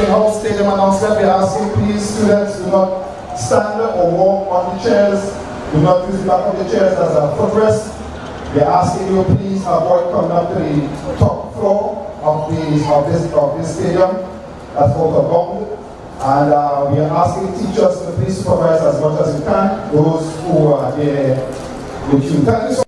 in-house stadium announcement. We are asking please students do not stand or walk on the chairs. Do not use the back of the chairs as a footrest. We are asking you please avoid coming up to the top floor of this stadium. That's out of bound. And we are asking teachers to please supervise as much as you can those who are there with you. Thank you so much.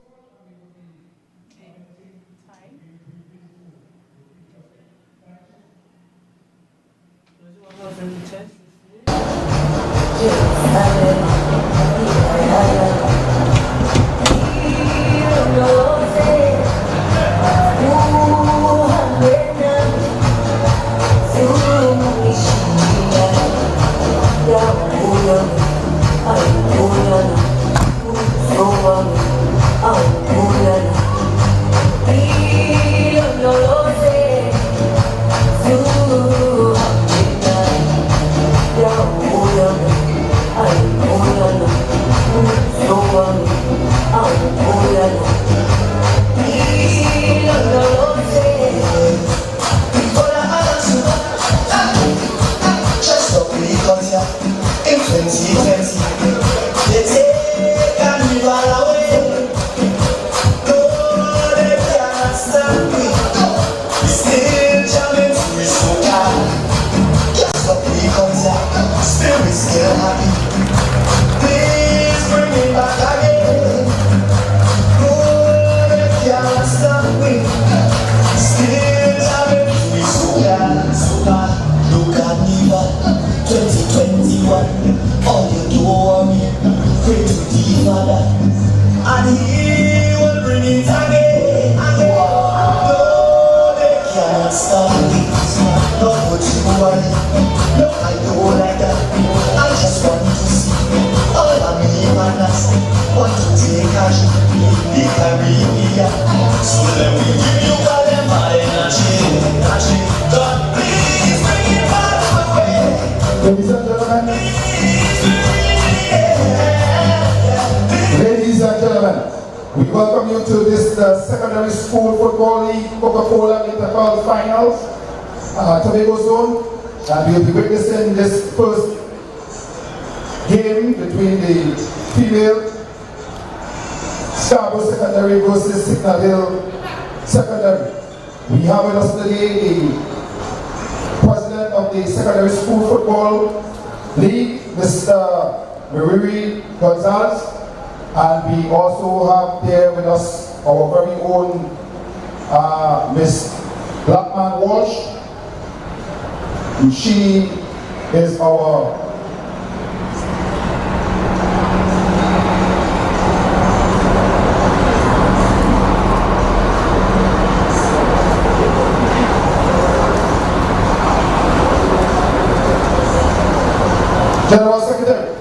Ladies and gentlemen, we welcome you to this secondary school football league Coca-Cola Intercol finals, Tobago zone, and we'll be witnessing this first game between the female Scarborough Secondary versus Signal Hill Secondary. We have with us today the president of the secondary school football league, Mr. Mariri Gonzalez, and we also have there with us our very own Miss Blackman Walsh. And she is our General Secretary.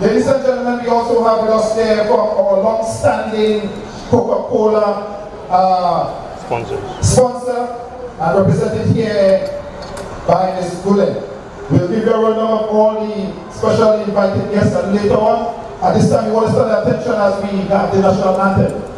Ladies and gentlemen, we also have with us there from our long-standing Coca-Cola sponsor and represented here by Ms. Gulen. We'll give you a rundown of all the specially invited guests and later on. At this time, we want to start the attention as we have the national anthem.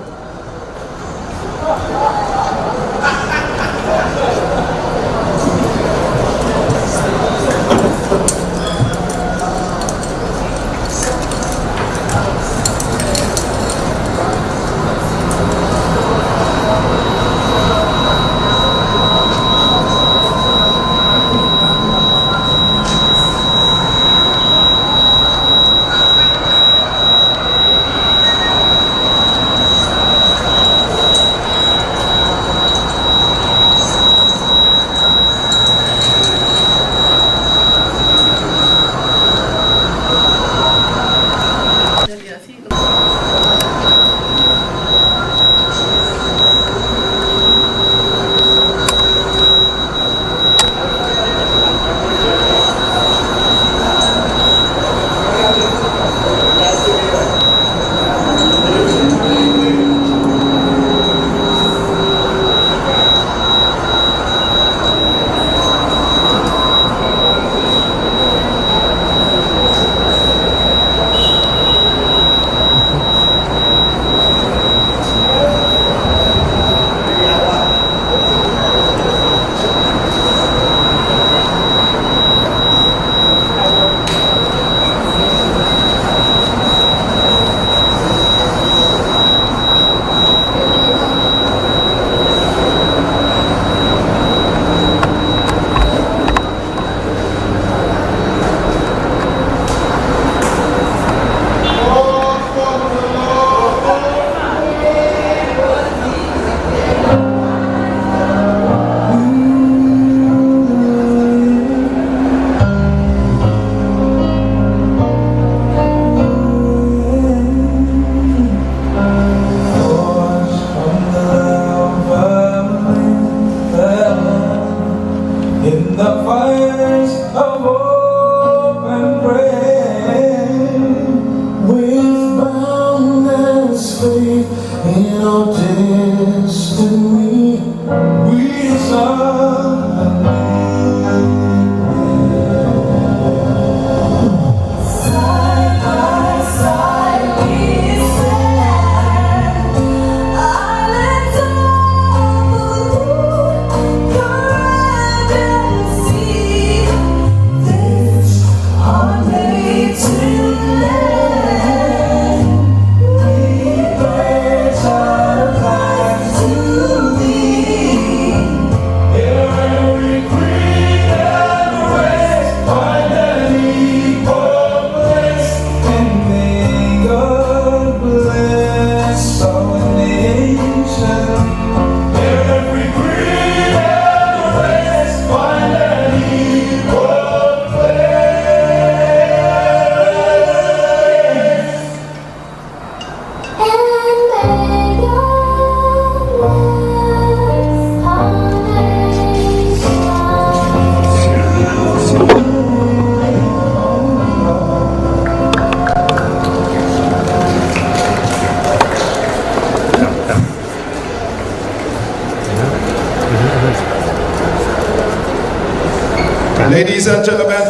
Ladies and gentlemen,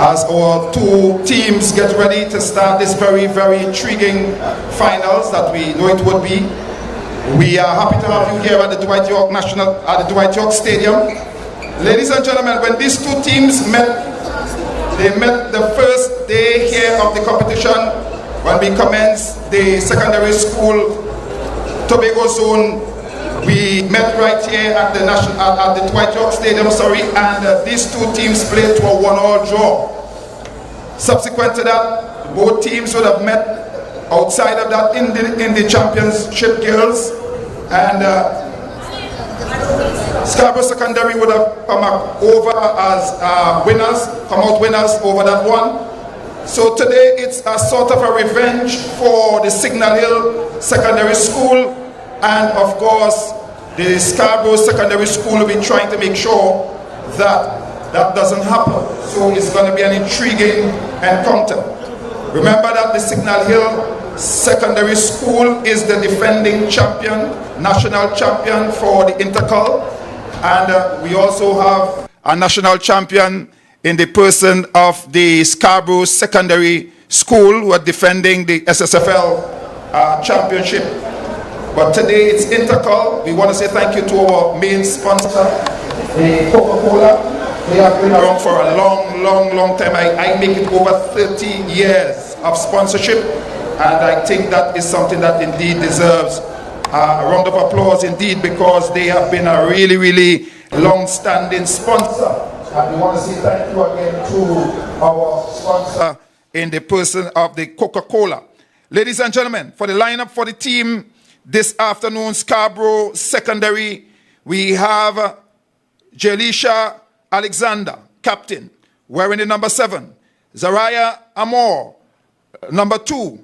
as our two teams get ready to start this very, very intriguing finals that we know it would be, we are happy to have you here at the Dwight York Stadium. Ladies and gentlemen, when these two teams met, they met the first day here of the competition when we commenced the secondary school Tobago zone. We met right here at the Dwight York Stadium, and these two teams played to a 1-1 draw. Subsequent to that, both teams would have met outside of that in the championship girls, and Scarborough Secondary would have come up over as come out winners over that one. So today it's a sort of a revenge for the Signal Hill Secondary School, and of course the Scarborough Secondary School will be trying to make sure that that doesn't happen. So it's going to be an intriguing encounter. Remember that the Signal Hill Secondary School is the defending champion, national champion for the Intercol, and we also have a national champion in the person of the Scarborough Secondary School, who are defending the SSFL championship. But today it's Intercol. We want to say thank you to our main sponsor, the Coca-Cola. They have been around for a long time. I make it over 30 years of sponsorship, and I think that is something that indeed deserves a round of applause indeed, because they have been a really long-standing sponsor. And we want to say thank you again to our sponsor in the person of the Coca-Cola. Ladies and gentlemen, for the lineup for the team this afternoon, Scarborough Secondary, we have Jelisha Alexander, captain, wearing the number 7. Zariah Amor, number 2.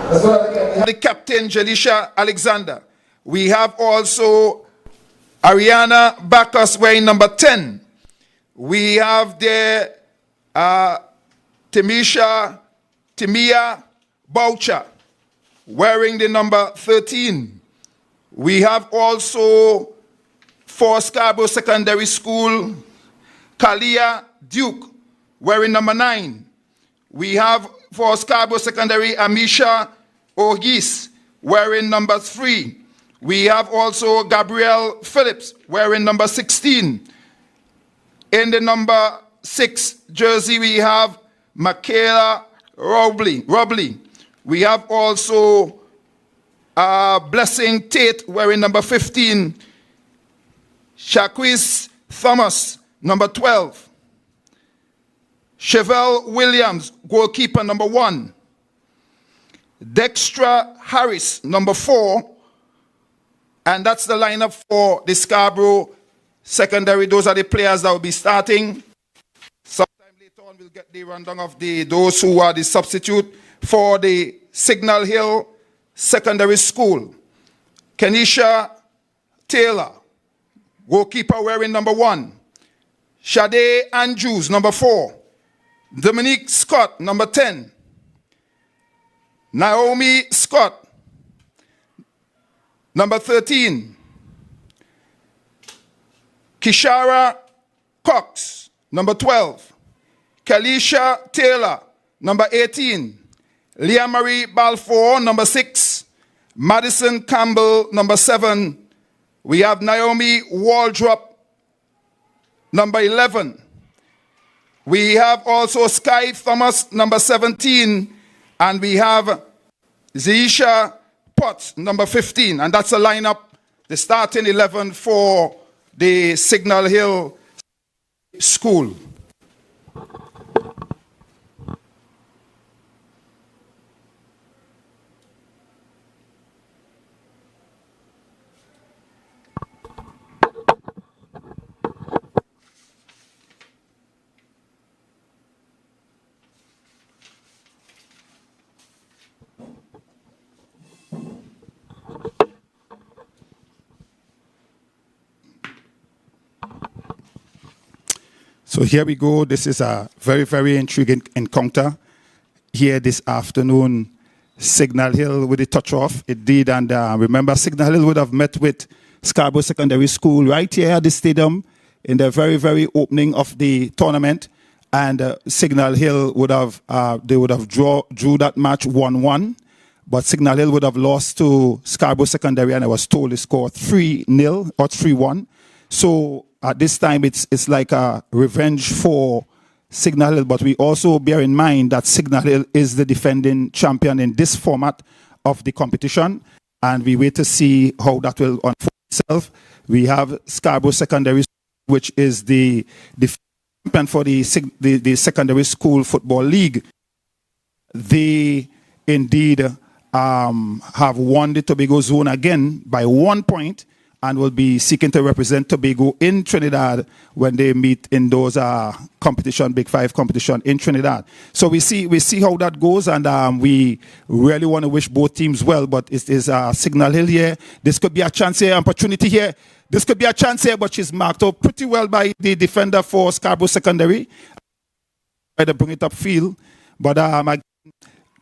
The captain, Jelisha Alexander. We have also Ariana Bacchus wearing number 10. We have the Timia Boucher wearing the number 13. We have also for Scarborough Secondary School, Kalia Duke wearing number 9. We have for Scarborough Secondary, Amisha Orgis wearing number 3. We have also Gabrielle Phillips wearing number 16. In the number 6 jersey, we have Michaela Robley. We have also Blessing Tate wearing number 15. Shaquise Thomas, number 12. Chevelle Williams, goalkeeper, number 1. Dextra Harris, number 4. And that's the lineup for the Scarborough Secondary. Those are the players that will be starting. Sometime later on, we'll get the rundown of those who are the substitute for the Signal Hill Secondary School. Kenisha Taylor, goalkeeper, wearing number 1. Shade Andrews, number 4. Dominique Scott, number 10. Naomi Scott, number 13. Kishara Cox, number 12. Kalisha Taylor, number 18. Leah Marie Balfour, number 6. Madison Campbell, number 7. We have Naomi Waldrop, number 11. We have also Sky Thomas, number 17. And we have Zeisha Potts, number 15. And that's a lineup, the starting 11 for the Signal Hill School. So here we go. This is a very intriguing encounter here this afternoon. Signal Hill with the touch off. It did, and remember, Signal Hill would have met with Scarborough Secondary School right here at the stadium in the very, very opening of the tournament. And Signal Hill would have, drew that match 1-1. But Signal Hill would have lost to Scarborough Secondary, and I was told they scored 3-0 or 3-1. So at this time, it's like a revenge for Signal Hill. But we also bear in mind that Signal Hill is the defending champion in this format of the competition. And we wait to see how that will unfold itself. We have Scarborough Secondary, which is the champion for the Secondary School Football League. They indeed have won the Tobago zone again by 1 point and will be seeking to represent Tobago in Trinidad when they meet in those competition, Big Five competition in Trinidad. So we see how that goes, and we really want to wish both teams well, but it is Signal Hill here. This could be a chance here, opportunity here. This could be a chance here, but she's marked out pretty well by the defender for Scarborough Secondary. Try to bring it upfield, but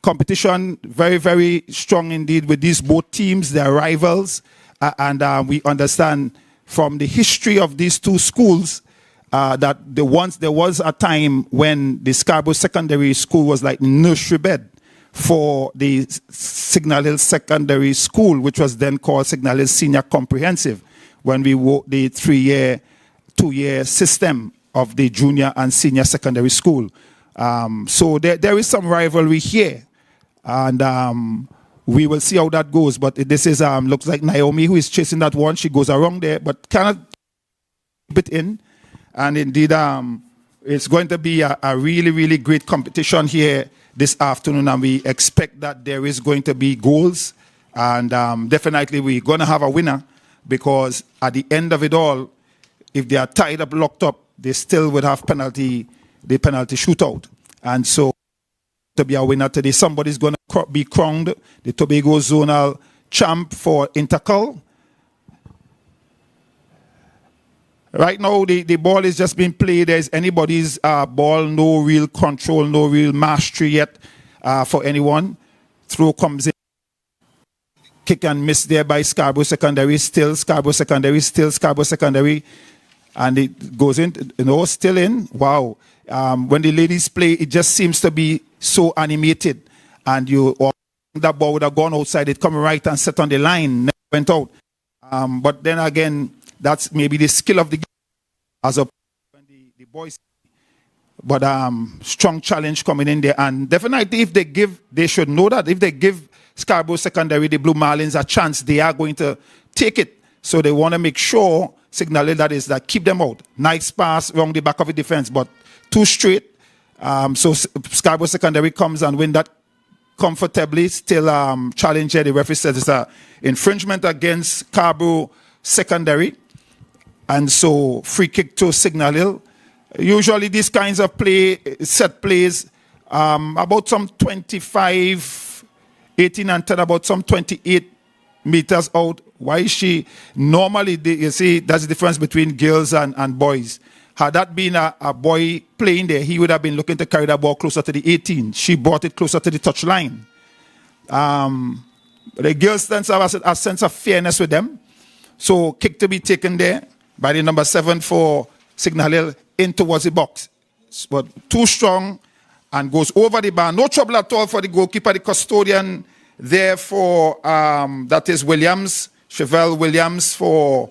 competition very, very strong indeed with these both teams. They're rivals, and we understand from the history of these two schools that there was a time when the Scarborough Secondary School was like nursery bed for the Signal Hill Secondary School, which was then called Signal Hill Senior Comprehensive, when we worked the 3-year, 2-year system of the junior and senior secondary school. So there is some rivalry here. And we will see how that goes. But this is looks like Naomi who is chasing that one. She goes around there, but cannot keep it in. And indeed, it's going to be a really, really great competition here this afternoon. And we expect that there is going to be goals. And definitely we're going to have a winner, because at the end of it all, if they are tied up, locked up, they still would have the penalty shootout. And so to be a winner today, somebody's going to be crowned the Tobago zonal champ for Intercol. Right now, the ball is just being played. There's anybody's ball, no real control, no real mastery yet for anyone. Throw comes in. Kick and miss there by Scarborough Secondary. Still Scarborough Secondary. Still Scarborough Secondary. And it goes in, still in. Wow. When the ladies play, it just seems to be so animated. And that ball would have gone outside. It come right and set on the line. Never went out. But then again, that's maybe the skill of the game as a the boys. But strong challenge coming in there. And definitely if they should know that if they give Scarborough Secondary, the Blue Marlins, a chance, they are going to take it. So they want to make sure, Signal that keep them out. Nice pass around the back of the defense, but too straight. So Scarborough Secondary comes and win that comfortably. Still challenge here. The referee says it's an infringement against Scarborough Secondary. And so free kick to Signal Hill. Usually these kinds of set plays, about some 25, 18 and 10, about some 28 meters out. Why is she? Normally, you see, that's the difference between girls and boys. Had that been a boy playing there, he would have been looking to carry the ball closer to the 18. She brought it closer to the touch line. The girls then have a sense of fairness with them. So kick to be taken there by the number 7 for Signal Hill in towards the box. But too strong and goes over the bar. No trouble at all for the goalkeeper, the custodian there for, that is Williams, Chevelle Williams for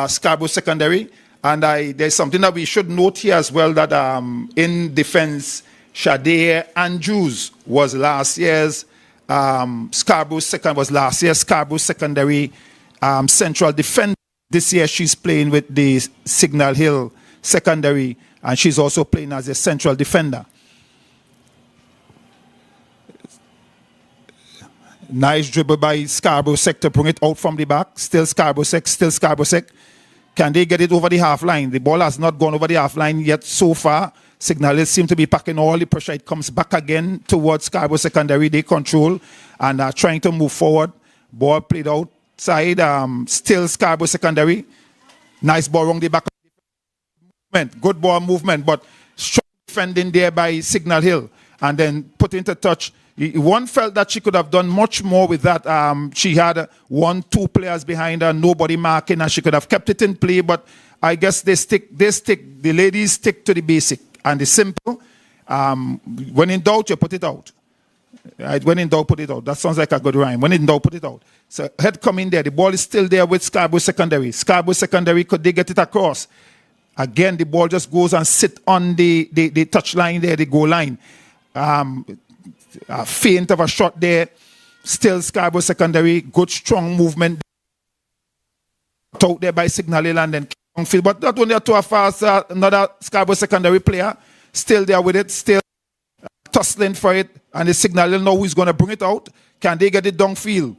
Scarborough Secondary. And there's something that we should note here as well, that in defense, Shadair Andrews was last year's Scarborough Secondary central defender. This year she's playing with the Signal Hill Secondary, and she's also playing as a central defender. Nice dribble by Scarborough Sec to bring it out from the back. Still Scarborough Sec, still Scarborough Sec. Can they get it over the half line? The ball has not gone over the half line yet so far. Signal Hill seem to be packing all the pressure. It comes back again towards Scarborough Secondary. They control and are trying to move forward. Ball played outside. Still Scarborough Secondary. Nice ball around the back. Good ball movement, but strong defending there by Signal Hill. And then put into touch One felt that she could have done much more with that. She had 1-2 players behind her, nobody marking, and she could have kept it in play. But I guess the ladies stick to the basic and the simple. When in doubt, you put it out. Right? When in doubt, put it out. That sounds like a good rhyme. When in doubt, put it out. So head coming there. The ball is still there with Scarborough Secondary. Scarborough Secondary, could they get it across? Again, the ball just goes and sit on the touch line there, the goal line. A feint of a shot there. Still Scarborough Secondary. Good, strong movement. Out there by Signal Hill and then field. But not only too fast, another Scarborough Secondary player. Still there with it. Still tussling for it. And the Signal Hill know who's going to bring it out. Can they get it downfield?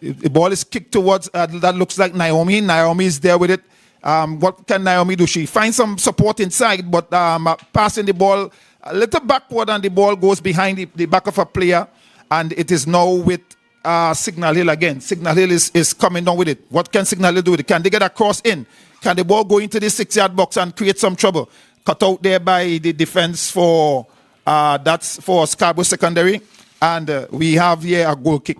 The ball is kicked towards, that looks like Naomi. Naomi is there with it. What can Naomi do? She finds some support inside, but passing the ball a little backward and the ball goes behind the back of a player, and it is now with Signal Hill again. Signal Hill is coming down with it. What can Signal Hill do with it? Can they get a cross in? Can the ball go into the 6-yard box and create some trouble? Cut out there by the defense for that's for Scarborough Secondary, and we have here a goal kick.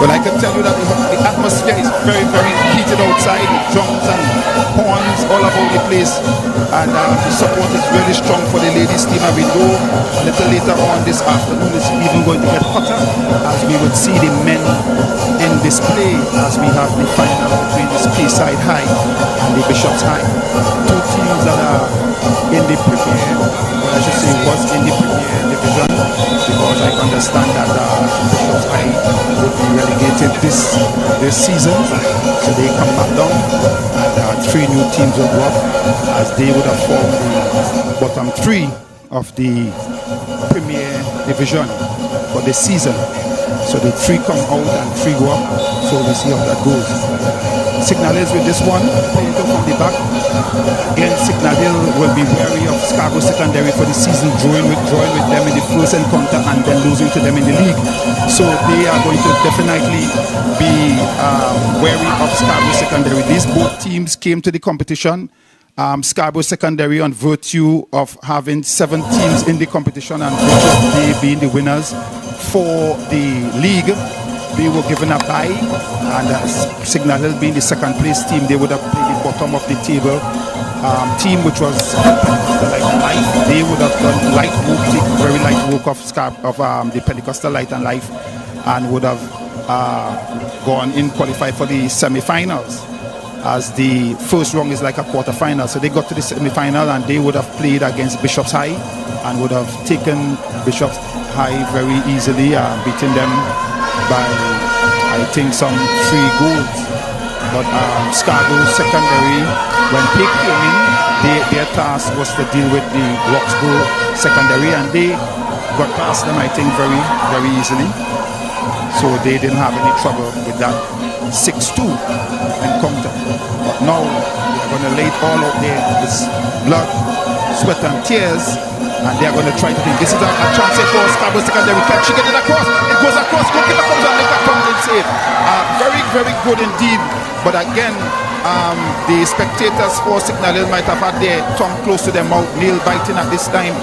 Well, I can tell you that the atmosphere is very, very heated outside, with drums and horns all about the place, and the support is really strong for the ladies team. And we know a little later on this afternoon it's even going to get hotter, as we would see the men in display as we have the final between the Speyside High and the Bishops High. Two teams that are in the Premier, well, I should say was in the Premier Division, because I understand that Bishops High would be relegated this season, so they come back down, and 3 new teams will go up, as they would have formed the bottom 3 of the Premier Division for this season. So the 3 come out and 3 go up, so we'll see how that goes. Signal Hill with this one, playing from the back. Again, Signal Hill will be wary of Scarborough Secondary for the season, drawing with them in the first encounter and then losing to them in the league. So they are going to definitely be wary of Scarborough Secondary. These both teams came to the competition Scarborough Secondary, on virtue of having 7 teams in the competition and they being the winners for the league, they were given a bye, and Signal Hill being the second place team, they would have played the bottom of the table team, which was like Life. They would have done light work, very light work of the Pentecostal Light and Life, and would have gone in, qualified for the semi-finals, as the first round is like a quarter-final. So they got to the semi-final and they would have played against Bishops High and would have taken Bishops High very easily, beating them by, I think, some 3 goals. But Scarborough Secondary, when they came in, their task was to deal with the Roxborough Secondary, and they got past them, I think, very, very easily. So they didn't have any trouble with that 6-2 encounter. But now they're going to lay it all out there. It's blood, sweat and tears, and they're going to try to think. This is a chance for Scarborough Secondary. Can she get it across? It goes across. Goalkeeper comes and make a tumbling save. Very, very good indeed. But again, the spectators for Signal Hill might have had their tongue close to their mouth, nail biting at this time.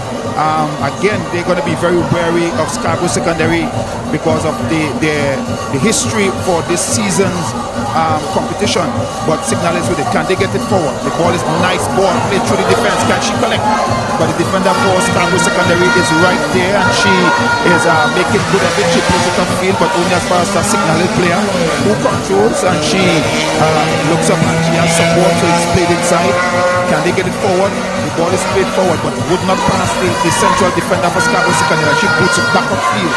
Again, they're going to be very wary of Scarborough Secondary because of the history for this season's competition. But Signal Hill with it. Can they get it forward? The ball is a nice ball played through the defense. Can she collect? But the defender for Scarborough Secondary is right there, and she is making good of it. She plays it upfield, but only as far as the Signal Hill player who controls, and she looks up and she has support, so it's played inside. Can they get it forward? The ball is played forward, but would not pass the central defender for Scarborough Secondary. She puts it back upfield.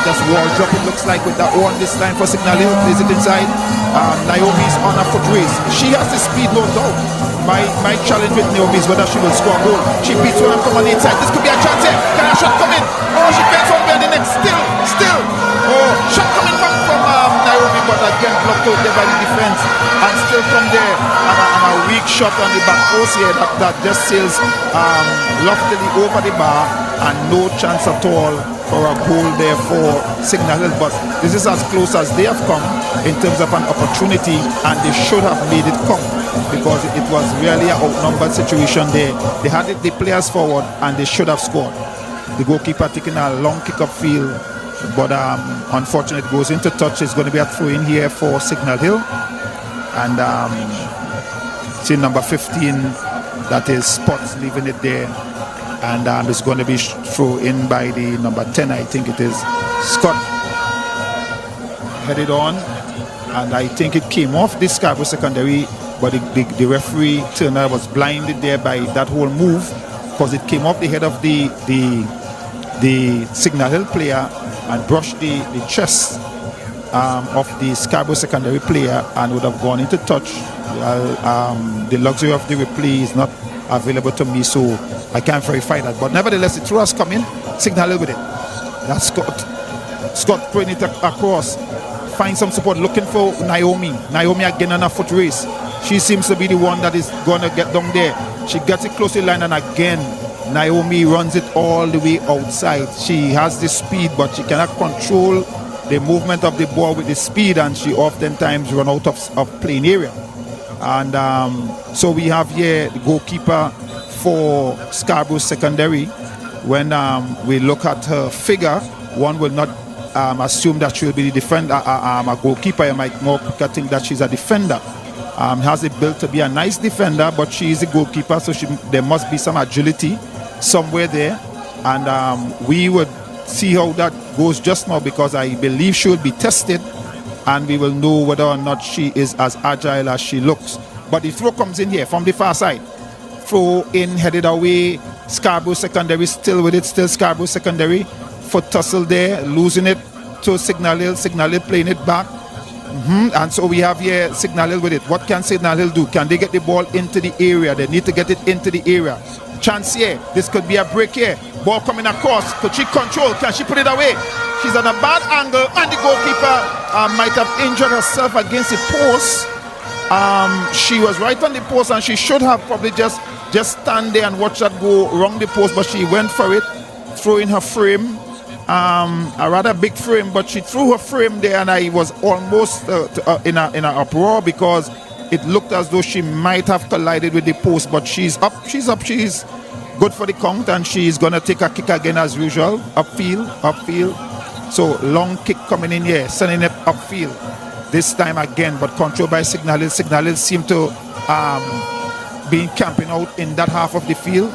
Just wall drop, it looks like, with that one this time for Signal Hill. Plays it inside. Naomi's on a foot race. She has the speed, no doubt. My challenge with Naomi is whether she will score a goal. She beats one and come on the inside. This could be a chance here. Can a shot come in? Oh, she bends one behind the neck. Still. Oh, shot coming from Naomi, but again blocked out there by the defense. And still from there, and a weak shot on the back post here that just sails loftily over the bar, and no chance at all for a goal there for Signal Hill. But this is as close as they have come in terms of an opportunity, and they should have made it come, because it was really an outnumbered situation there. They had the players forward and they should have scored. The goalkeeper taking a long kick up field, but unfortunately it goes into touch. It's going to be a throw in here for Signal Hill, and see number 15, that is Spots, leaving it there, and it's going to be thrown in by the number 10, I think it is Scott, headed on, and I think it came off this Scarborough Secondary, but the referee Turner was blinded there by that whole move, because it came off the head of the Signal Hill player and brushed the chest of the Scarborough Secondary player, and would have gone into touch. The luxury of the replay is not available to me, so I can't verify that. But nevertheless, the throw has come in. Signal Hill with it. That's Scott throwing it across. Find some support, looking for Naomi. Naomi again on a foot race. She seems to be the one that is going to get down there. She gets it close to the line, and again Naomi runs it all the way outside. She has the speed, but she cannot control the movement of the ball with the speed, and she oftentimes run out of playing area. And so we have here the goalkeeper for Scarborough Secondary. When we look at her figure, one will not assume that she will be the defender, a goalkeeper. You might more think that she's a defender. Has the build to be a nice defender, but she is a goalkeeper, so there must be some agility somewhere there. And we would see how that goes just now, because I believe she will be tested, and we will know whether or not she is as agile as she looks. But the throw comes in here from the far side. Throw in, headed away. Scarborough Secondary still with it, still Scarborough Secondary. Foot tussle there, losing it to Signal Hill. Signal Hill playing it back. And so we have here Signal Hill with it. What can Signal Hill do? Can they get the ball into the area? They need to get it into the area. Chance here. This could be a break here. Ball coming across. Could she control? Can she put it away? She's at a bad angle, and the goalkeeper might have injured herself against the post. She was right on the post, and she should have probably just stand there and watch that go wrong the post, but she went for it, throwing her frame. A rather big frame, but she threw her frame there, and I was almost in an uproar, because It looked as though she might have collided with the post, but she's up, she's good for the count, and she's going to take a kick again as usual. Upfield. So long kick coming in here, sending it upfield. This time again, but controlled by Signal Hill. Signal Hill seem to be camping out in that half of the field.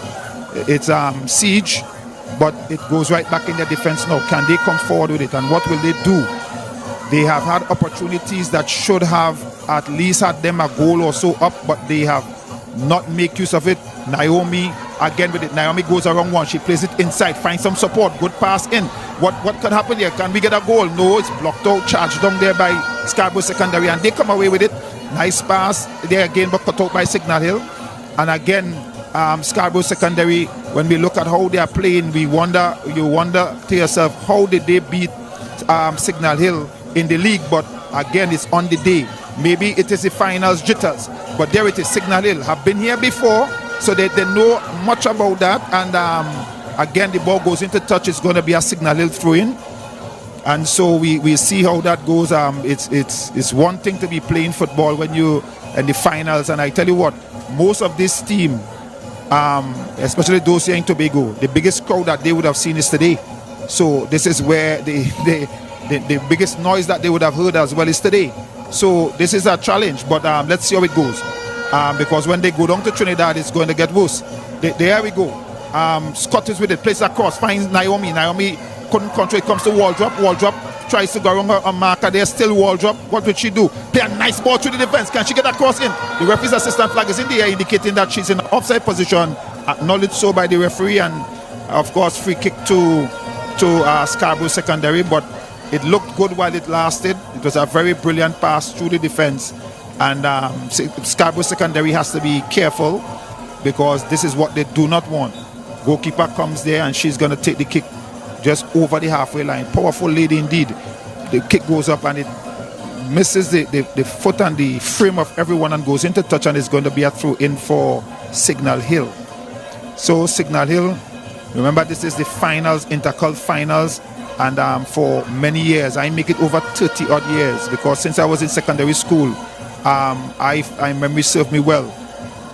It's siege, but it goes right back in their defense now. Can they come forward with it, and what will they do? They have had opportunities that should have at least had them a goal or so up, but they have not make use of it. Naomi again with it. Naomi goes around one. She plays it inside. Finds some support. Good pass in. What could happen here? Can we get a goal? No, it's blocked out. Charged down there by Scarborough Secondary, and they come away with it. Nice pass there again, but cut out by Signal Hill. And again, Scarborough Secondary, when we look at how they are playing, you wonder to yourself, how did they beat Signal Hill in the league? But again, it's on the day. Maybe it is the finals jitters, but there it is. Signal Hill have been here before, so they know much about that. And again, the ball goes into touch. It's going to be a Signal Hill throw-in, and so we see how that goes. It's one thing to be playing football when you in the finals, and I tell you what, most of this team, especially those here in Tobago, the biggest crowd that they would have seen is today. So this is where the biggest noise that they would have heard as well is today. So this is a challenge, but let's see how it goes. Because when they go down to Trinidad, it's going to get worse. There we go. Scott is with it, plays across, finds Naomi. Naomi couldn't control it, comes to wall drop. Wall drop tries to go around a marker there, still wall drop. What will she do? Play a nice ball through the defense. Can she get across in? The referee's assistant flag is in the air, indicating that she's in an offside position, acknowledged so by the referee, and of course free kick to Scarborough Secondary. But it looked good while it lasted. It was a very brilliant pass through the defense, and Scarborough Secondary has to be careful, because this is what they do not want. Goalkeeper comes there, and she's going to take the kick just over the halfway line. Powerful lady indeed. The kick goes up, and it misses the foot and the frame of everyone and goes into touch, and it's going to be a throw-in for Signal Hill. So Signal Hill, remember, this is the finals, Intercol finals. And for many years, I make it over 30 odd years, because since I was in secondary school, I memory served me well.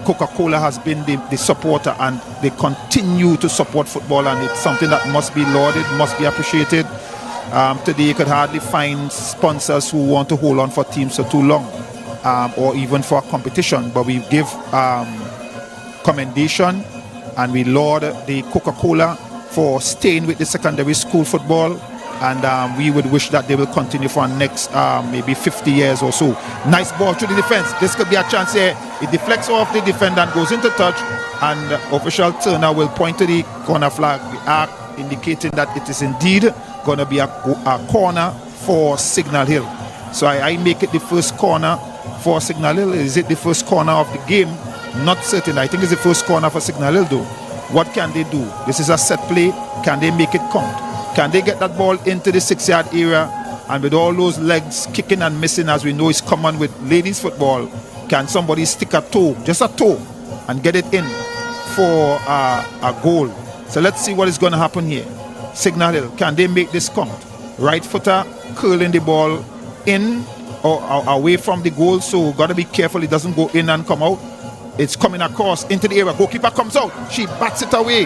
Coca-Cola has been the supporter, and they continue to support football, and it's something that must be lauded, must be appreciated. Today you could hardly find sponsors who want to hold on for teams for too long, or even for a competition, but we give commendation and we laud the Coca-Cola for staying with the secondary school football, and we would wish that they will continue for next maybe 50 years or so. Nice ball through the defense. This could be a chance here. It deflects off the defender and goes into touch, and official Turner will point to the corner flag, the arc indicating that it is indeed going to be a corner for Signal Hill. So I make it the first corner for Signal Hill. Is it the first corner of the game? Not certain. I think it's the first corner for Signal Hill though. What can they do? This is a set play. Can they make it count? Can they get that ball into the 6-yard area? And with all those legs kicking and missing, as we know is common with ladies football, can somebody stick a toe, just a toe, and get it in for a goal? So let's see what is going to happen here. Signal Hill, can they make this count? Right footer curling the ball in or away from the goal, so got to be careful it doesn't go in and come out. It's coming across into the area. Goalkeeper comes out. She bats it away.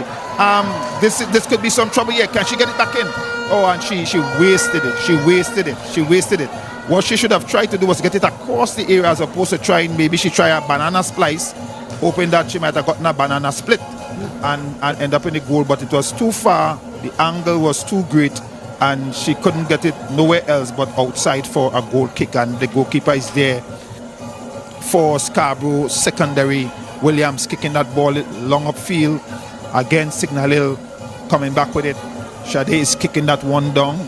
This could be some trouble here. Can she get it back in? Oh, and she wasted it. She wasted it. What she should have tried to do was get it across the area, as opposed to trying, maybe she tried a banana splice, hoping that she might have gotten a banana split and end up in the goal, but it was too far. The angle was too great, and she couldn't get it nowhere else but outside for a goal kick, and the goalkeeper is there for Scarborough Secondary. Williams kicking that ball long upfield. Again, Signal Hill coming back with it. Sade is kicking that one down,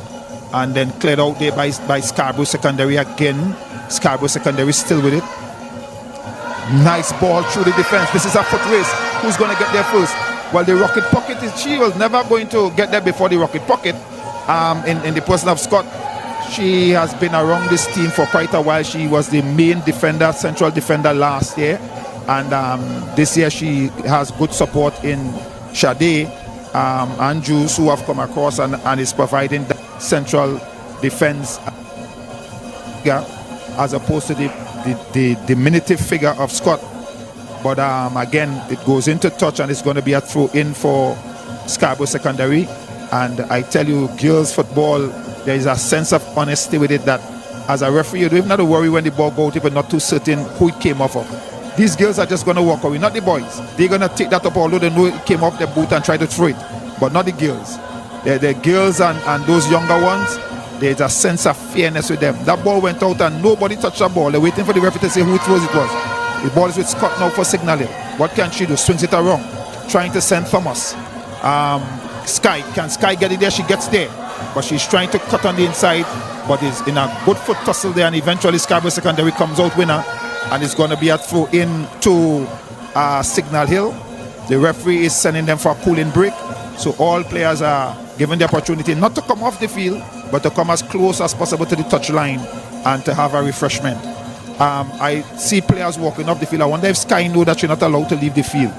and then cleared out there by Scarborough Secondary again. Scarborough Secondary still with it. Nice ball through the defense. This is a foot race. Who's going to get there first? Well, the rocket pocket, she was never going to get there before the rocket pocket. In the person of Scott, she has been around this team for quite a while. She was the main defender, central defender last year, and this year she has good support in Sade and Jules, who have come across and is providing the central defense, as opposed to the the diminutive figure of Scott. But again, it goes into touch, and it's going to be a throw in for Scarborough Secondary. And I tell you, girls football, there is a sense of honesty with it that as a referee, you don't even have to worry when the ball goes out if you're not too certain who it came off of. These girls are just going to walk away, not the boys. They're going to take that up, although they know it came off their boot, and try to throw it. But not the girls. The girls and those younger ones, there's a sense of fairness with them. That ball went out and nobody touched the ball. They're waiting for the referee to say who throws it was. The ball is with Scott now for signaling. What can she do? Swings it around. Trying to send Thomas. Sky. Can Sky get it there? She gets there. But she's trying to cut on the inside. But is in a good foot tussle there. And eventually Scarborough Secondary comes out winner. And it's going to be a throw in to Signal Hill. The referee is sending them for a cooling break. So all players are given the opportunity not to come off the field, but to come as close as possible to the touchline and to have a refreshment. I see players walking off the field. I wonder if Sky knew that she's not allowed to leave the field.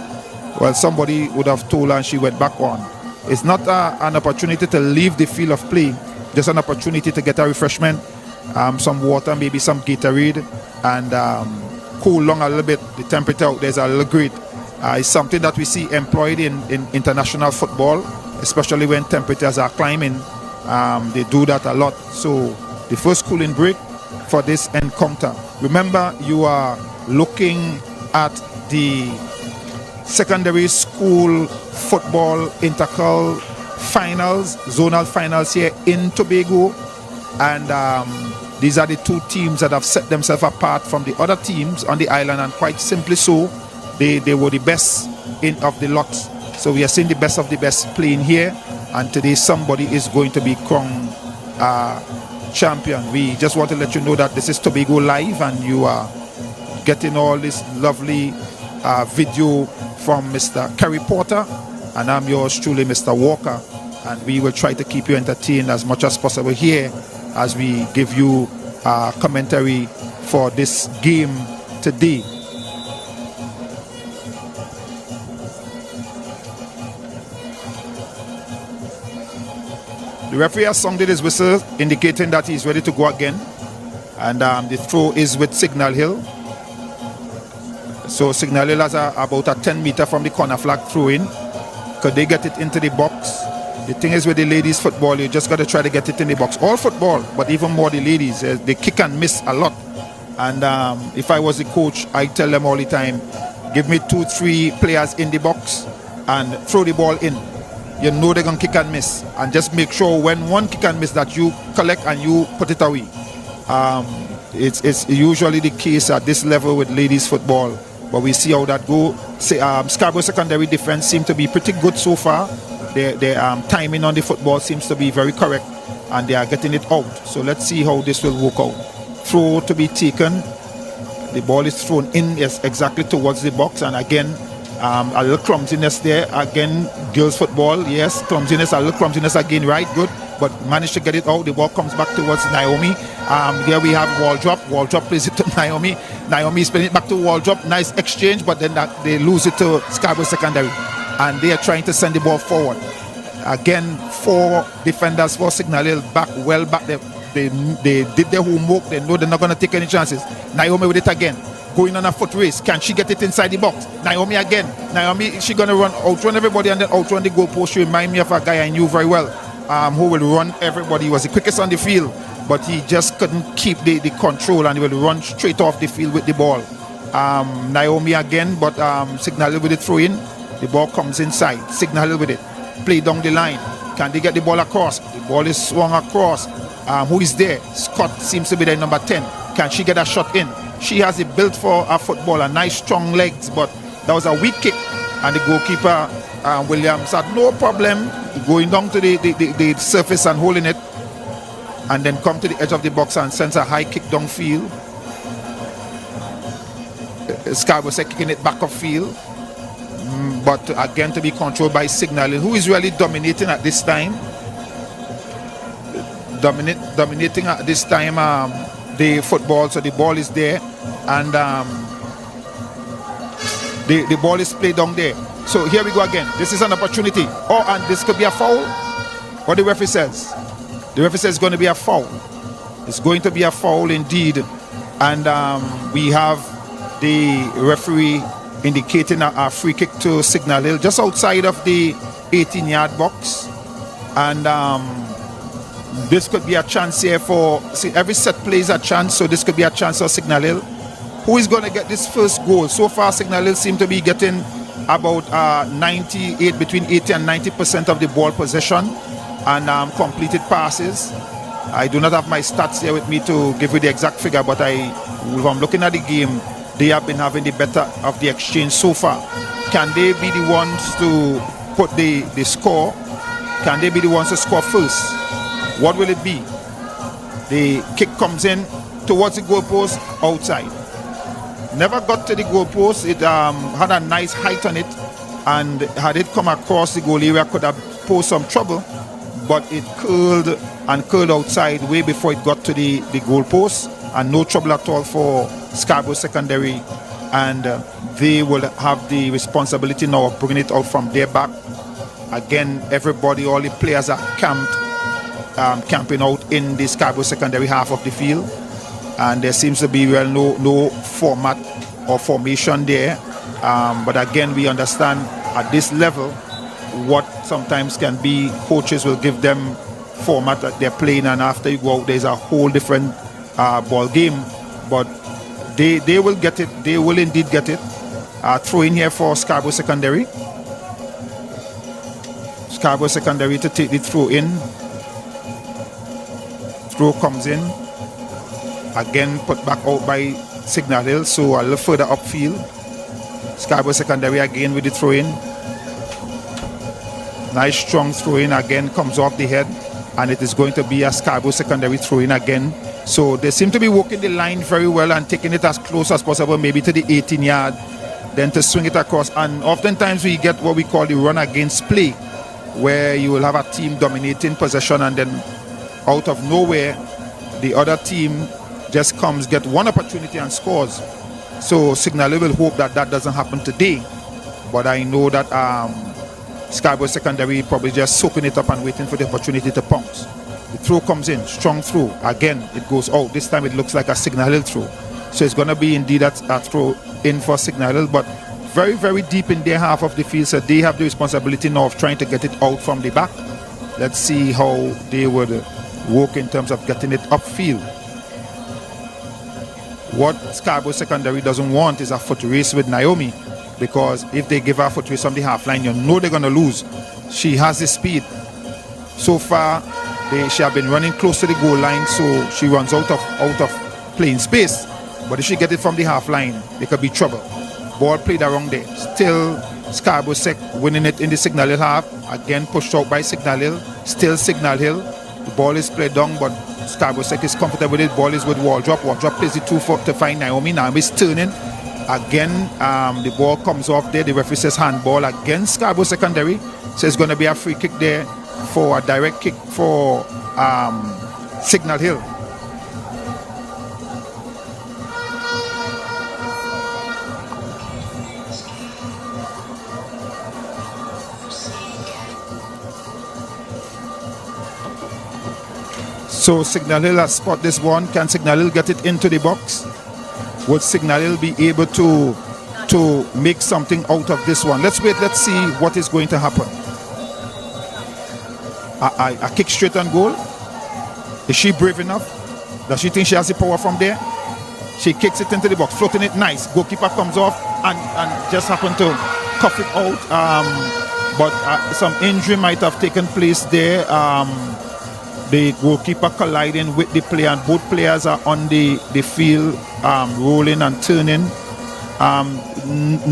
Well, somebody would have told her and she went back on. It's not an opportunity to leave the field of play, just an opportunity to get a refreshment, some water, maybe some Gatorade, and cool long a little bit. The temperature out there is a little great. It's something that we see employed in international football, especially when temperatures are climbing. They do that a lot. So the first cooling break for this encounter. Remember, you are looking at the secondary school football intercol finals, zonal finals here in Tobago. And these are the two teams that have set themselves apart from the other teams on the island, and quite simply so, they were the best of the lot. So we are seeing the best of the best playing here, and today somebody is going to be crowned champion. We just want to let you know that this is Tobago Live, and you are getting all this lovely video from Mr. Kerry Porter, and I'm yours truly, Mr. Walker, and we will try to keep you entertained as much as possible here as we give you commentary for this game today. The referee has sounded his whistle, indicating that he's ready to go again. And the throw is with Signal Hill. So Signal Hill has about a 10 meter from the corner flag throw in. Could they get it into the box? The thing is with the ladies football, you just got to try to get it in the box. All football, but even more the ladies, they kick and miss a lot. And if I was the coach, I tell them all the time, give me 2-3 players in the box and throw the ball in. You know they're going to kick and miss, and just make sure when one kick and miss that you collect and you put it away. It's usually the case at this level with ladies football, but we see how that go. Scarborough Secondary defense seem to be pretty good so far. Their timing on the football seems to be very correct, and they are getting it out. So let's see how this will work out. Throw to be taken. The ball is thrown in exactly towards the box, and again, a little clumsiness there. Again, girls football, yes, clumsiness, a little clumsiness again, right, good, but managed to get it out. The ball comes back towards Naomi. There we have Waldrop. Waldrop plays it to Naomi. Naomi is playing it back to Waldrop. Nice exchange, but then they lose it to Scarborough Secondary, and they are trying to send the ball forward. Again, 4 defenders for Signal Hill well back there. They did their homework. They know they're not going to take any chances. Naomi with it again. Going on a foot race. Can she get it inside the box? Naomi again. Naomi, she going to outrun everybody and then outrun the goalpost. She remind me of a guy I knew very well, who will run everybody. He was the quickest on the field, but he just couldn't keep the control, and he will run straight off the field with the ball. Naomi again, but Signal Hill with it throw in. The ball comes inside. Signal Hill with it. Play down the line. Can they get the ball across? The ball is swung across. Who is there? Scott seems to be there, number 10. Can she get a shot in? She has it built for a footballer, nice strong legs, but that was a weak kick, and the goalkeeper Williams had no problem going down to the surface and holding it, and then come to the edge of the box and sends a high kick downfield. Scarborough kicking it back upfield, but again to be controlled by Signal, who is really dominating at this time. Dominating at this time the football, so the ball is there, and the ball is played down there. So here we go again. This is an opportunity. Oh, and this could be a foul. What the referee says? The referee says it's going to be a foul. It's going to be a foul indeed. And we have the referee indicating a free kick to Signal Hill just outside of the 18-yard box. And this could be a chance here for, see, every set play is a chance, so this could be a chance for Signal Hill. Who is going to get this first goal? So far, Signal Hill seem to be getting about 98, between 80 and 90% of the ball possession and completed passes. I do not have my stats here with me to give you the exact figure, but if I'm looking at the game, they have been having the better of the exchange so far. Can they be the ones to put the score? Can they be the ones to score first? What will it be? The kick comes in towards the goalpost, outside. Never got to the goalpost. It had a nice height on it, and had it come across the goal area, could have posed some trouble, but it curled and curled outside way before it got to the goalpost, and no trouble at all for Scarborough Secondary, and they will have the responsibility now of bringing it out from their back. Again, everybody, all the players are camping out in the Scarborough Secondary half of the field, and there seems to be no format or formation there, but again, we understand at this level what sometimes can be coaches will give them format that they're playing, and after you go out there's a whole different ball game, but they will get it. They will indeed get it. Throw in here for Scarborough Secondary. Scarborough Secondary to take the throw in. Throw comes in. Again put back out by Signal Hill, so a little further upfield. Scarborough Secondary again with the throw in. Nice strong throw in, again comes off the head, and it is going to be a Scarborough Secondary throw in again. So they seem to be walking the line very well and taking it as close as possible, maybe to the 18-yard, then to swing it across. And oftentimes we get what we call the run against play, where you will have a team dominating possession, and then out of nowhere the other team just comes, get one opportunity and scores. So Signal will hope that that doesn't happen today, but I know that Scarborough Secondary probably just soaking it up and waiting for the opportunity to pounce. The throw comes in, strong throw. Again, it goes out. This time it looks like a Signal Hill throw. So it's going to be indeed a throw in for Signal Hill, but very, very deep in their half of the field. So they have the responsibility now of trying to get it out from the back. Let's see how they would work in terms of getting it upfield. What Scarborough Secondary doesn't want is a foot race with Naomi, because if they give her a foot race from the half line, you know they're going to lose. She has the speed. So far, she have been running close to the goal line, so she runs out of playing space. But if she get it from the half line, there could be trouble. Ball played around there. Still Scarborough Sec winning it in the Signal Hill half. Again pushed out by Signal Hill. Still Signal Hill. The ball is played down, but Scarborough Sec is comfortable with it. Ball is with Waldrop. Waldrop plays the 2-4 to find Naomi. Naomi is turning. Again, the ball comes off there. The referee says handball against Scarborough Secondary. So it's going to be a free kick there for a direct kick for Signal Hill. So Signal Hill has spot this one. Can Signal Hill get it into the box? Would Signal Hill be able to make something out of this one? Let's wait, let's see what is going to happen. A kick straight on goal. Is she brave enough? Does she think she has the power from there? She kicks it into the box, floating it nice. Goalkeeper comes off and just happened to cuff it out. But some injury might have taken place there. The goalkeeper colliding with the player, and both players are on the field, rolling and turning.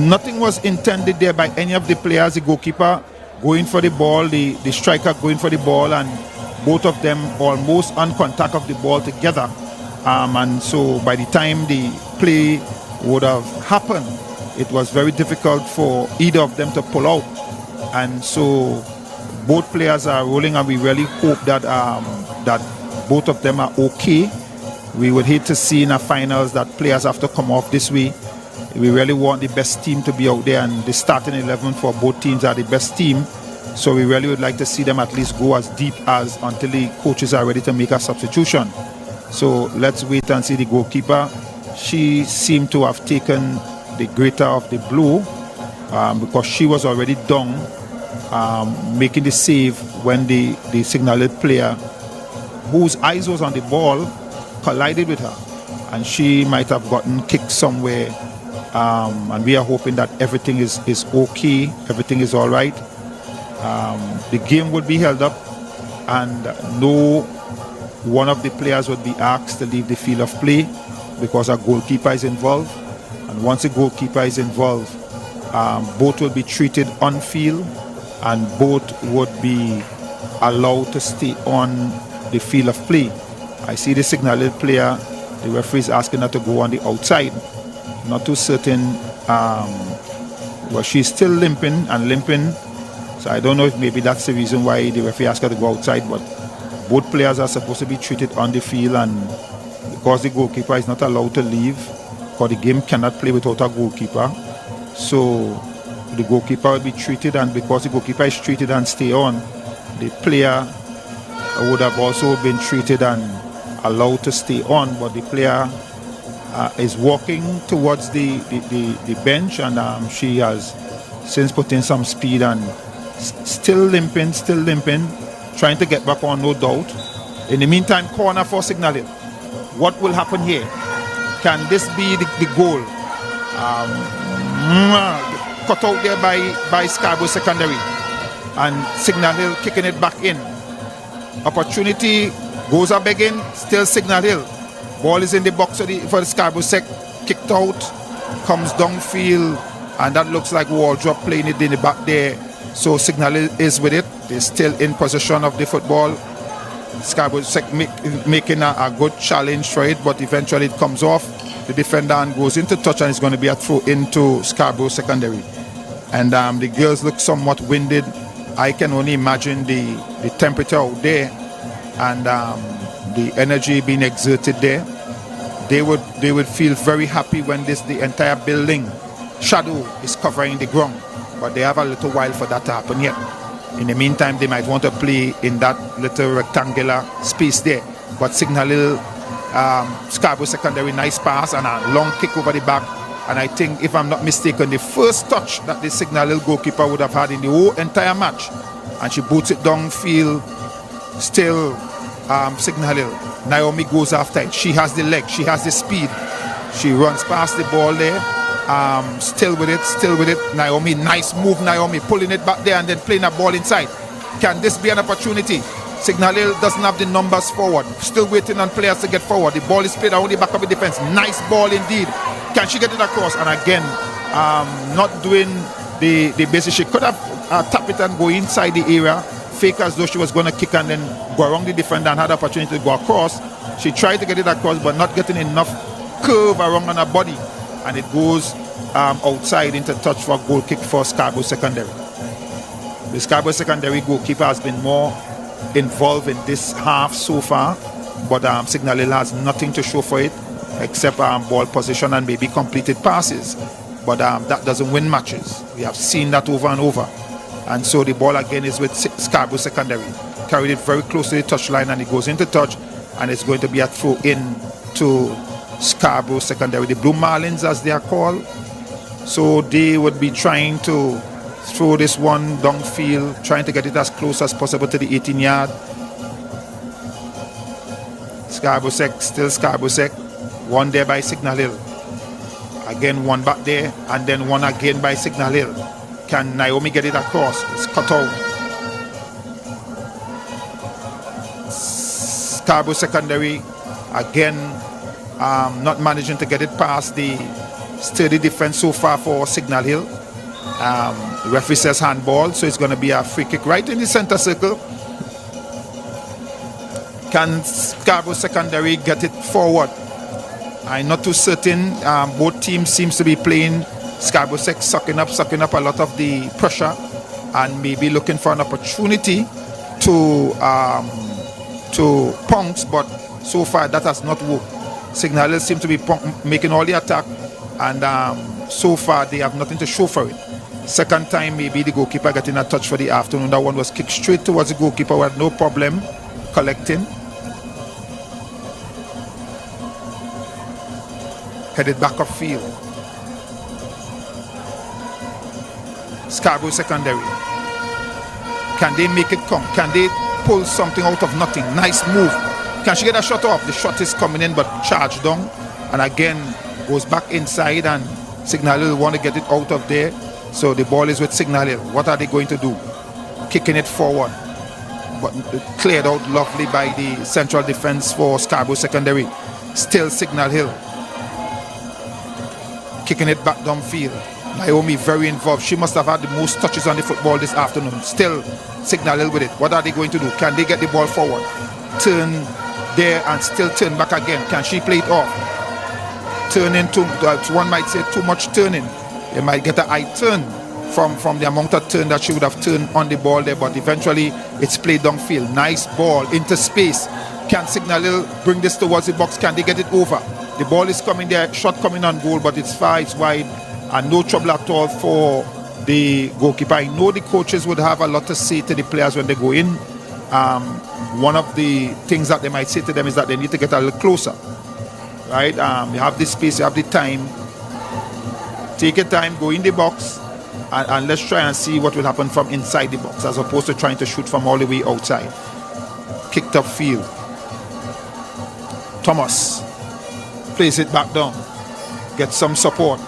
Nothing was intended there by any of the players. The goalkeeper going for the ball, the striker going for the ball, and both of them almost on contact of the ball together. And so by the time the play would have happened, it was very difficult for either of them to pull out. And so both players are rolling, and we really hope that that both of them are okay. We would hate to see in the finals that players have to come off this way. We really want the best team to be out there, and the starting 11 for both teams are the best team. So we really would like to see them at least go as deep as until the coaches are ready to make a substitution. So let's wait and see. The goalkeeper she seemed to have taken the greater of the blow because she was already down, making the save when the signaled player, whose eyes was on the ball, collided with her, and she might have gotten kicked somewhere. And we are hoping that everything is okay, everything is all right. The game would be held up, and no one of the players would be asked to leave the field of play because a goalkeeper is involved. And once a goalkeeper is involved, both will be treated on field, and both would be allowed to stay on the field of play. I see the signaled player, the referee is asking her to go on the outside. Not too certain. Well, she's still limping. So I don't know if maybe that's the reason why the referee asked her to go outside. But both players are supposed to be treated on the field, and because the goalkeeper is not allowed to leave, because the game cannot play without a goalkeeper, so the goalkeeper will be treated, and because the goalkeeper is treated and stay on, the player would have also been treated and allowed to stay on. But the player is walking towards the bench, and she has since put in some speed and still limping, trying to get back on, no doubt. In the meantime, corner for Signalling. What will happen here? Can this be the goal? Cut out there by Scarborough Secondary, and Signal Hill kicking it back in. Opportunity goes up again, still Signal Hill. Ball is in the box for the Scarborough Sec, kicked out, comes downfield, and that looks like Waldrop playing it in the back there. So Signal Hill is with it. They're still in possession of the football. Scarborough Sec making a good challenge for it, but eventually it comes off the defender and goes into touch, and it's going to be a throw into Scarborough Secondary. And the girls look somewhat winded. I can only imagine the temperature out there and the energy being exerted there. They would feel very happy when the entire building shadow is covering the ground, but they have a little while for that to happen yet. In the meantime, they might want to play in that little rectangular space there. But Signal Hill, Scarborough Secondary, nice pass and a long kick over the back. And I think, if I'm not mistaken, the first touch that the Signal Hill goalkeeper would have had in the whole entire match. And she boots it downfield, still Signal Hill. Naomi goes after it. She has the leg, she has the speed. She runs past the ball there. Still with it. Naomi, nice move, Naomi, pulling it back there and then playing a ball inside. Can this be an opportunity? Signal Hill doesn't have the numbers forward. Still waiting on players to get forward. The ball is played around the back of the defense. Nice ball indeed. Can she get it across? And again, not doing the basic. She could have tapped it and go inside the area, fake as though she was going to kick and then go around the defender and had the opportunity to go across. She tried to get it across, but not getting enough curve around on her body. And it goes outside into touch for a goal kick for Scarborough Secondary. The Scarborough Secondary goalkeeper has been more involved in this half so far, but Signal Hill has nothing to show for it except ball position and maybe completed passes. But that doesn't win matches. We have seen that over and over. And so the ball again is with Scarborough Secondary. Carried it very close to the touchline, and it goes into touch, and it's going to be a throw in to Scarborough Secondary, the Blue Marlins as they are called. So they would be trying to throw this one downfield, trying to get it as close as possible to the 18-yard. Scarborough Sec, still Scarborough Sec. One there by Signal Hill. Again one back there, and then one again by Signal Hill. Can Naomi get it across? It's cut out. Scarborough Secondary again not managing to get it past the sturdy defense so far for Signal Hill. The referee says handball, so it's going to be a free kick right in the center circle. Can Scarborough Secondary get it forward? I'm not too certain. Both teams seems to be playing Scarborough Sec, sucking up a lot of the pressure and maybe looking for an opportunity to pounce, but so far that has not worked. Signal Hill seem to be making all the attack, and so far they have nothing to show for it. Second time maybe the goalkeeper getting a touch for the afternoon. That one was kicked straight towards the goalkeeper who had no problem collecting. Headed back of field. Scarborough Secondary. Can they make it come? Can they pull something out of nothing? Nice move. Can she get a shot off? The shot is coming in but charged down. And again, goes back inside and Signal Hill want to get it out of there. So the ball is with Signal Hill. What are they going to do? Kicking it forward. But cleared out lovely by the central defense for Scarborough Secondary. Still Signal Hill. Kicking it back downfield. Naomi very involved. She must have had the most touches on the football this afternoon. Still Signal Hill with it. What are they going to do? Can they get the ball forward? Turn there and still turn back again. Can she play it off? Turn into, one might say too much turning. They might get an eye turn from the amount of turn that she would have turned on the ball there, but eventually it's played downfield. Nice ball into space. Can Signal Hill bring this towards the box? Can they get it over? The ball is coming there, shot coming on goal, but it's far, it's wide, and no trouble at all for the goalkeeper. I know the coaches would have a lot to say to the players when they go in. One of the things that they might say to them is that they need to get a little closer, right? You have the space, you have the time. Take your time, go in the box, and let's try and see what will happen from inside the box as opposed to trying to shoot from all the way outside. Kicked up field. Thomas plays it back down. Get some support.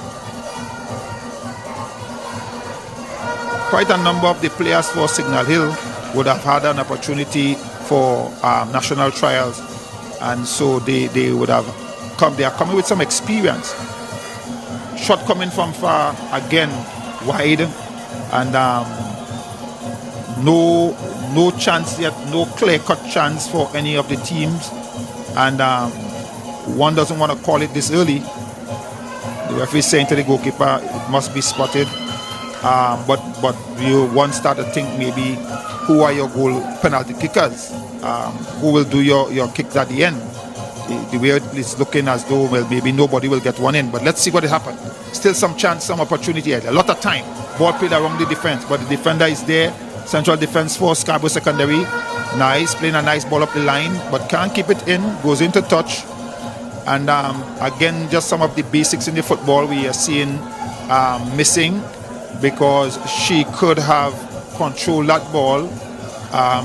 Quite a number of the players for Signal Hill would have had an opportunity for national trials, and so they would have come. They are coming with some experience. Shot coming from far, again wide, and no chance yet, no clear-cut chance for any of the teams, and one doesn't want to call it this early. The referee is saying to the goalkeeper it must be spotted, but one start to think maybe who are your goal penalty kickers, who will do your kicks at the end. The way it is looking as though, well, maybe nobody will get one in, but let's see what will happen. Still some chance, some opportunity, a lot of time. Ball played around the defense, but the defender is there. Central defense for Scarborough Secondary. Nice, playing a nice ball up the line, but can't keep it in, goes into touch. And again, just some of the basics in the football we are seeing missing, because she could have controlled that ball.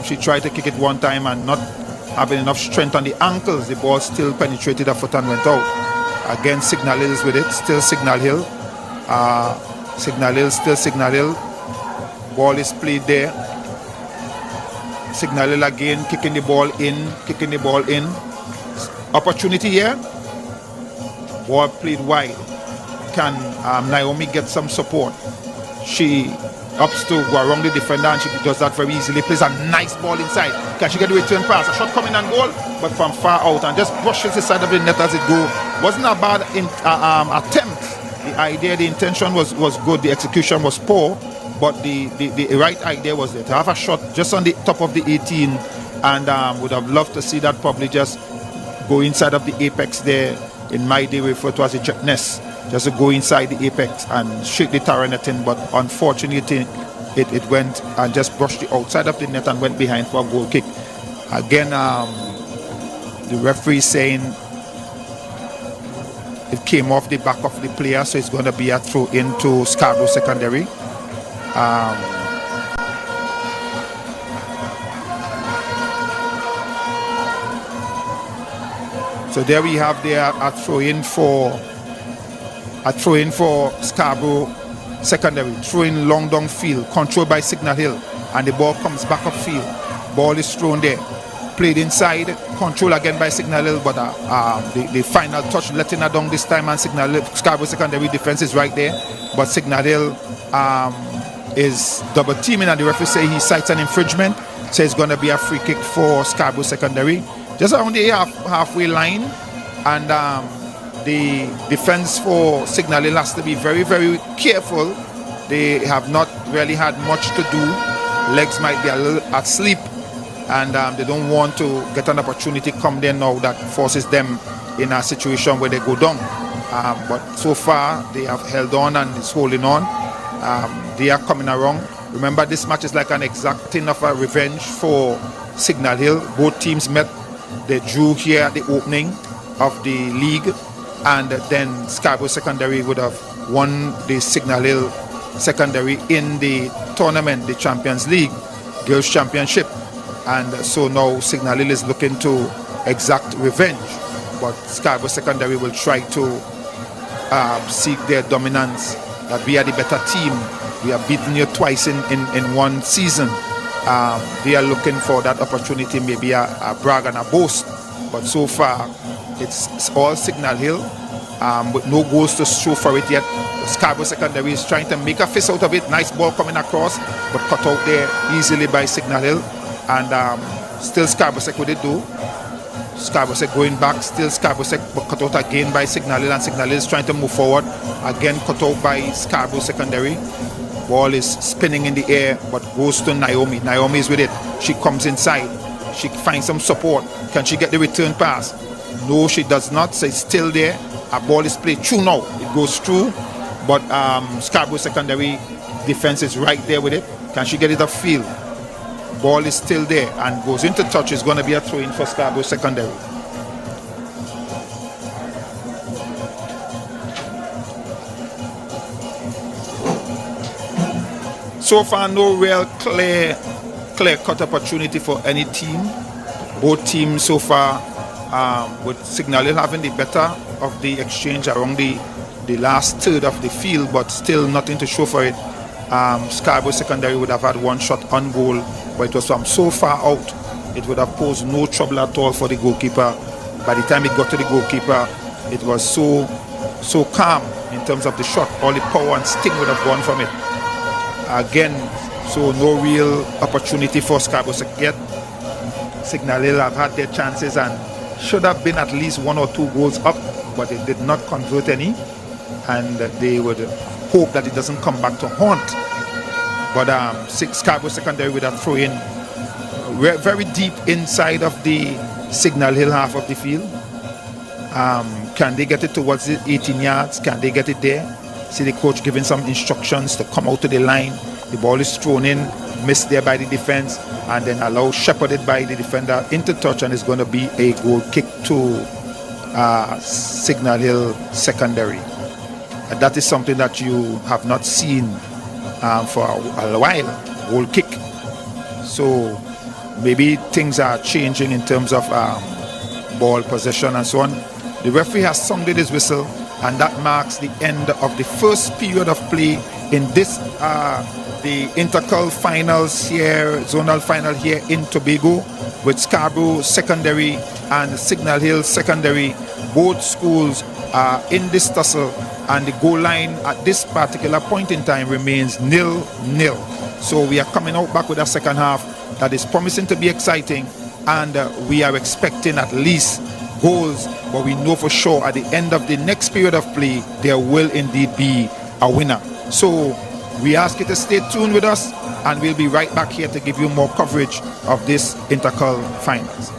She tried to kick it one time and not having enough strength on the ankles, the ball still penetrated her foot and went out. Again, Signal Hill is with it, still Signal Hill. Signal Hill, still Signal Hill. Ball is played there. Signal Hill again, kicking the ball in. Opportunity here. Ball played wide. Can Naomi get some support? She ups to go around the defender, and she does that very easily. Plays a nice ball inside. Can she get the return pass? A shot coming and goal, but from far out, and just brushes the side of the net as it goes. Wasn't a bad attempt. The idea, the intention was good. The execution was poor, but the right idea was there to have a shot just on the top of the 18, and would have loved to see that probably just go inside of the apex there. In my day, we refer to as a jet nest. Just to go inside the apex and shake the Tara netting, but unfortunately it went and just brushed the outside of the net and went behind for a goal kick. Again, the referee saying it came off the back of the player, so it's going to be a throw into Scarborough Secondary. So there we have there a throw in for Scarborough Secondary. Throw in long down field, controlled by Signal Hill, and the ball comes back up field. Ball is thrown there, played inside, control again by Signal Hill, but the final touch letting her down this time, and Scarborough Secondary defense is right there, but Signal Hill is double teaming, and the referee say he cites an infringement, so it's going to be a free kick for Scarborough Secondary, just around the halfway line, and the defense for Signal Hill has to be very, very careful. They have not really had much to do. Legs might be a little asleep, and they don't want to get an opportunity come there now that forces them in a situation where they go down. But so far, they have held on and is holding on. They are coming around. Remember, this match is like an exacting of a revenge for Signal Hill. Both teams met. They drew here at the opening of the league. and then Scarborough Secondary would have won the Signal Hill Secondary in the tournament, the Champions League, Girls Championship. And so now Signal Hill is looking to exact revenge, but Scarborough Secondary will try to seek their dominance, that we are the better team. We have beaten you twice in one season. They are looking for that opportunity, maybe a brag and a boast, but so far it's all Signal Hill, with no goals to show for it yet. Scarborough Secondary is trying to make a fist out of it. Nice ball coming across, but cut out there easily by Signal Hill. And still Scarborough Sec with it though. Scarborough Sec going back, still Scarborough Sec, but cut out again by Signal Hill, and Signal Hill is trying to move forward. Again cut out by Scarborough Secondary. Ball is spinning in the air, but goes to Naomi. Naomi is with it. She comes inside. She finds some support. Can she get the return pass? No, she does not. So it's still there. A ball is played through now. It goes through, but Scarborough Secondary defense is right there with it. Can she get it upfield? Ball is still there and goes into touch. It's going to be a throw-in for Scarborough Secondary. So far, no real clear-cut opportunity for any team. Both teams so far, with Signal Hill having the better of the exchange around the last third of the field, but still nothing to show for it. Scarborough Secondary would have had one shot on goal, but it was from so far out, it would have posed no trouble at all for the goalkeeper. By the time it got to the goalkeeper, it was so calm in terms of the shot. All the power and sting would have gone from it. Again, so no real opportunity for Scarborough yet. Signal Hill have had their chances and should have been at least 1 or 2 goals up, but they did not convert any, and they would hope that it doesn't come back to haunt. But Scarborough Secondary with a throw in very deep inside of the Signal Hill half of the field. Can they get it towards the 18 yards? Can they get it there? See the coach giving some instructions to come out to the line. The ball is thrown in, missed there by the defense, and then allowed, shepherded by the defender into touch, and it's going to be a goal kick to Signal Hill Secondary. And that is something that you have not seen for a while, goal kick. So maybe things are changing in terms of ball possession and so on. The referee has sounded his whistle, and that marks the end of the first period of play in this the Intercol finals here, zonal final here in Tobago, with Scarborough Secondary and Signal Hill Secondary. Both schools are in this tussle, and the goal line at this particular point in time remains 0-0. So we are coming out back with a second half that is promising to be exciting, and we are expecting at least goals, but we know for sure at the end of the next period of play there will indeed be a winner. So we ask you to stay tuned with us, and we'll be right back here to give you more coverage of this Intercol finals.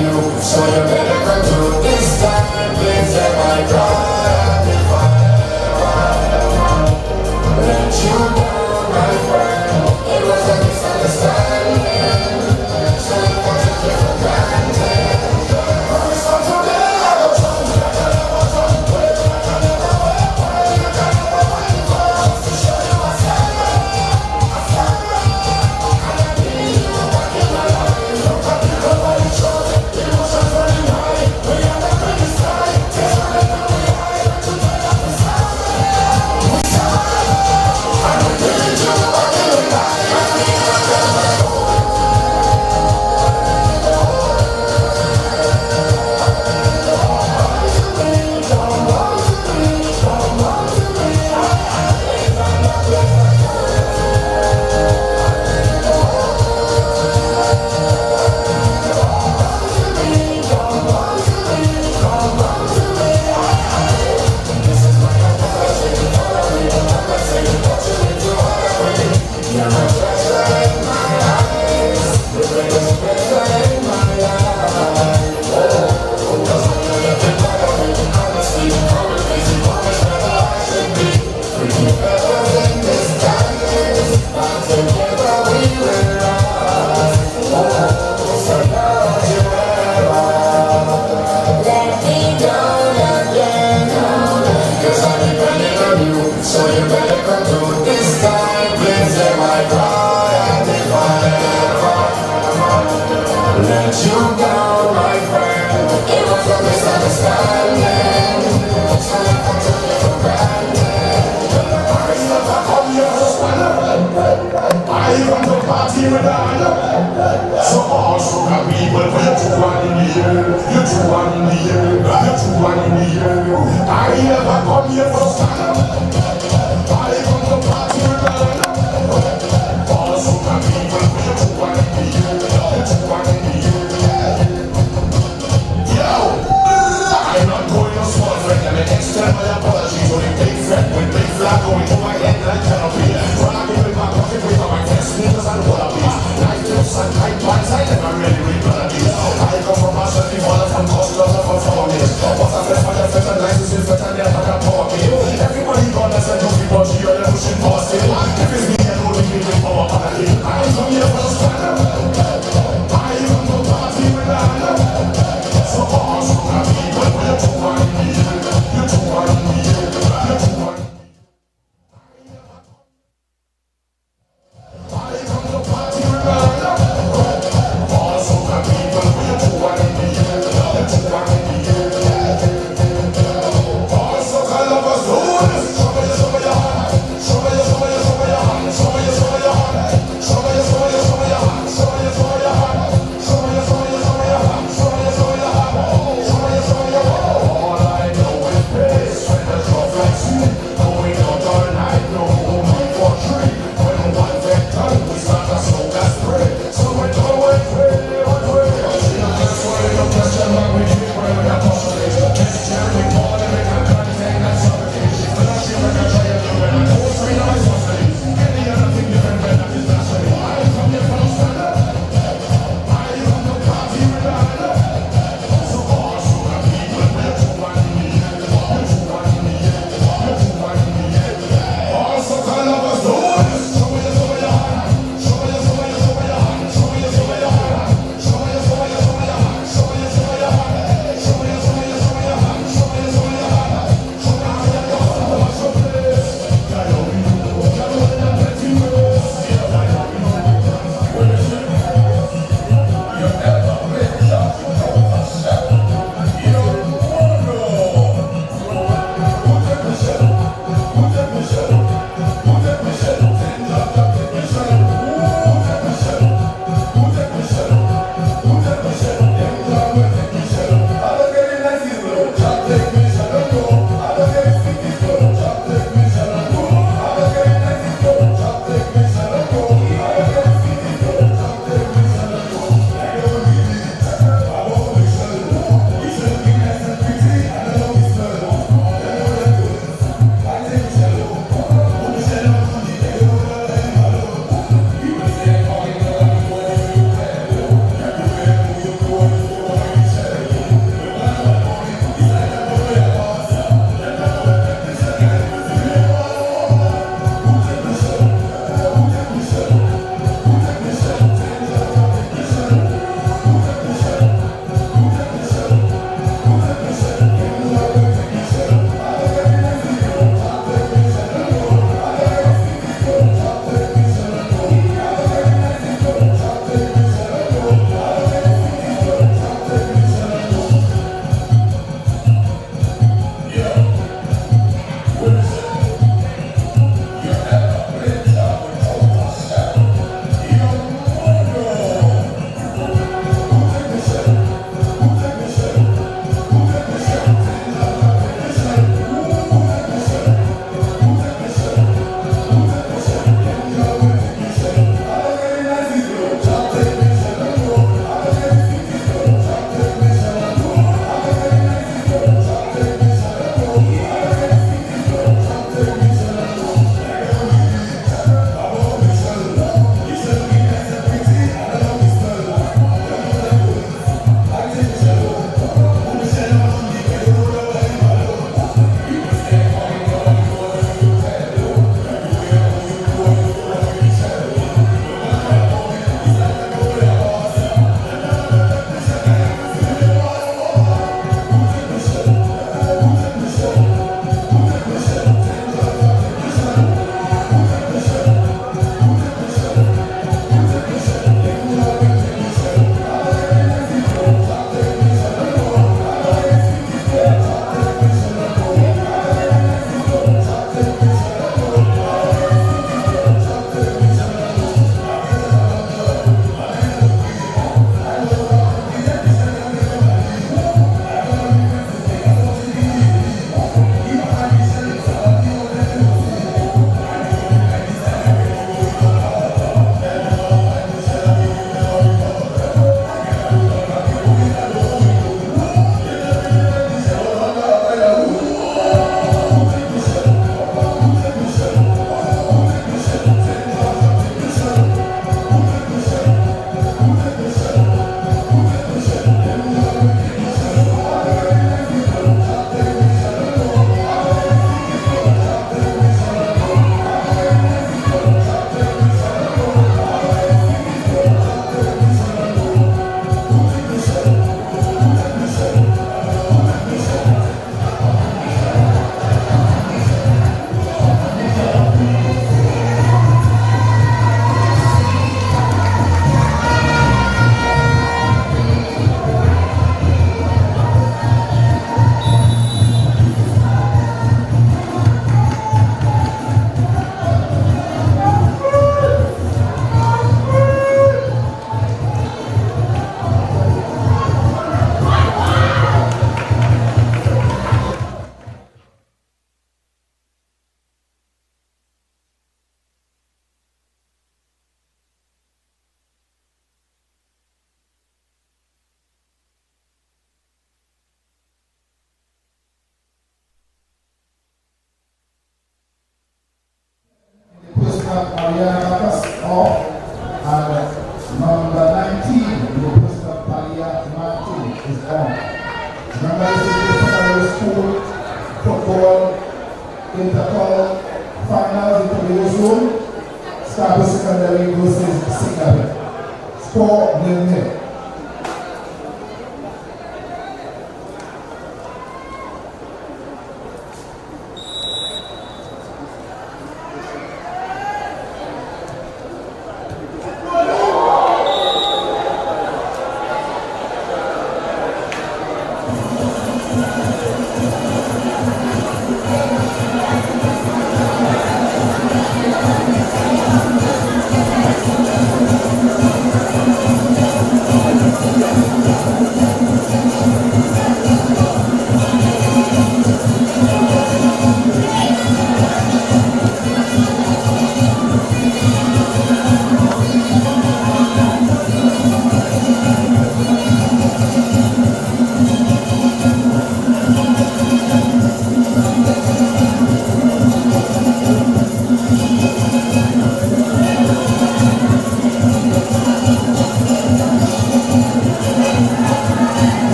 you, so you better come through this time. Please hear my cry, if I ever let you down, my friend. It was a misunderstanding, so you want to take for granted. So today I go try to show you a stand. So you better come through this time. Please hear my cry, and if I ever let you down, my friend, it was a misunderstanding, so you want to take for granted. I never come here to swallow, I come to party with I. So all sugar people, you two one in the air, you two one in the air, you two one in the air. I never come here for stand. I come to party with I. All sugar people, you two one in the air, you two one in the air. Yo, I'm not going to small friend, let me extend my apology to the big friend with big flag going to my head like canopy. Rocking with my pocket with my test sneakers and wallabies. Night tips and tight pants, I never really read melodies. I come from a certain father from customs and from families. But I'm left by the fed and license is better than I can power me. Everybody gonna say you people, you're the pushing past it. If it's me, I know the people power back in. I come here for the stand. I come to party with I. So awesome, people, you're too one in the air. You're too one in the air. You're too one. I come to party with I. Awesome, people, you're too one.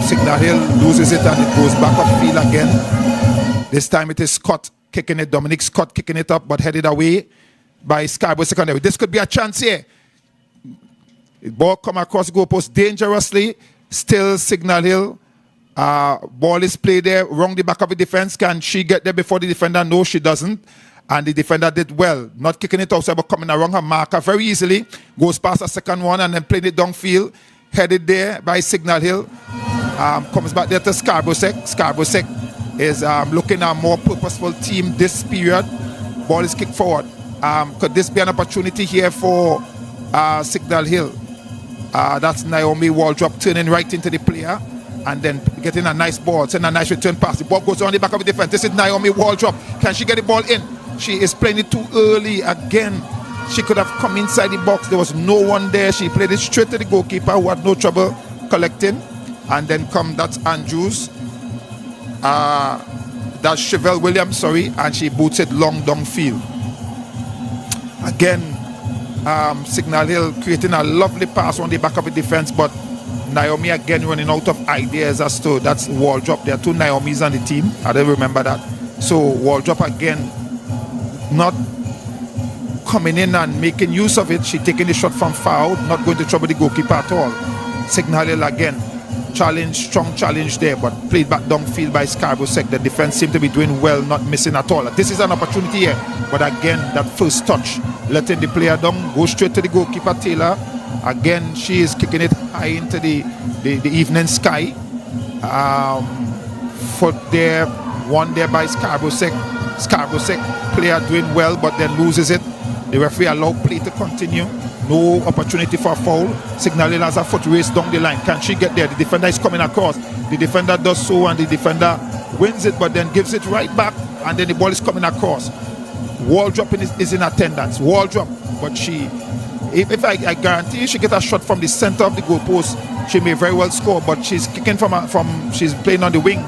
Signal Hill loses it and it goes back upfield again. This time it is Scott kicking it, Dominic Scott kicking it up, but headed away by Scarborough Secondary. This could be a chance here. The ball come across the goalpost dangerously. Still Signal Hill. Ball is played there, wrong the back of the defense. Can she get there before the defender? No, she doesn't. And the defender did well. Not kicking it outside, but coming around her marker very easily. Goes past a second one and then playing it downfield. Headed there by Signal Hill. Comes back there to Scarborough Sec. Scarborough Sec is looking at a more purposeful team this period. Ball is kicked forward. Could this be an opportunity here for Signal Hill? That's Naomi Waldrop turning right into the player and then getting a nice ball, sending a nice return pass. The ball goes on the back of the defense. This is Naomi Waldrop. Can she get the ball in? She is playing it too early again. She could have come inside the box. There was no one there. She played it straight to the goalkeeper who had no trouble collecting. And then that's Andrews. That's Chevelle Williams, sorry. And she boots it long downfield. Again, Signal Hill creating a lovely pass on the back of the defense, but Naomi again running out of ideas as to that's Waldrop. There are two Naomis on the team. I don't remember that. So Waldrop again not coming in and making use of it. She taking the shot from foul, not going to trouble the goalkeeper at all. Signal Hill again. Challenge, strong challenge there, but played back downfield by Scarborough Sec. The defense seemed to be doing well, not missing at all. This is an opportunity here, but again, that first touch, letting the player down, go straight to the goalkeeper, Taylor. Again, she is kicking it high into the evening sky. Foot there, one there by Scarborough Sec. Scarborough Sec player doing well, but then loses it. The referee allowed play to continue. No opportunity for a foul. Signal Hill has a foot race down the line. Can she get there? The defender is coming across. The defender does so and the defender wins it, but then gives it right back, and then the ball is coming across. Waldrop is in attendance. Waldrop, but she, if I guarantee you she get a shot from the center of the goalpost, she may very well score, but she's kicking she's playing on the wing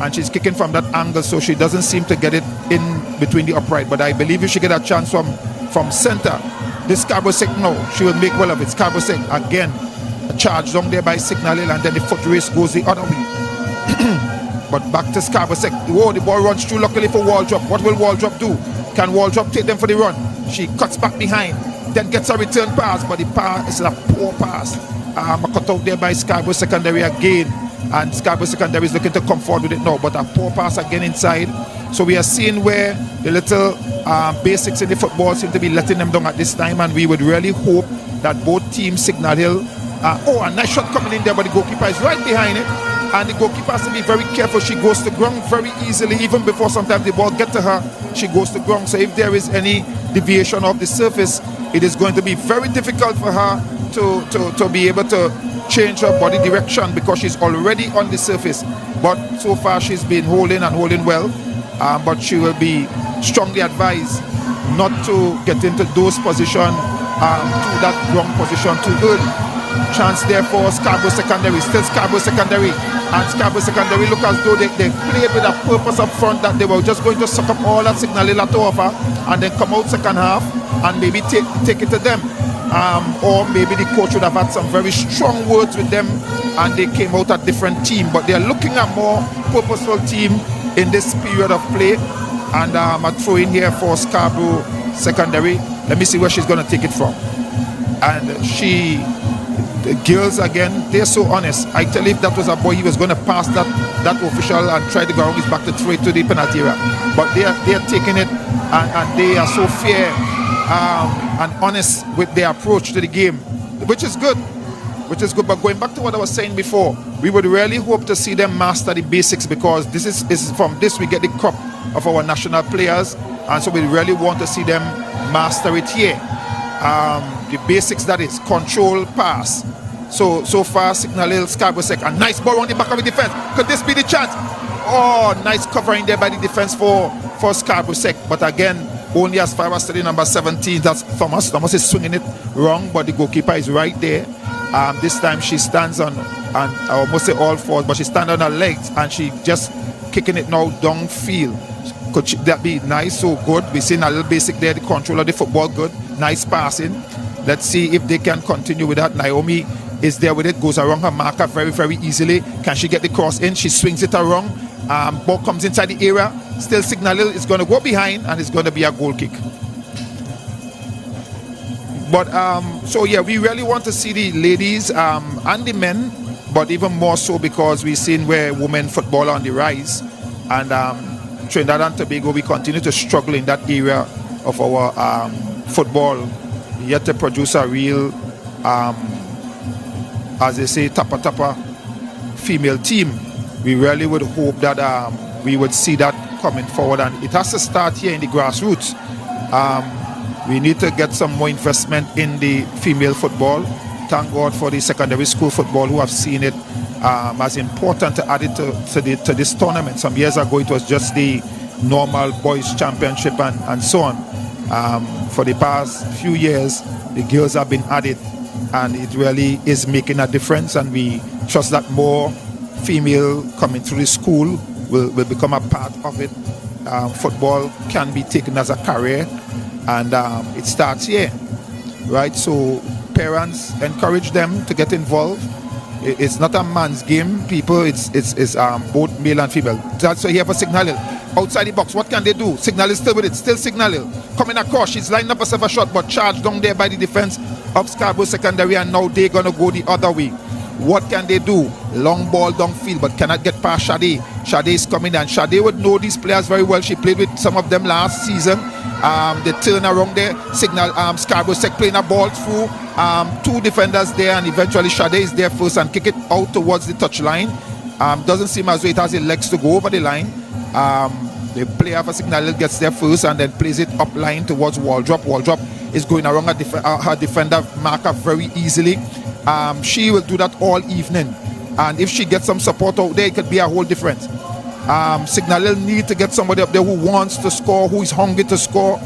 and she's kicking from that angle, so she doesn't seem to get it in between the upright. But I believe if she get a chance from center, this Scarborough Sec, no, she will make well of it. Scarborough Sec, again, a charge down there by Signal Hill, and then the foot race goes the other way. But back to Scarborough Sec. Whoa, the ball runs through, luckily for Waldrop. What will Waldrop do? Can Waldrop take them for the run? She cuts back behind, then gets a return pass, but the pass is a poor pass. Cut out there by Scarborough Secondary again, and Scarborough Secondary is looking to come forward with it now, but a poor pass again inside. So we are seeing where the little basics in the football seem to be letting them down at this time, and we would really hope that both teams, Signal Hill, a nice shot coming in there, but the goalkeeper is right behind it, and the goalkeeper has to be very careful. She goes to ground very easily, even before sometimes the ball gets to her, she goes to ground. So if there is any deviation of the surface, it is going to be very difficult for her to be able to change her body direction, because she's already on the surface. But so far she's been holding well. But she will be strongly advised not to get into those positions, to that wrong position too early. Chance there for Scarborough Secondary, still Scarborough Secondary, and Scarborough Secondary look as though they played with a purpose up front, that they were just going to suck up all that Signal Hill had to offer and then come out second half and maybe take it to them. Or maybe the coach would have had some very strong words with them and they came out a different team, but they are looking at more purposeful team in this period of play. And a throw in here for Scarborough Secondary. Let me see where she's going to take it from. And the girls again, they're so honest. I tell you, if that was a boy, he was going to pass that official and try to go around his back to throw it to the penalty area. But they're taking it, and they are so fair and honest with their approach to the game, which is good. But going back to what I was saying before, we would really hope to see them master the basics, because this is from this we get the crop of our national players, and so we really want to see them master it here. The basics, that is control, pass. So far Signal Hill, Scarborough Sec, a nice ball on the back of the defense. Could this be the chance? Oh, nice covering there by the defense for Scarborough Sec, but again, only as far as to the number 17, that's Thomas. Thomas is swinging it wrong, but the goalkeeper is right there. This time she stands on, and I almost say all fours, but she stands on her legs and she just kicking it now downfield. Could that be nice? So good. We've seen a little basic there, the control of the football good. Nice passing. Let's see if they can continue with that. Naomi is there with it, goes around her marker very, very easily. Can she get the cross in? She swings it around. Ball comes inside the area. Still Signal Hill is going to go behind, and it's going to be a goal kick. But so yeah, we really want to see the ladies and the men, but even more so because we've seen where women football are on the rise, and Trinidad and Tobago, we continue to struggle in that area of our football, yet to produce a real, as they say, tapa female team. We really would hope that we would see that coming forward, and it has to start here in the grassroots. We need to get some more investment in the female football. Thank God for the secondary school football who have seen it as important to add it to this tournament. Some years ago it was just the normal boys championship and so on. For the past few years the girls have been added, and it really is making a difference, and we trust that more female coming through the school will become a part of it. Football can be taken as a career, and it starts here, right? So parents, encourage them to get involved. It's not a man's game, people. It's both male and female. That's why here for Signal Hill. Outside the box, what can they do? Signal is still with it, still Signal Hill. Coming across, she's lined up a shot, but charged down there by the defense of Scarborough Secondary, and now they're going to go the other way. What can they do? Long ball downfield, but cannot get past Sade. Sade is coming, and Sade would know these players very well. She played with some of them last season. They turn around there. Signal Scarborough Sec playing a ball through two defenders there, and eventually Sade is there first and kick it out towards the touchline. Doesn't seem as though it has the legs to go over the line. The player for Signal Hill gets there first and then plays it up line towards Waldrop. Waldrop is going around her defender marker very easily. She will do that all evening, and if she gets some support out there, it could be a whole difference. Signal Hill need to get somebody up there who wants to score, who is hungry to score.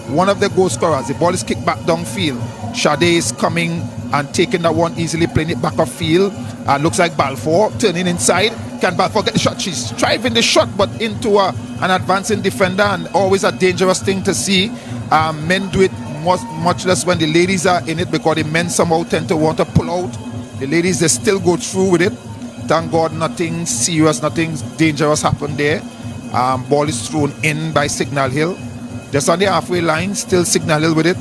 One of the goal scorers. The ball is kicked back downfield. Sade is coming and taking that one easily, playing it back off field. Looks like Balfour turning inside. Can Balfour get the shot? She's driving the shot, but into an advancing defender, and always a dangerous thing to see. Men do it much less when the ladies are in it, because the men somehow tend to want to pull out. The ladies, they still go through with it. Thank God nothing serious, nothing dangerous happened there. Ball is thrown in by Signal Hill. Just on the halfway line, still Signal Hill with it.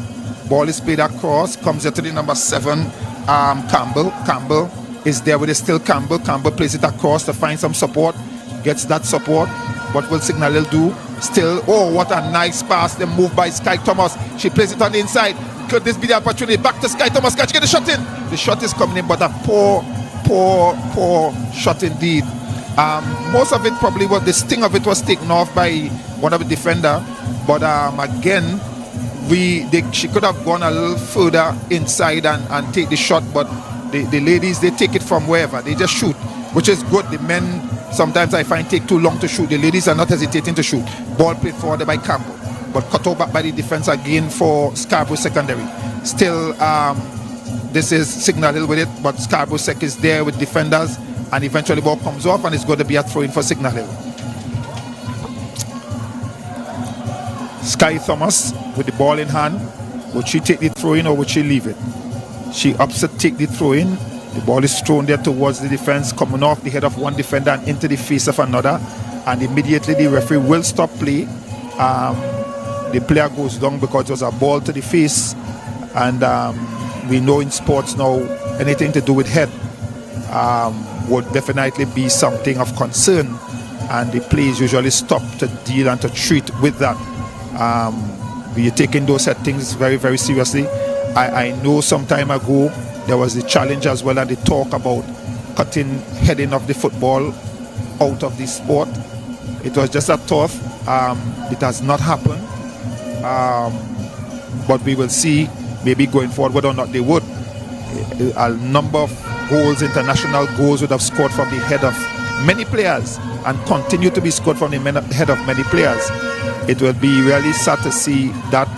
Ball is played across, comes into the number 7, Campbell. Campbell is there with it, still Campbell. Campbell plays it across to find some support, gets that support. What will Signal Hill do? Still, oh, what a nice pass. The move by Sky Thomas. She plays it on the inside. Could this be the opportunity? Back to Sky Thomas. Can she get the shot in? The shot is coming in, but a poor shot indeed. Most of it probably was, the sting of it was taken off by one of the defender. But again, she could have gone a little further inside and take the shot, but the ladies, they take it from wherever. They just shoot, which is good. The men sometimes I find take too long to shoot. The ladies are not hesitating to shoot. Ball played forward by Campbell, but cut out back by the defense again for Scarborough Secondary. Still, this is Signal Hill with it, but Scarborough Sec is there with defenders, and eventually ball comes off, and it's going to be a throw-in for Signal Hill. Sky Thomas with the ball in hand. Would she take the throw-in or would she leave it? She opts to take the throw-in. The ball is thrown there towards the defense, coming off the head of one defender and into the face of another, and immediately the referee will stop play. The player goes down because it was a ball to the face, and we know in sports now anything to do with head would definitely be something of concern, and the play is usually stopped to deal and to treat with that. We are taking those things very, very seriously. I know some time ago there was the challenge as well, and the talk about heading of the football out of the sport. It was just a thought. It has not happened, but we will see maybe going forward whether or not they would. A number of goals, international goals, would have scored from the head of many players and continue to be scored from the head of many players. It will be really sad to see that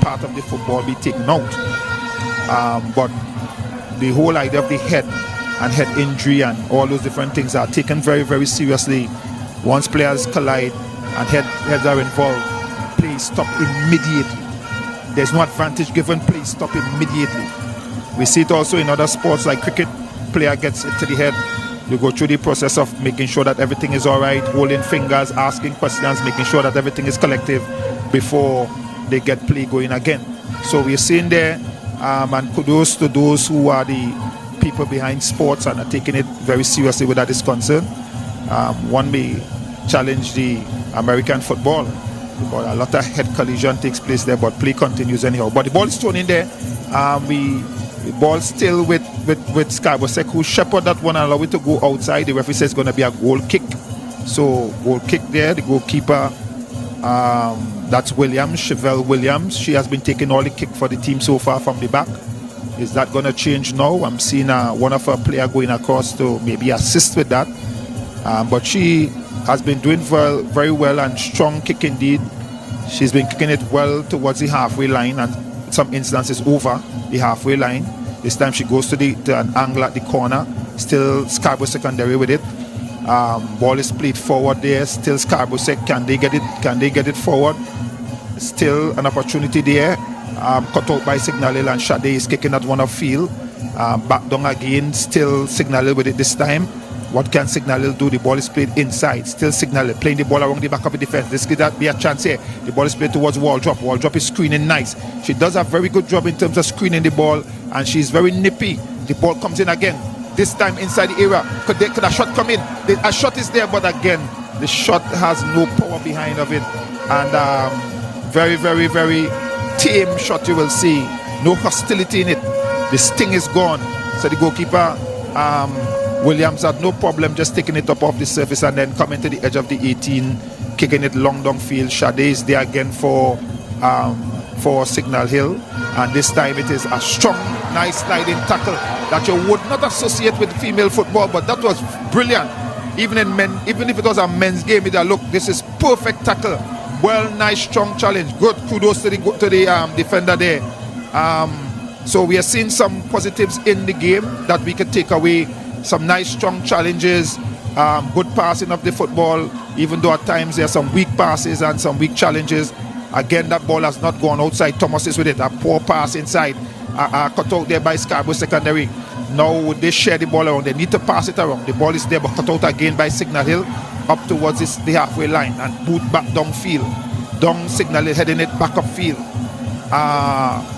part of the football be taken out. But the whole idea of the head and head injury and all those different things are taken very, very seriously. Once players collide and heads are involved, play stop immediately. There's no advantage given, play stop immediately. We see it also in other sports like cricket. Player gets it to the head. You go through the process of making sure that everything is all right, holding fingers, asking questions, making sure that everything is collective before they get play going again. So we're seeing there, and kudos to those who are the people behind sports and are taking it very seriously where that is concerned. One may challenge the American football because a lot of head collision takes place there, but play continues anyhow. But the ball is thrown in there. The ball still with Scarborough, who shepherd that one and allow it to go outside. The referee says it's going to be a goal kick. So goal kick there. The goalkeeper, that's Williams, Chevelle Williams. She has been taking all the kick for the team so far from the back. Is that going to change now? I'm seeing one of her player going across to maybe assist with that. But she has been doing very well and strong kick indeed. She's been kicking it well towards the halfway line and some instances over the halfway line. This time she goes to an angle at the corner. Still Scarborough secondary with it. Ball is played forward there. Still Scarborough Sec. Can they get it? Can they get it forward? Still an opportunity there. Cut out by Signal Hill and Sade is kicking that one upfield. Back down again. Still Signal Hill with it this time. What can Signal Hill do? The ball is played inside. Still Signal Hill playing the ball around the back of the defense. This could be a chance here. The ball is played towards Waldrop. Waldrop is screening nice. She does a very good job in terms of screening the ball, and she's very nippy. The ball comes in again. This time inside the area. Could a shot come in? A shot is there, but again, the shot has no power behind of it. And very, very, very tame shot you will see. No hostility in it. The sting is gone. So the goalkeeper, Williams, had no problem just taking it up off the surface and then coming to the edge of the 18, kicking it long downfield. Sade is there again for Signal Hill, and this time it is a strong, nice sliding tackle that you would not associate with female football, but that was brilliant. Even if it was a men's game, look, this is perfect tackle. Well, nice, strong challenge. Good, kudos to the defender there. So we are seeing some positives in the game that we can take away. Some nice strong challenges, good passing of the football, even though at times there are some weak passes and some weak challenges. Again, that ball has not gone outside. Thomas is with it. A poor pass inside. Cut out there by Scarborough secondary. Now they share the ball around. They need to pass it around. The ball is there, but cut out again by Signal Hill up towards the halfway line and boot back downfield. Down Signal Hill heading it back upfield.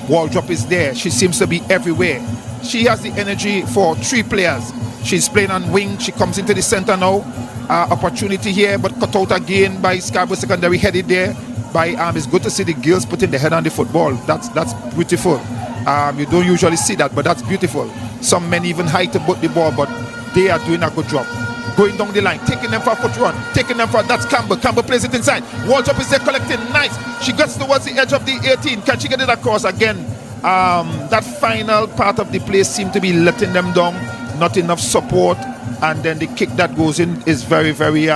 Waldrop is there. She seems to be everywhere. She has the energy for three players. She's playing on wing. She comes into the center now. Opportunity here, but cut out again by Scarborough secondary, headed there by it's good to see the girls putting their head on the football. That's beautiful. You don't usually see that, but that's beautiful. Some men even hide to put the ball, but they are doing a good job. Going down the line, taking them for a foot run, that's Campbell. Campbell plays it inside. Waldrop is there collecting, nice. She gets towards the edge of the 18. Can she get it across again? That final part of the play seemed to be letting them down. Not enough support, and then the kick that goes in is very, very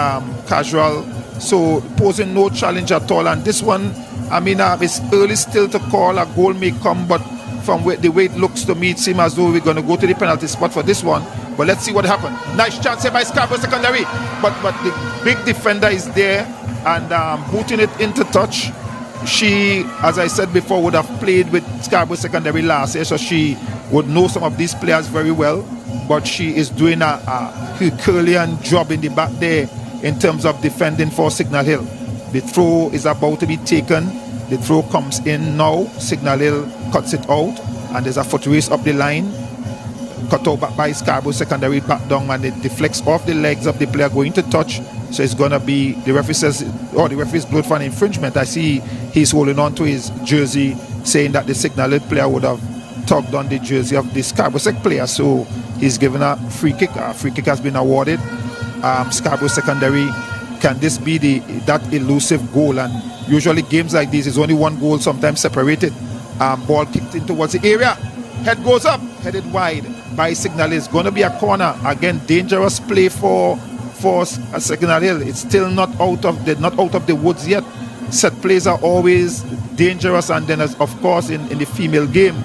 casual, so posing no challenge at all. And this one, it's early still to call. A goal may come, but from the way it looks to me, it seems as though we're going to go to the penalty spot for this one. But let's see what happens. Nice chance here by Scarborough secondary, but the big defender is there and booting it into touch. She, as I said before, would have played with Scarborough secondary last year, so she would know some of these players very well. But she is doing a Herculean job in the back there in terms of defending for Signal Hill. The throw is about to be taken. The throw comes in now. Signal Hill cuts it out, and there's a foot race up the line. Cut out back by Scarborough secondary, back down, and it deflects off the legs of the player going to touch. So it's going to be, the referee says, the referee's blown for an infringement. I see he's holding on to his jersey, saying that the Signal Hill player would have tugged on the jersey of the Scarborough Sec player, so he's given a free kick. A free kick has been awarded. Scarborough secondary, can this be that elusive goal? And usually games like these is only one goal, sometimes separated. Ball kicked in towards the area. Head goes up, headed wide by Signal Hill. It's going to be a corner. Again, dangerous play for Signal Hill. It's still not out of the woods yet. Set plays are always dangerous, and then of course in the female game,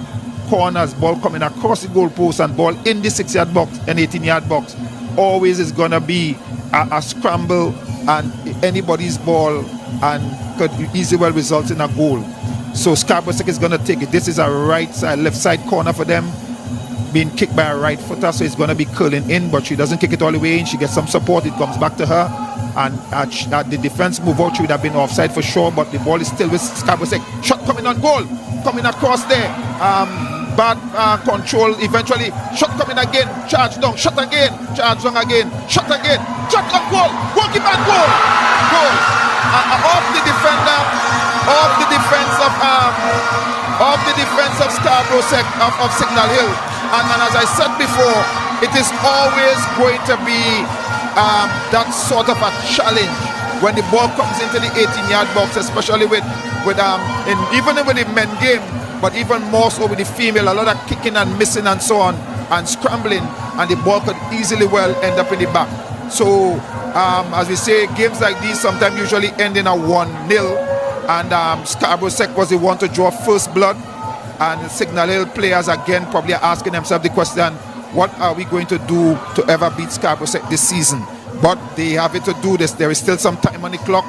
corners, ball coming across the goalpost and ball in the 6-yard box and 18-yard box, always is going to be a scramble and anybody's ball, and could easily well result in a goal. So Scarborough is going to take it. This is a right side, left side corner for them. being kicked by a right footer, so it's going to be curling in, but she doesn't kick it all the way in. She gets some support. It comes back to her, and the defense move out. She would have been offside for sure, but the ball is still with Scarborough. Shot coming on goal, coming across there. Bad control. Eventually, shot coming again. Charge down. Shot again. Charge down again. Shot again. Shot on goal. Goalkeeper and goal. Goal. Off the defender. Off the defense of Scarborough of Signal Hill. And as I said before, it is always going to be that sort of a challenge when the ball comes into the 18-yard box, especially even with the men game, but even more so with the female. A lot of kicking and missing and so on, and scrambling, and the ball could easily well end up in the back. So as we say, games like these sometimes usually end in a 1-0, and Scarborough Sec was the one to draw first blood, and Signal Hill players again probably are asking themselves the question, what are we going to do to ever beat Scarborough Sec this season? But they have it to do this. There is still some time on the clock.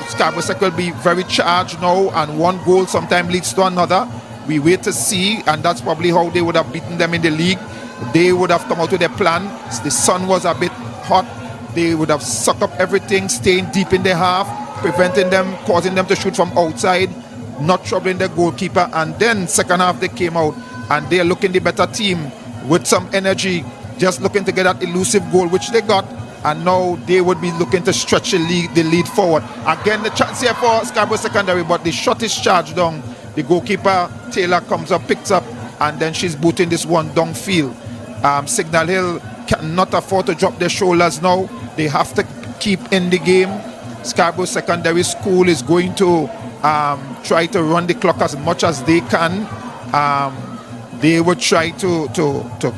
Scarborough Sec will be very charged now, and one goal sometimes leads to another. We wait to see, and that's probably how they would have beaten them in the league. They would have come out with their plan. The sun was a bit hot. They would have sucked up everything, staying deep in their half, preventing them, causing them to shoot from outside, not troubling the goalkeeper. And then second half they came out, and they're looking the better team with some energy, just looking to get that elusive goal, which they got. And now they would be looking to stretch the lead forward. Again, the chance here for Scarborough Secondary, but the shot is charged down. The goalkeeper, Taylor, comes up, picks up, and then she's booting this one downfield. Signal Hill cannot afford to drop their shoulders now. They have to keep in the game. Scarborough Secondary School is going to try to run the clock as much as they can. They would try to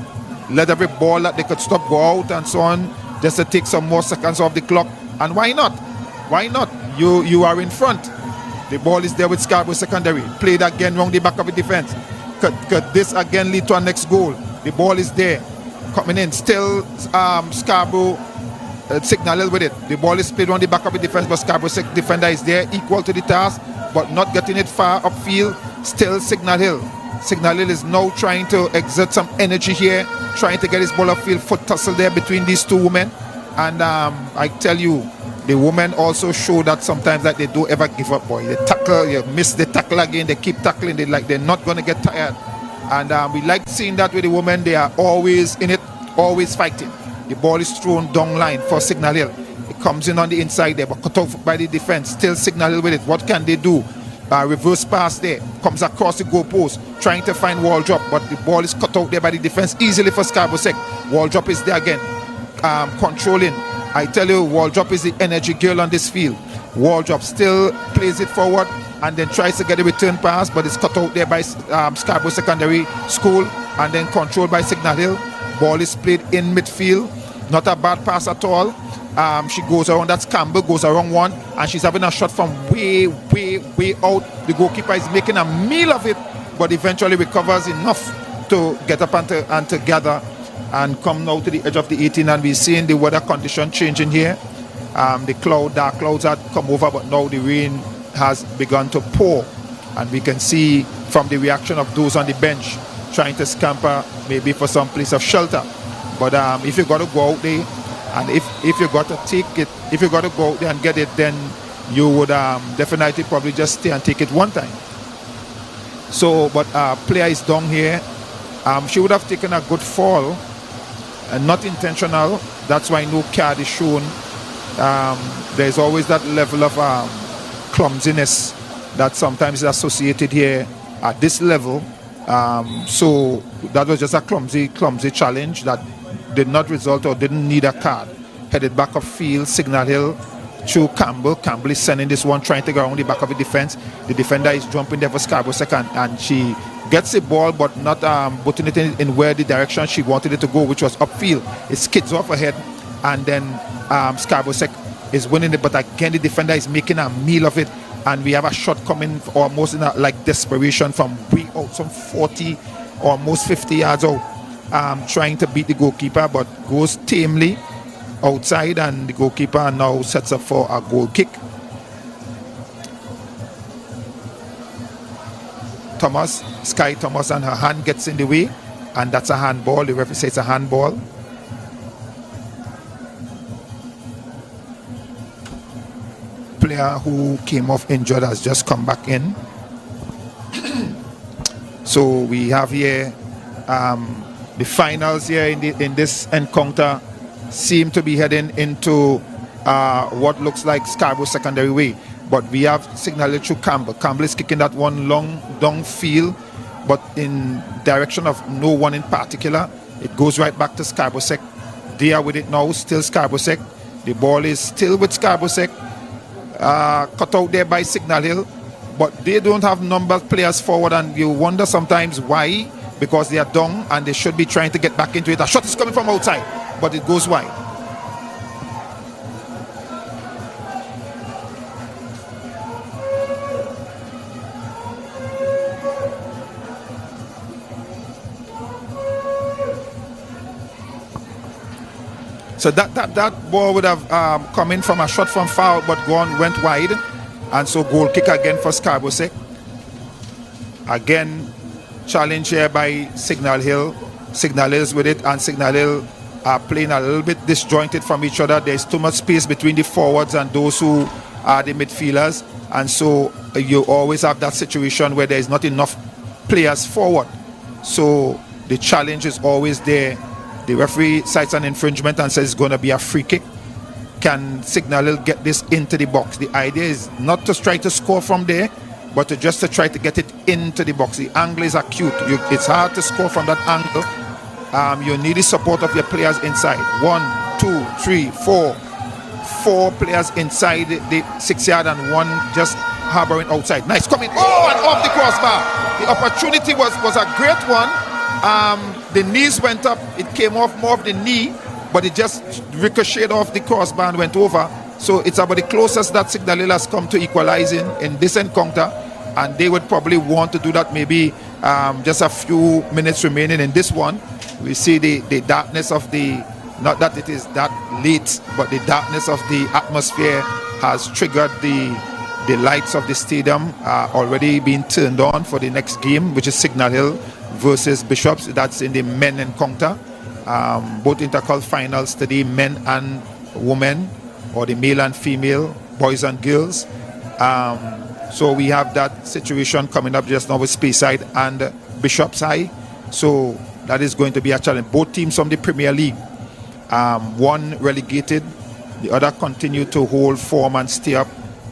let every ball that they could stop go out and so on, just to take some more seconds off the clock. And why not? Why not? You are in front. The ball is there with Scarborough Secondary. Played again round the back of the defense. Could this again lead to a next goal? The ball is there. Coming in. Still Scarborough Signal Hill with it. The ball is played on the back of the defense, but Scarborough defender is there, equal to the task, but not getting it far upfield. Still Signal Hill. Signal Hill is now trying to exert some energy here, trying to get his ball upfield. Foot tussle there between these two women. And I tell you, the women also show that sometimes that they don't ever give up, boy. They tackle, you miss the tackle again, they keep tackling, they're not going to get tired. And we like seeing that with the women. They are always in it, always fighting. The ball is thrown down line for Signal Hill. It comes in on the inside there, but cut off by the defense. Still Signal Hill with it. What can they do? Reverse pass there. Comes across the goal post, trying to find wall drop, but the ball is cut out there by the defense easily for Scarborough Sec. Wall drop is there again. Controlling. I tell you, wall drop is the energy girl on this field. Wall drop still plays it forward and then tries to get a return pass, but it's cut out there by Scarborough Secondary School, and then controlled by Signal Hill. Ball is played in midfield. Not a bad pass at all. She goes around, that's Campbell, goes around one, and she's having a shot from way out. The goalkeeper is making a meal of it, but eventually recovers enough to get up and to gather and come now to the edge of the 18. And we're seeing the weather condition changing here. The dark clouds had come over, but now the rain has begun to pour, and we can see from the reaction of those on the bench trying to scamper maybe for some place of shelter. But if you got to go out there, and if you got to take it, if you got to go out there and get it, then you would definitely probably just stay and take it one time. So, but player is down here. She would have taken a good fall, and not intentional. That's why no card is shown. There's always that level of clumsiness that sometimes is associated here at this level. So that was just a clumsy challenge that did not result or didn't need a card. Headed back of field, Signal Hill through Campbell. Campbell is sending this one, trying to go around the back of the defense. The defender is jumping there for Scarborough second, and she gets the ball but not putting it in where the direction she wanted it to go, which was upfield. It skids off ahead, and then Scarborough Sec is winning it, but again the defender is making a meal of it, and we have a shot coming almost in like desperation from way out, some 40, almost 50 yards out, trying to beat the goalkeeper, but goes tamely outside, and the goalkeeper now sets up for a goal kick. Sky Thomas, and her hand gets in the way, and that's a handball. The referee says it's a handball. Player who came off injured has just come back in. So we have here the finals here in this encounter seem to be heading into what looks like Scarborough secondary way. But we have signal through Campbell. Campbell is kicking that one long downfield, but in direction of no one in particular. It goes right back to Scarborough Sec. They are with it now, still Scarborough Sec. The ball is still with Scarborough Sec. Cut out there by Signal Hill, but they don't have number of players forward, and you wonder sometimes why, because they are down and they should be trying to get back into it. A shot is coming from outside, but it goes wide. So that ball would have come in from a shot from foul, but went wide. And so goal kick again for Scarborough Sec. Again, challenge here by Signal Hill. Signal Hill's with it, and Signal Hill are playing a little bit disjointed from each other. There's too much space between the forwards and those who are the midfielders. And so you always have that situation where there's not enough players forward. So the challenge is always there. The referee cites an infringement and says it's going to be a free kick. Can Signal Hill get this into the box? The idea is not to try to score from there, but just to try to get it into the box. The angle is acute. It's hard to score from that angle. You need the support of your players inside. 1, 2, 3, 4. 4 players inside the 6-yard and 1 just harboring outside. Nice coming. Oh, and off the crossbar. The opportunity was a great one. The knees went up. It came off more of the knee, but it just ricocheted off the crossbar and went over. So it's about the closest that Signal Hill has come to equalizing in this encounter, and they would probably want to do that maybe just a few minutes remaining in this one. We see the darkness of the, not that it is that late, but the darkness of the atmosphere has triggered the lights of the stadium already being turned on for the next game, which is Signal Hill versus Bishops. That's in the men encounter. Both Intercol finals today, men and women, or the male and female, boys and girls. So we have that situation coming up just now with Speyside and Bishops High. So that is going to be a challenge. Both teams from the Premier League, one relegated, the other continue to hold form and stay up,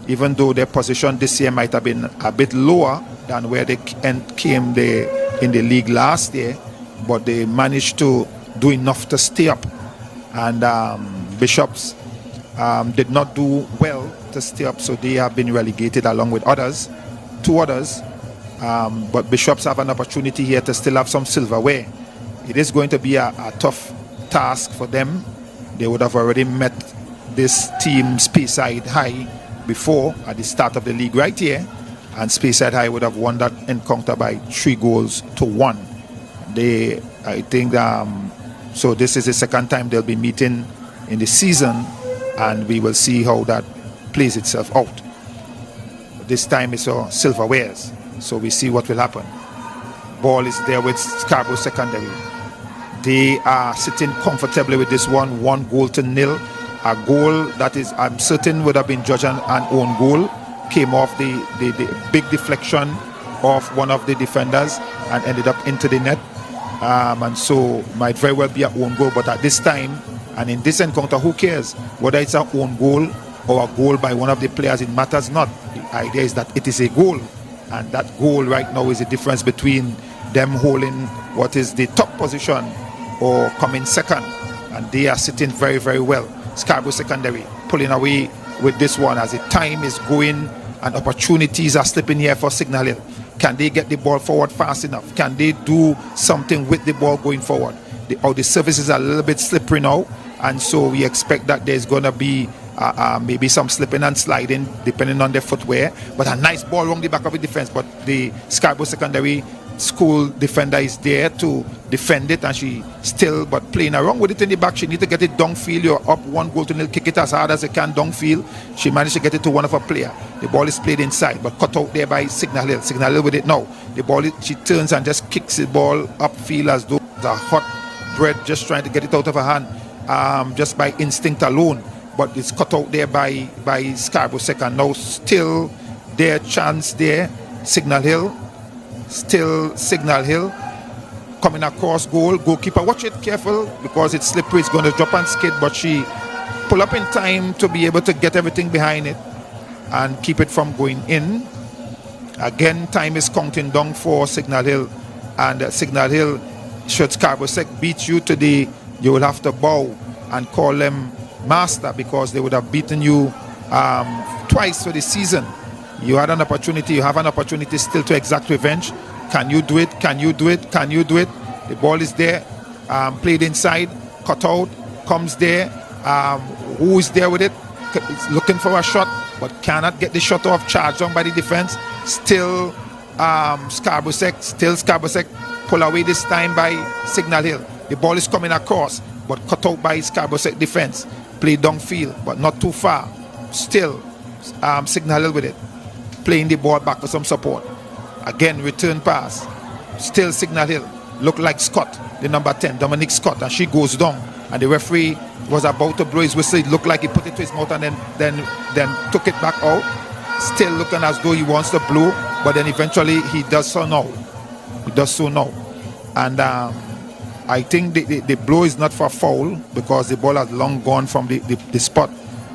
even though their position this year might have been a bit lower than where they came in the league last year, but they managed to do enough to stay up. And Bishops did not do well to stay up, so they have been relegated along with others, 2 others. But Bishops have an opportunity here to still have some silverware. It is going to be a tough task for them. They would have already met this team, Speyside High, before at the start of the league right here, and Speyside High would have won that encounter by 3-1. I think so this is the second time they'll be meeting in the season, and we will see how that plays itself out. This time it's silverwares, so we see what will happen. Ball is there with Scarborough Secondary. They are sitting comfortably with this 1-0. A goal that is, I'm certain, would have been judged an own goal. Came off the big deflection of one of the defenders and ended up into the net. And so might very well be an own goal. But at this time, and in this encounter, who cares? Whether it's an own goal or a goal by one of the players, it matters not. The idea is that it is a goal. And that goal right now is the difference between them holding what is the top position or coming second. And they are sitting very, very well. Scarborough Secondary pulling away with this one as the time is going and opportunities are slipping here for Signal Hill. Can they get the ball forward fast enough? Can they do something with the ball going forward? The surface is a little bit slippery now, and so we expect that there's going to be maybe some slipping and sliding depending on their footwear. But a nice ball along the back of the defense. But the Scarborough Secondary school defender is there to defend it, and she still but playing around with it in the back. She needs to get it downfield. You're up 1-0, kick it as hard as you can downfield. She managed to get it to one of her player. The ball is played inside but cut out there by Signal Hill. Signal Hill with it now. The ball she turns and just kicks the ball upfield as though the hot bread, just trying to get it out of her hand, just by instinct alone. But it's cut out there by Scarborough Second. Now still their chance there. Signal Hill. Still Signal Hill. Coming across goal. Goalkeeper, watch it, careful, because it's slippery. It's going to drop and skid, but she pull up in time to be able to get everything behind it and keep it from going in. Again, time is counting down for Signal Hill. And Signal Hill, should Scarborough Sec beat you today, you will have to bow and call them master, because they would have beaten you twice for the season. You had an opportunity, you have an opportunity still to exact revenge. Can you do it? Can you do it? Can you do it? The ball is there, played inside, cut out, comes there. Who is there with it? Looking for a shot, but cannot get the shot off, charged on by the defense. Still Scarborough Sec, pull away this time by Signal Hill. The ball is coming across, but cut out by Scarborough Sec defense. Played downfield, but not too far. Still Signal Hill with it. Playing the ball back for some support. Again, return pass. Still Signal Hill. Look like Scott, the number 10, Dominic Scott, and she goes down. And the referee was about to blow his whistle. It looked like he put it to his mouth and then took it back out. Still looking as though he wants to blow, but then eventually he does so now. He does so now. And I think the blow is not for a foul, because the ball has long gone from the spot.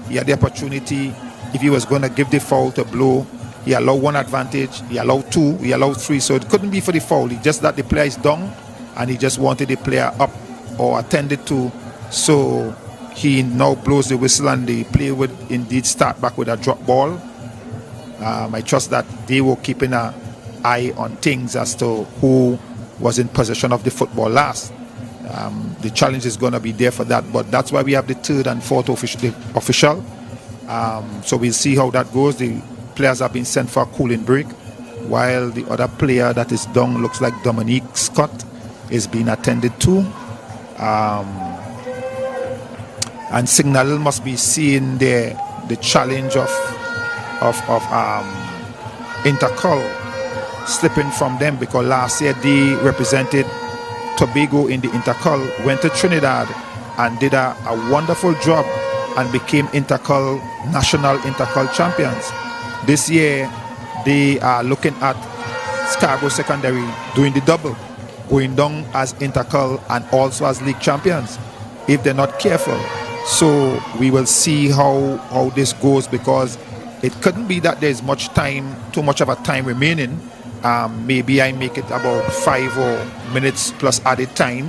He had the opportunity, if he was going to give the foul, to blow. He allowed one advantage, he allowed two, he allowed three, so it couldn't be for the foul. He just that the player is down, and he just wanted the player up or attended to. So he now blows the whistle, and the play would indeed start back with a drop ball. I trust that they were keeping an eye on things as to who was in possession of the football last. The challenge is going to be there for that, but that's why we have the third and fourth official. So we'll see how that goes. The players have been sent for a cooling break, while the other player that is down, looks like Dominique Scott, is being attended to. And Signal must be seeing the challenge of Intercol slipping from them, because last year they represented Tobago in the Intercol, went to Trinidad and did a wonderful job and became national Intercol champions. This year they are looking at Scarborough Secondary doing the double, going down as Intercol and also as league champions, if they're not careful. So we will see how this goes, because it couldn't be that there's too much of a time remaining. Maybe I make it about 5 minutes plus added time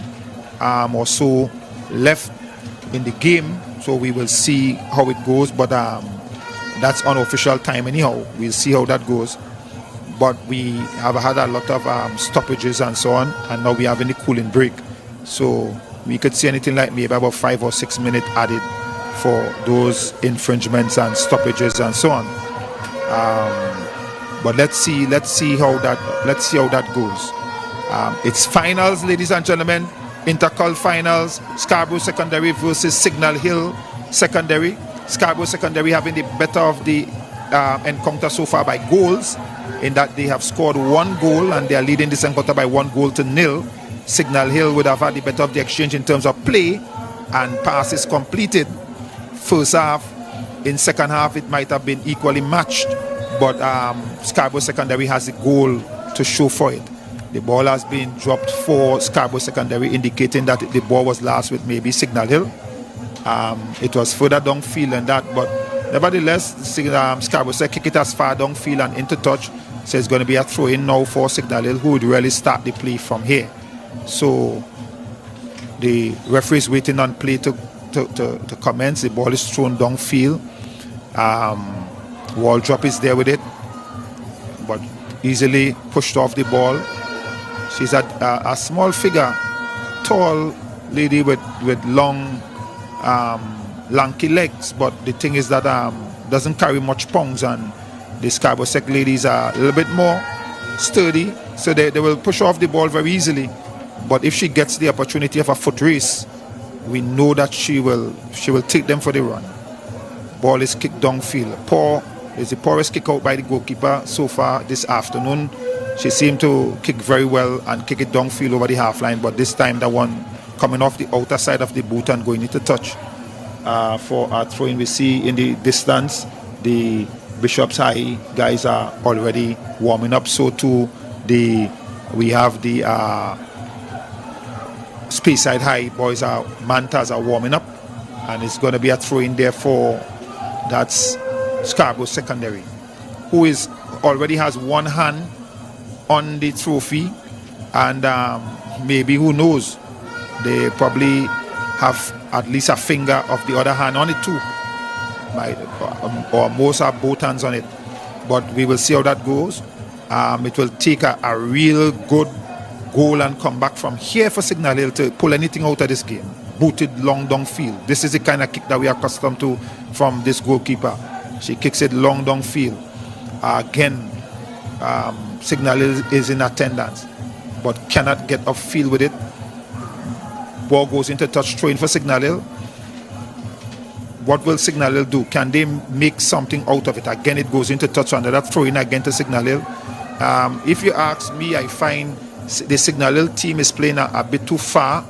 or so left in the game. So we will see how it goes, but that's unofficial time anyhow. We'll see how that goes. But we have had a lot of stoppages and so on, and now we have the cooling break. So we could see anything like maybe about 5 or 6 minutes added for those infringements and stoppages and so on. But let's see how that goes. It's finals, ladies and gentlemen. Intercol finals. Scarborough Secondary versus Signal Hill Secondary. Scarborough Secondary having the better of the encounter so far by goals, in that they have scored 1 goal and they are leading this encounter by 1-0. Signal Hill would have had the better of the exchange in terms of play and passes completed. First half, in second half it might have been equally matched, but Scarborough Secondary has a goal to show for it. The ball has been dropped for Scarborough Secondary, indicating that the ball was last with maybe Signal Hill. It was further downfield than that, but nevertheless, Scarborough Sec kick it as far downfield and into touch. So it's going to be a throw-in now for Signal Hill, who would really start the play from here. So the referee is waiting on play to commence. The ball is thrown downfield. Wall drop is there with it, but easily pushed off the ball. She's a small figure, tall lady with long, lanky legs, but the thing is that doesn't carry much pounds, and the Scarborough Sec ladies are a little bit more sturdy, so they will push off the ball very easily. But if she gets the opportunity of a foot race, we know that she will take them for the run. Ball is kicked downfield. Poor It's the poorest kick out by the goalkeeper so far this afternoon. She seemed to kick very well and kick it downfield over the half line, but this time the one coming off the outer side of the boot and going into touch for our throw-in. We see in the distance the Bishop's High guys are already warming up. So too we have the Speyside High boys Mantas are warming up, and it's going to be a throw-in there for that's Scarborough Secondary, who is already has one hand on the trophy, and maybe, who knows, they probably have at least a finger of the other hand on it too, or most are both hands on it. But we will see how that goes. It will take a real good goal and come back from here for Signal Hill to pull anything out of this game. Booted long downfield. This is the kind of kick that we are accustomed to from this goalkeeper. She kicks it long downfield. Again, Signal Hill is in attendance, but cannot get upfield with it. Ball goes into touch, throwing for Signal Hill. What will Signal Hill do? Can they make something out of it? Again, it goes into touch, under that throw-in again to Signal Hill. If you ask me, I find the Signal Hill team is playing a bit too far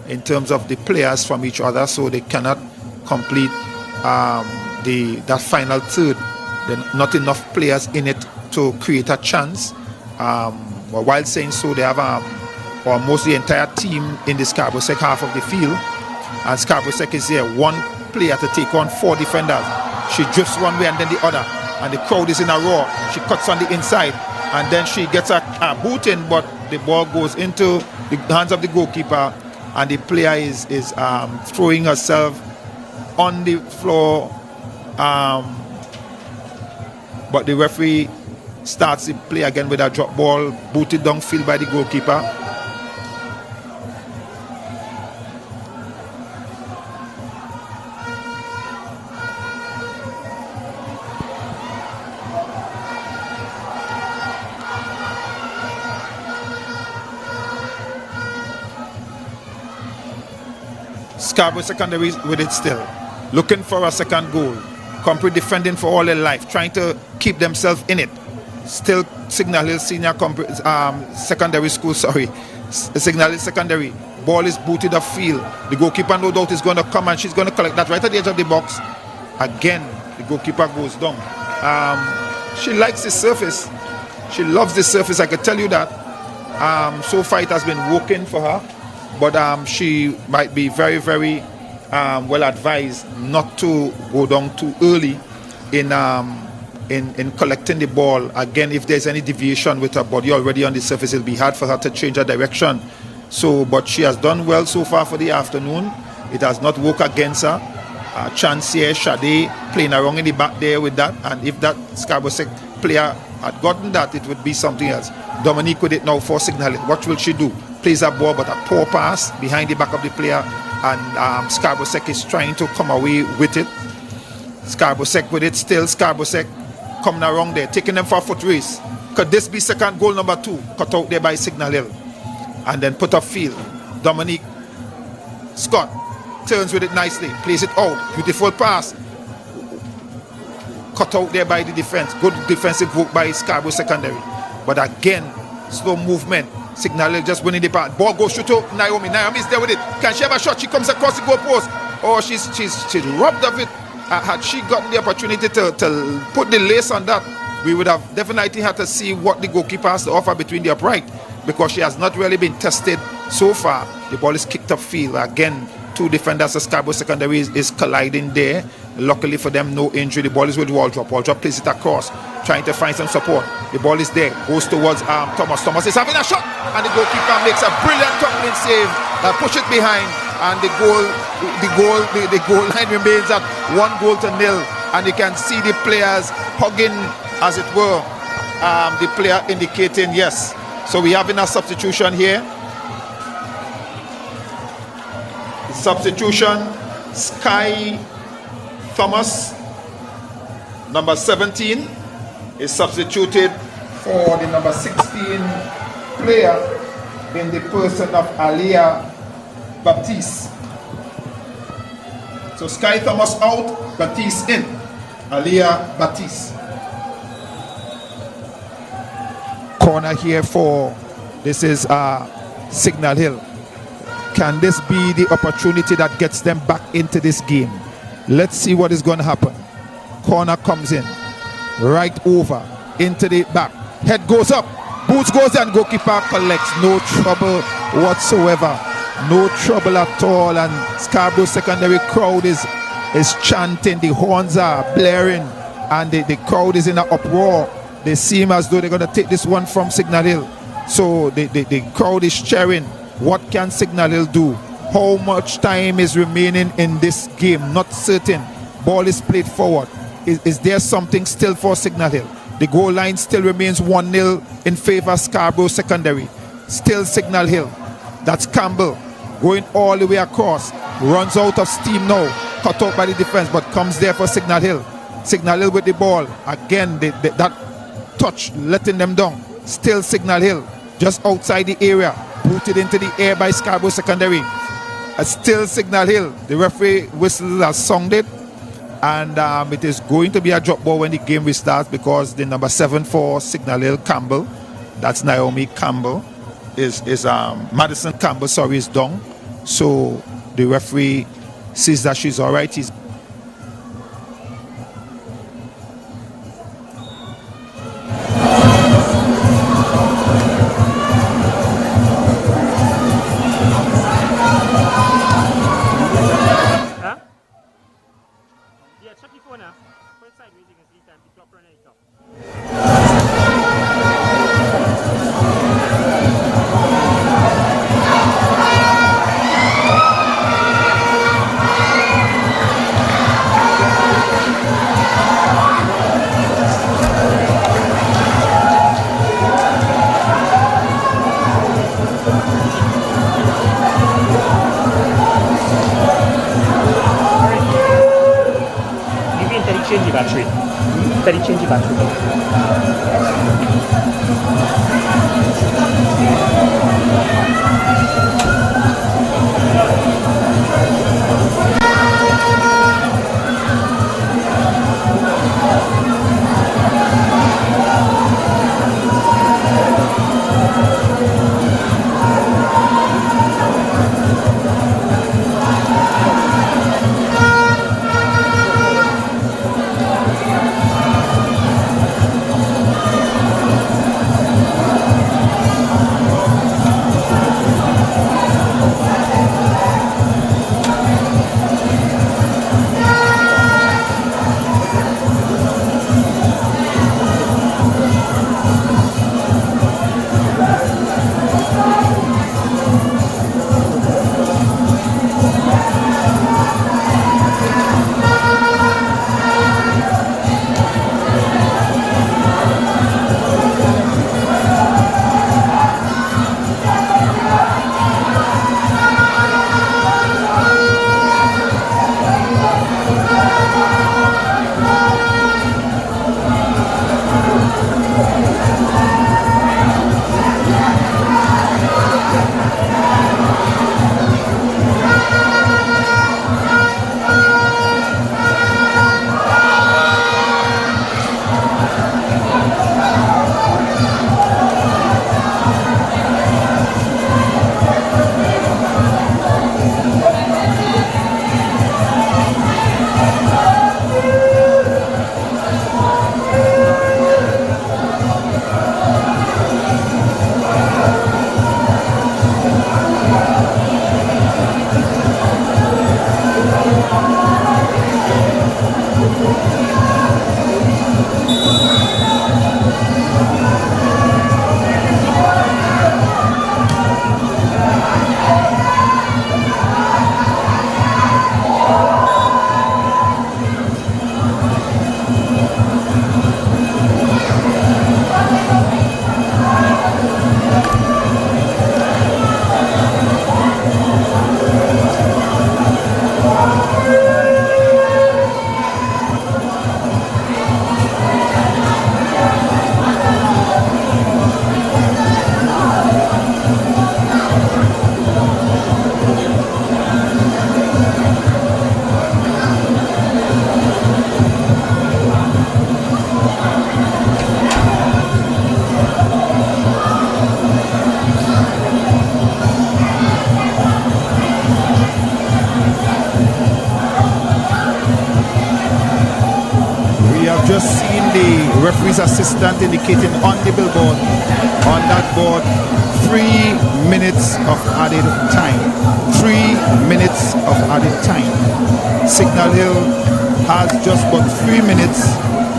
in terms of the players from each other, so they cannot complete that final third. There are not enough players in it to create a chance. But while saying so, they have almost the entire team in the Scarborough Sec half of the field, and Scarborough Sec is here. One player to take on 4 defenders. She drifts one way and then the other, and the crowd is in a roar. She cuts on the inside, and then she gets a boot in, but the ball goes into the hands of the goalkeeper, and the player is throwing herself on the floor. But the referee starts the play again with a drop ball, booted downfield by the goalkeeper. Scarborough Secondary with it still, looking for a second goal. Compre defending for all their life, trying to keep themselves in it. Still Signal Hill Senior Secondary School, Signal Hill Secondary. Ball is booted upfield. The goalkeeper, no doubt, is going to come, and she's going to collect that right at the edge of the box. Again, the goalkeeper goes down. She likes the surface. She loves the surface, I can tell you that. So far it has been working for her, but she might be very, very well advised not to go down too early in collecting the ball. Again, if there's any deviation with her body already on the surface, it'll be hard for her to change her direction. So, but she has done well so far for the afternoon. It has not worked against her. Chance here, Sade playing around in the back there with that, and if that Scarborough Sec player had gotten that, it would be something else. Dominique with it now for Signal. What will she do? Plays that ball, but a poor pass behind the back of the player, and Scarborough Sec is trying to come away with it. Scarborough Sec with it still. Scarborough Sec coming around there, taking them for a foot race. Could this be second goal number 2? Cut out there by Signal Hill, and then put upfield. Dominique Scott turns with it nicely, plays it out. Beautiful pass. Cut out there by the defense. Good defensive work by Scarborough Secondary. But again, slow movement. Signal Hill just winning the part. Ball goes through to Naomi. Naomi is there with it. Can she have a shot? She comes across the goal post. Oh, she's robbed of it. Had she gotten the opportunity to put the lace on that, we would have definitely had to see what the goalkeeper has to offer between the upright, because she has not really been tested so far. The ball is kicked upfield. Again, 2 defenders of Scarborough Secondary is colliding there. Luckily for them, no injury. The ball is with Waldrop. Waldrop plays it across, trying to find some support. The ball is there, goes towards Thomas. Thomas is having a shot, and the goalkeeper makes a brilliant tumbling save. Push it behind, and the goal line remains at 1-0, and you can see the players hugging, as it were, the player indicating yes. So we have in a substitution here. Substitution: Sky Thomas, number 17, is substituted for the number 16 player in the person of Aliyah Baptiste. So Sky Thomas out, Baptiste in. Aliyah Baptiste. Corner here for, this is Signal Hill. Can this be the opportunity that gets them back into this game? Let's see what is going to happen. Corner comes in, right over, into the back. Head goes up, boots goes and goalkeeper collects. No trouble whatsoever. No trouble at all. And Scarborough Secondary crowd is chanting. The horns are blaring and the crowd is in an uproar. They seem as though they're going to take this one from Signal Hill. So the crowd is cheering. What can Signal Hill do? How much time is remaining in this game? Not certain. Ball is played forward. Is there something still for Signal Hill? The goal line still remains 1-0 in favor of Scarborough Secondary. Still Signal Hill. That's Campbell going all the way across. Runs out of steam now. Cut out by the defense, but comes there for Signal Hill. Signal Hill with the ball. Again, that touch letting them down. Still Signal Hill. Just outside the area. Booted into the air by Scarborough Secondary. Still Signal Hill. The referee whistle has sounded. And it is going to be a drop ball when the game restarts, because the number 7 for Signal Hill, Campbell, that's Naomi Campbell, is Madison Campbell, sorry, is down. So the referee sees that she's all right. He's change the the referee's assistant indicating on the billboard, on that board, 3 minutes of added time. 3 minutes of added time. Signal Hill has just but 3 minutes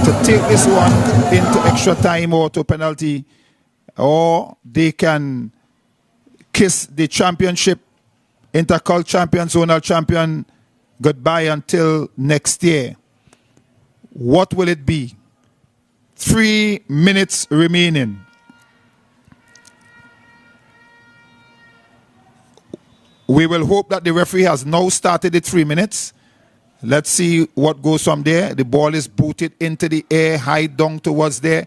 to take this one into extra time or to penalty, or they can kiss the championship, Intercol champion, zonal champion, goodbye until next year. What will it be? 3 minutes remaining. We will hope that the referee has now started the 3 minutes. Let's see what goes from there. The ball is booted into the air, high down towards there.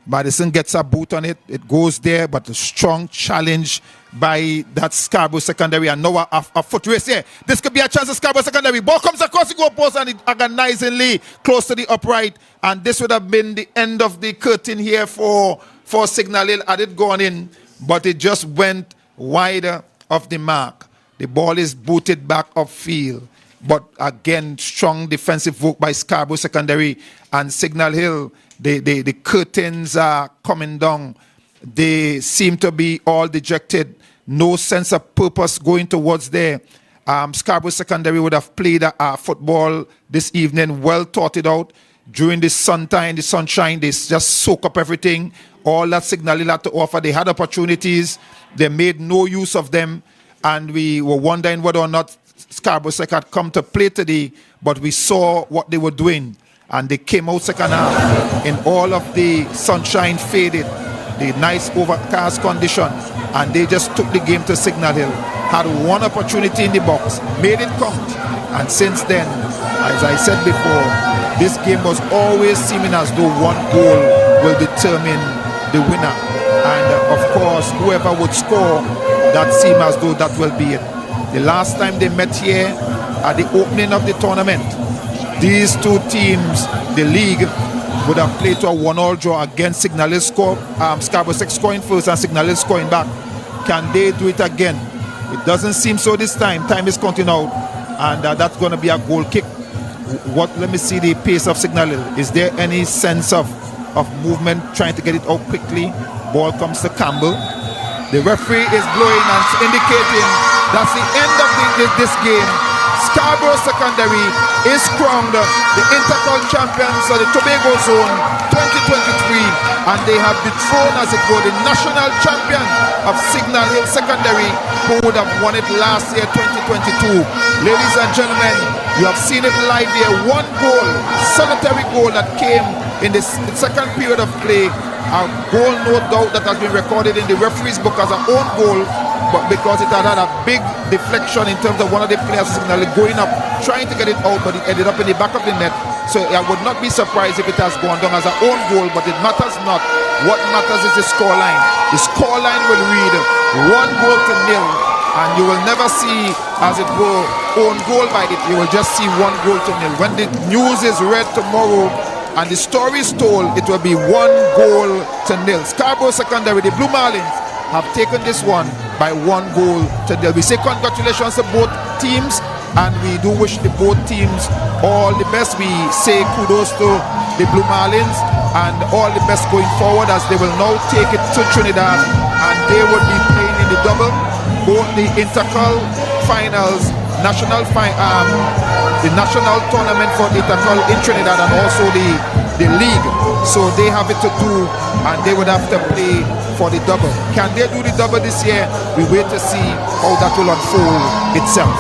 Madison gets a boot on it. It goes there, but a strong challenge by that Scarborough secondary. And now a foot race here. This could be a chance of Scarborough secondary. Ball comes across the goal post and it agonizingly close to the upright. And this would have been the end of the curtain here for Signal Hill had it gone in. But it just went wider of the mark. The ball is booted back upfield. But again, strong defensive work by Scarborough secondary and Signal Hill. The curtains are coming down. They seem to be all dejected. No sense of purpose going towards there. Scarborough secondary would have played football this evening, well thought it out. During the sunshine, they just soak up everything. All that Signal Hill had to offer. They had opportunities. They made no use of them. And we were wondering whether or not Scarborough Sec had come to play today. But we saw what they were doing. And they came out second half in all of the sunshine faded, the nice overcast conditions, and they just took the game to Signal Hill. Had one opportunity in the box, made it count, and since then, as I said before, this game was always seeming as though one goal will determine the winner. And of course, whoever would score, that seemed as though that will be it. The last time they met here at the opening of the tournament, these two teams, the league, would have played to a 1-1 draw against Signal Hill Scarborough Sec scoring first and Signal Hill scoring back. Can they do it again? It doesn't seem so this time. Time is counting out, and that's going to be a goal kick. Let me see the pace of Signal Hill. Is there any sense of movement, trying to get it out quickly? Ball comes to Campbell. The referee is blowing and indicating that's the end of this game. Scarborough Secondary is crowned the Intercol champions of the Tobago Zone 2023, and they have dethroned, as it were, the national champion of Signal Hill Secondary, who would have won it last year, 2022. Ladies and gentlemen, you have seen it live here. One goal, solitary goal that came in the second period of play. A goal, no doubt, that has been recorded in the referee's book as an own goal, but because it had a big deflection in terms of one of the players signally going up, trying to get it out, but it ended up in the back of the net. So I would not be surprised if it has gone down as an own goal, but it matters not. What matters is the scoreline. The scoreline will read 1-0, and you will never see, as it were, own goal by it. You will just see 1-0. When the news is read tomorrow and the story is told, it will be 1-0. Scarborough Secondary, the Blue Marlins, have taken this one by 1-0. We say congratulations to both teams, and we do wish the both teams all the best. We say kudos to the Blue Marlins and all the best going forward, as they will now take it to Trinidad, and they will be playing in the double, both the Intercol finals, the national tournament for Intercol in Trinidad, and also the league. So they have it to do, and they would have to play for the double. Can they do the double this year? We wait to see how that will unfold itself.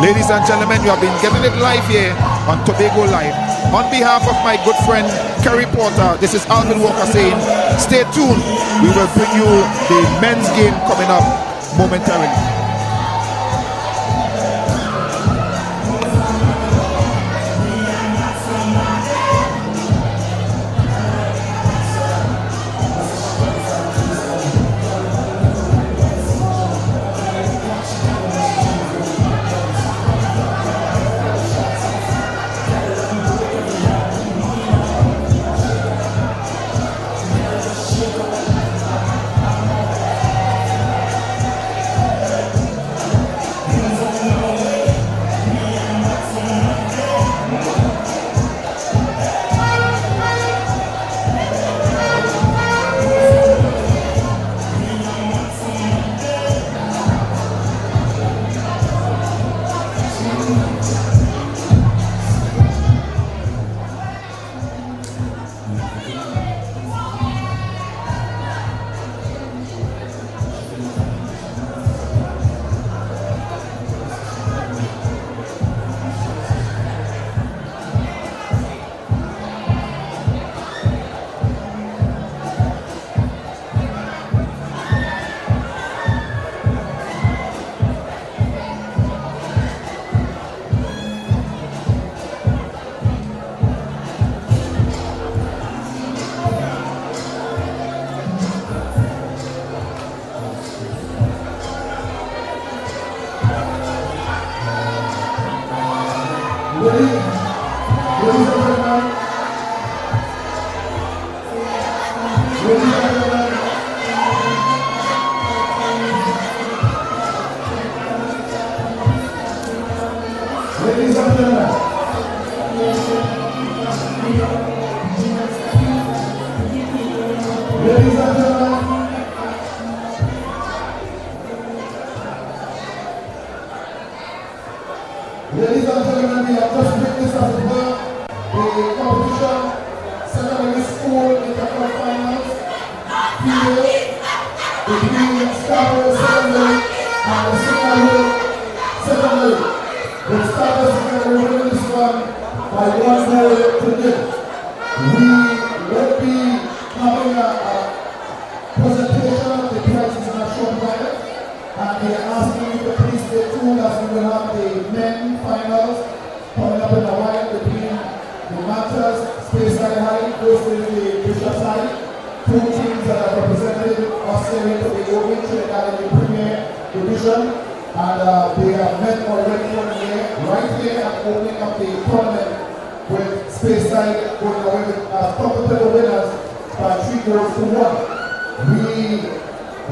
Ladies and gentlemen, you have been getting it live here on Tobago Live. On behalf of my good friend Kerry Porter, this is Alvin Walker saying, stay tuned. We will bring you the men's game coming up momentarily. Ladies and gentlemen, we have just witnessed as it were the competition, secondary school intercol finals, females, between Tobago secondary and the Signal secondary. The Tobago secondary winning this one by 1 goal to nil. We will be having a presentation of the prizes in a short while, and we are asking you to please stay tuned as we will have the men finals coming up in a while between the Masters, Space High versus the Bishop High. Two teams that are represented Australia to the Open Trinidad in the Premier Division, and they have met already one year right here at opening up the tournament with Space Side going away with competitive winners by 3 goals to 1. We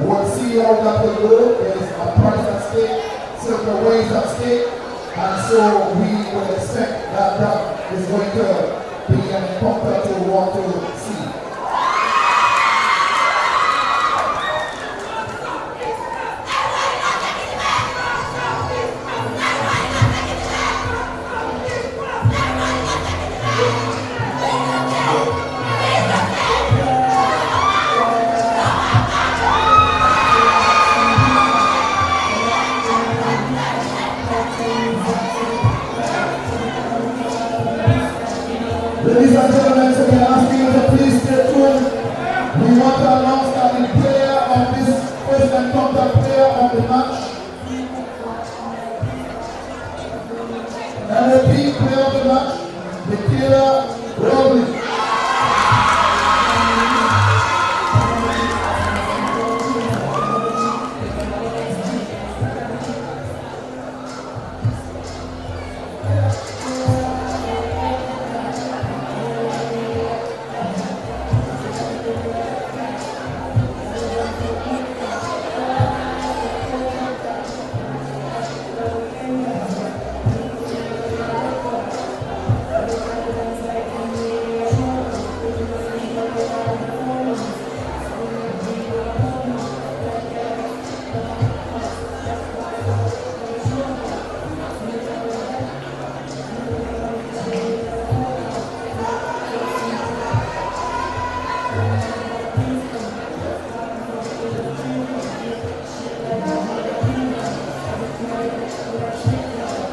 will see how that will go. There is a prize at stake, several ways at stake, and so we will expect that that is going to be an encounter to want to see. Ladies and gentlemen, so we are asking you to please stay tuned. We want to announce that the player of this first encounter, player of the match, and repeat, player of the match, the Rowley.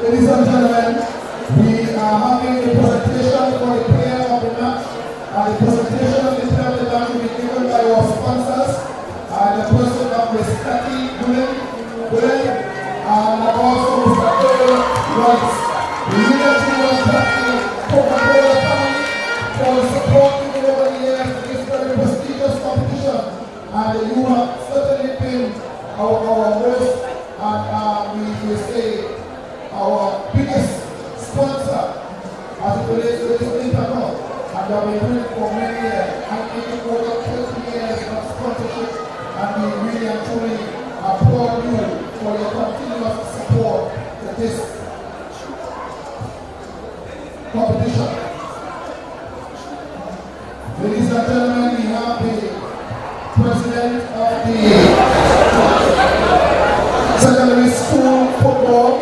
Ladies and gentlemen, we are having a presentation for the player of the match, and the presentation of the player of the match will be given by our sponsors, the person of Ms. Cathy Bullen, and also Mr. Earl Rice. The unity of the Coca-Cola family for supporting over the years in this very prestigious competition, and you have certainly been our host, and we will say our biggest sponsor as it relates to this intercol, and we have been doing it for many years, and taking over 20 years of sponsorship, and we really and truly applaud you for your continuous support to this competition. Ladies and gentlemen, we have the president of the secondary school football,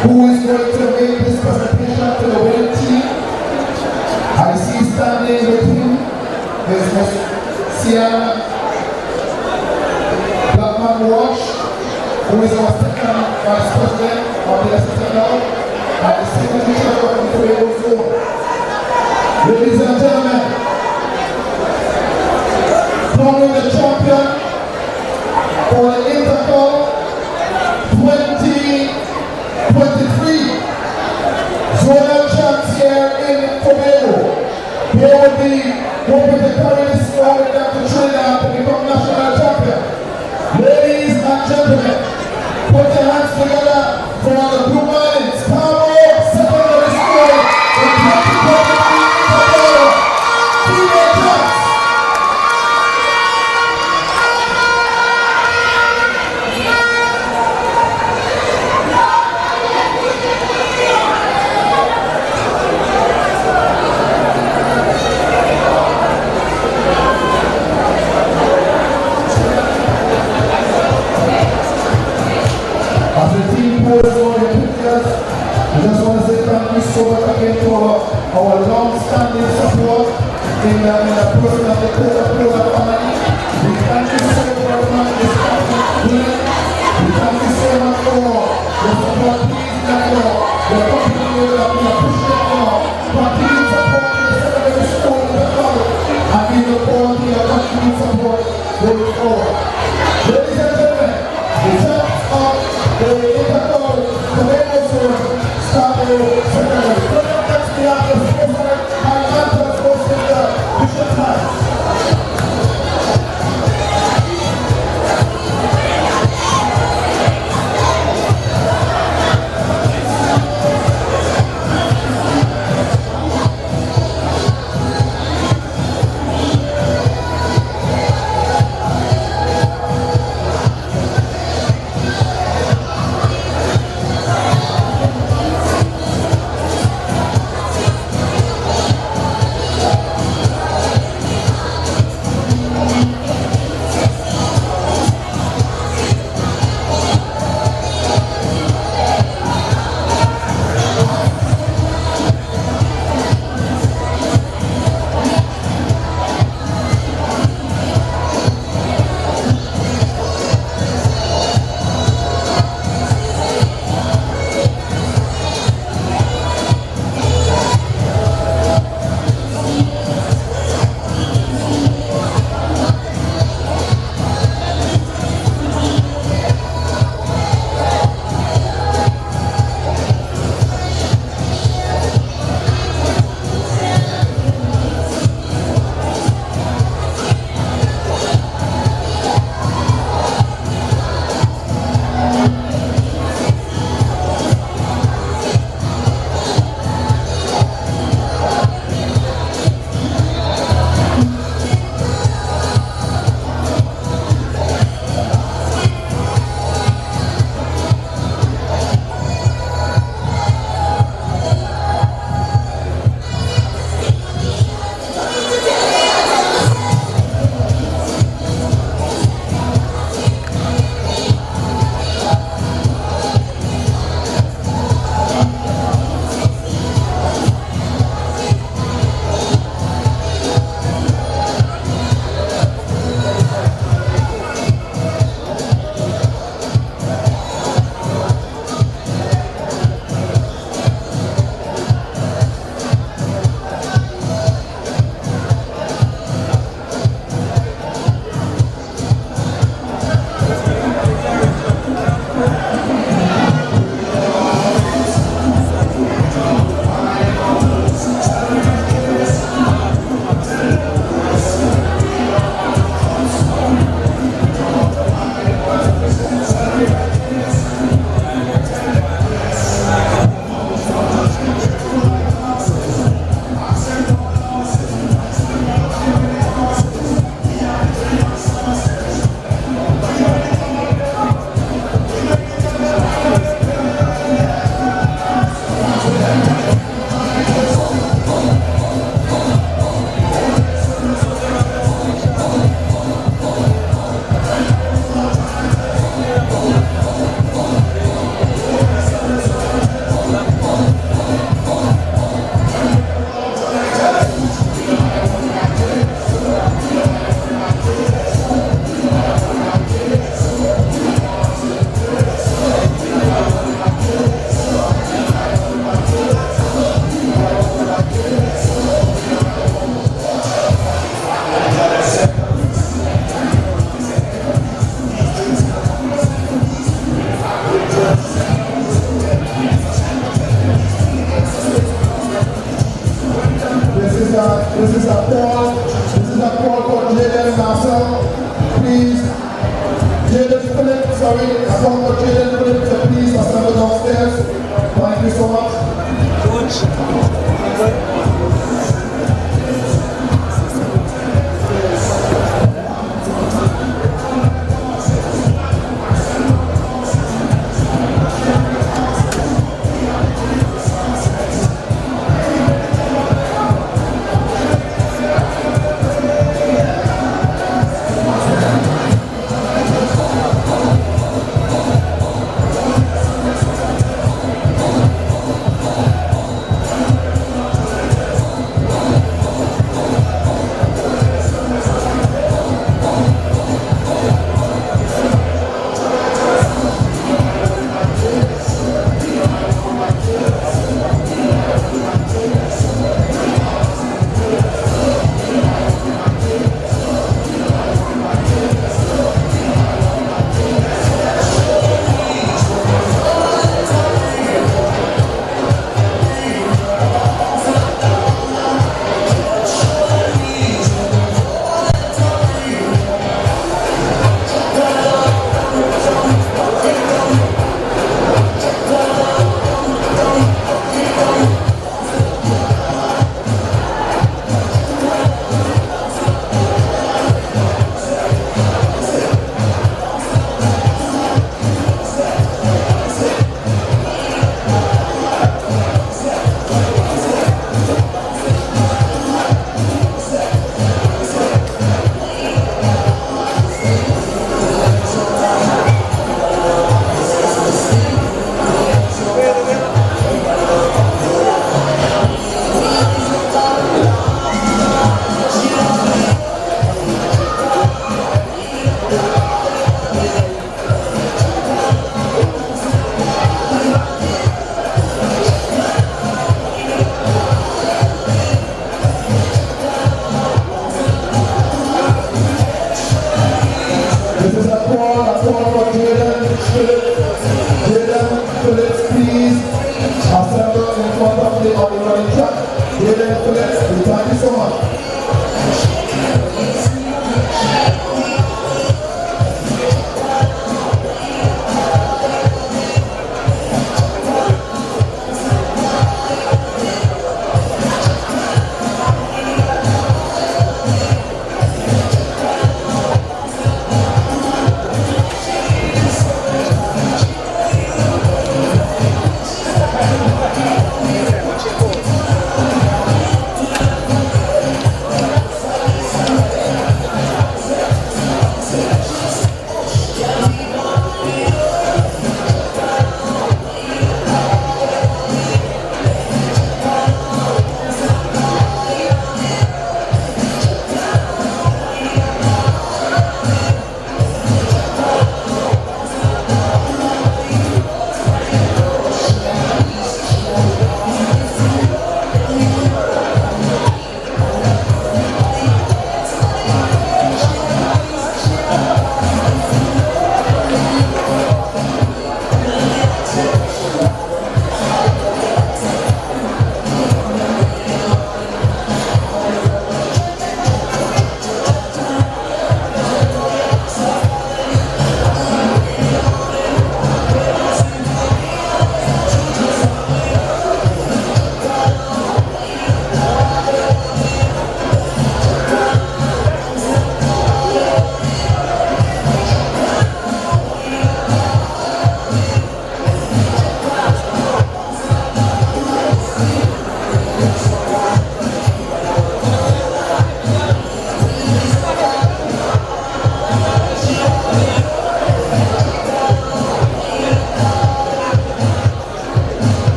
who is going to make this presentation to the winning team. I see standing with him is Ms. Sienna Blackman Walsh, who is our second vice president of the SSL and the signature of the Tobago zone. Ladies and gentlemen, crowning the champion for the Intercol 2023 zonal champs here in Tobago. They will be hoping to carry this forward down to Trinidad to become national champion. Ladies and gentlemen, put your hands together for the Blue Marlins, Tobago Secondary School in 2023 Tobago female champs. again to our long-standing support in the person of the Coca-Cola family. We thank you so very much this afternoon. We thank you so much for the support. Please let go. The company will be appreciated. Continue supporting the secondary school in the college. And we look forward to your continued support going forward. Ladies and gentlemen, the chance of the Intercol Tobago Tobago Secondary. Next we have the president and Anthony hosting the Bishop House.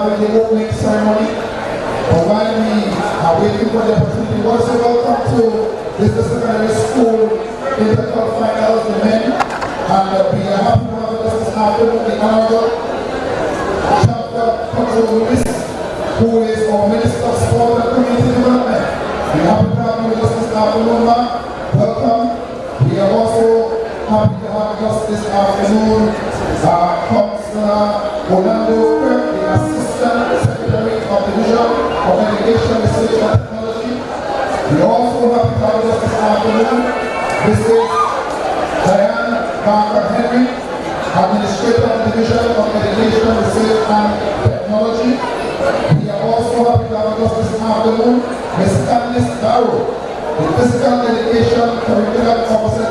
having the opening ceremony. But while we are waiting for the opportunity, also welcome to this secondary school Intercol finals, the men. And we are happy to have with us this afternoon the Honorable Chapter Control Lewis, who is our Minister of Sport and Community Development. We are happy to have you with us this afternoon, ma'am. Welcome. We are also happy to have with us this afternoon Councillor Orlando Kirk, the Assistant Secretary of the Division of Education, Research and Technology. We are also happy to have with us this afternoon Mrs. Diane Barker Henry, Administrator of the Division of Education, Research and Technology. We are also happy to have with us this afternoon Ms. Candice Barrow, the Physical Education Curriculum Officer,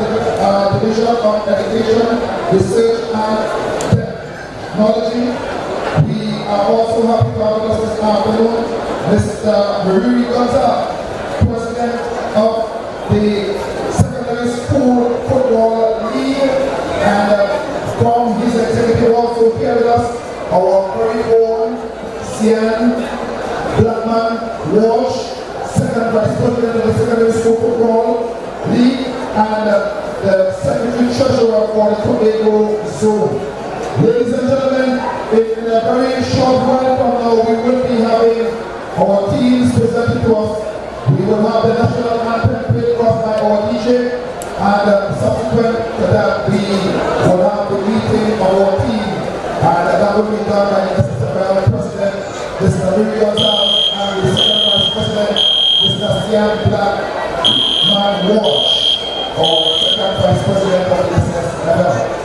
Division of Education, Research and Technology. We are also happy to have with us this afternoon Mr. Maruri Gonzalez, President of the Secondary School Football League, and from his executive also here with us, our very own Sian Blackman Walsh, Second Vice President of the Secondary School Football League, and the Secretary Treasurer for the Tobago Zone. Ladies and gentlemen, in a very short while from now, we will be having our teams presented to us. We will have the national anthem played for us by our DJ, and subsequent to that, we will have the meeting of our team, and that will be done by the SSFL President, Mr. Maruri Gonzalez, and the Second Vice President, Mr. Sian Blackman Walsh, or Second Vice President of the SSFL.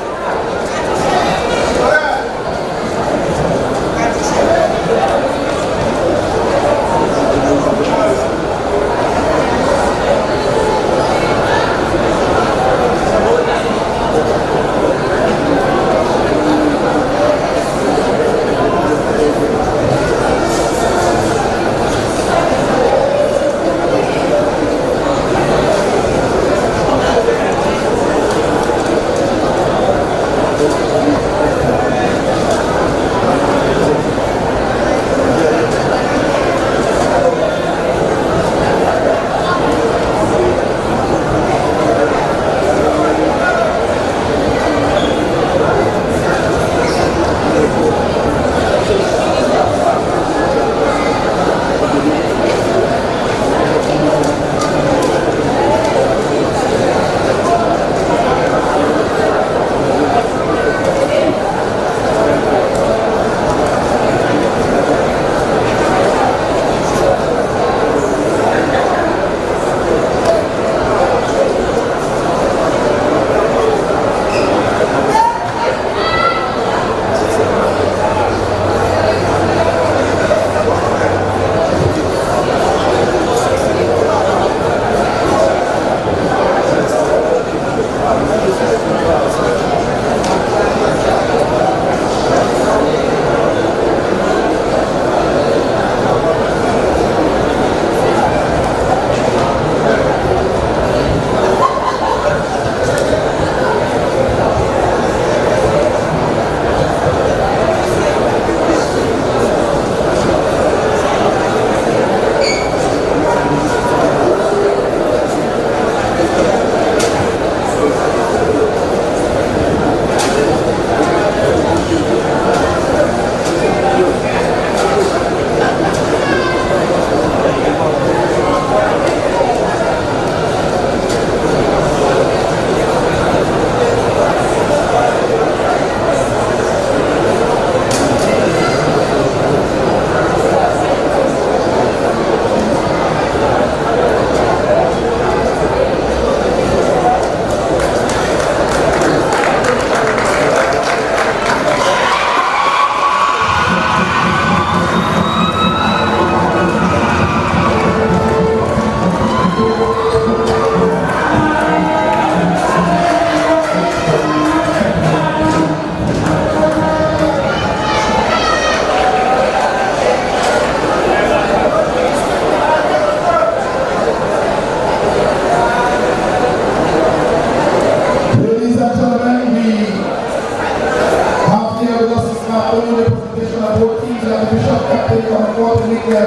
both teams and the Bishop captain coming forward to meet the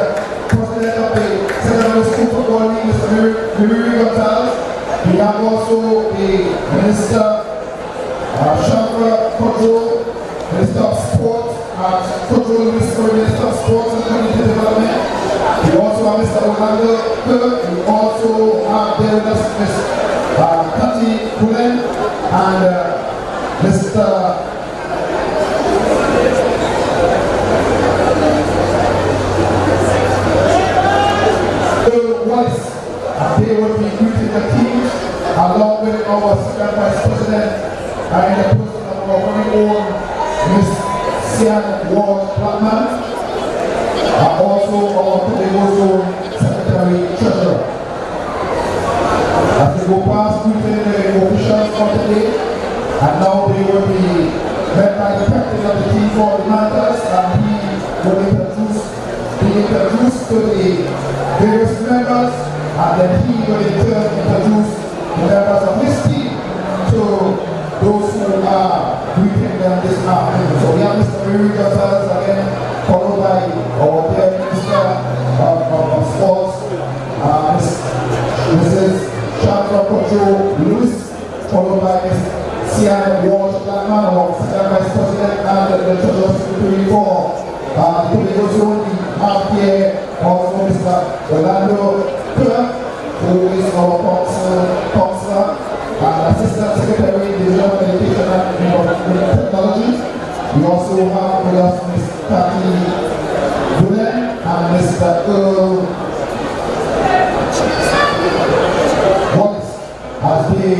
president of the Secondary School Football League, Mr. Miri Gonzalez. We have also the Minister Chandra Control, Minister of Sports, Control Minister of Sports and Community Development. We also have Mr. Orlando Kirk. We also have there with us Ms. Cathy Pullen and Mr. Wallace. They will be greeting the teams along with our second vice president and the person of our very own Ms. Sian Ward Blackman, and also our Tobago Secretary Treasurer. As they go past greeting the officials for today, and now they will be led by the captain of the team for the Mantas, and he will be introduced to the various members, and then he will in turn introduce the members of his team to those who are greeting them this afternoon. So we have Mr. Miri Gonzalez again, followed by our dear Minister of Sports, Mrs. Chandra Kojo Lewis, followed by Ms. Sian Walsh Blackman, our Second Vice President and the Treasurer Secretary for Tobago Zone. We have here also Mr. Orlando Kirk, who is our counselor and Assistant Secretary, Division of Education and Technology. We also have with us Ms. Cathy Pullen and Mr. Earl Wallace as they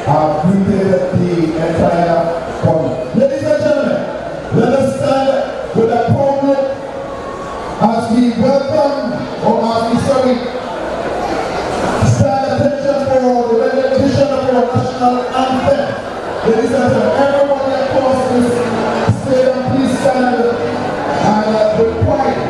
have greeted the entire body. Ladies and gentlemen, let us stand with a prominent as we welcome, or as we stand attention for the rendition of our national anthem. Ladies and gentlemen, everybody across this stadium, please stand and with pride.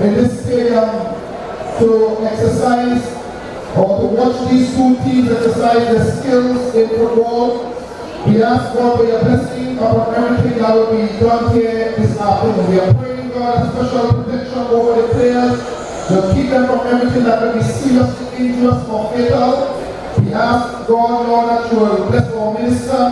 In this stadium to exercise or to watch these two teams exercise their skills in football. We ask God for your blessing upon everything that will be done here this afternoon. We are praying God a special protection over the players to keep them from everything that will be seriously injurious or fatal. We ask God, Lord, that you will bless our minister,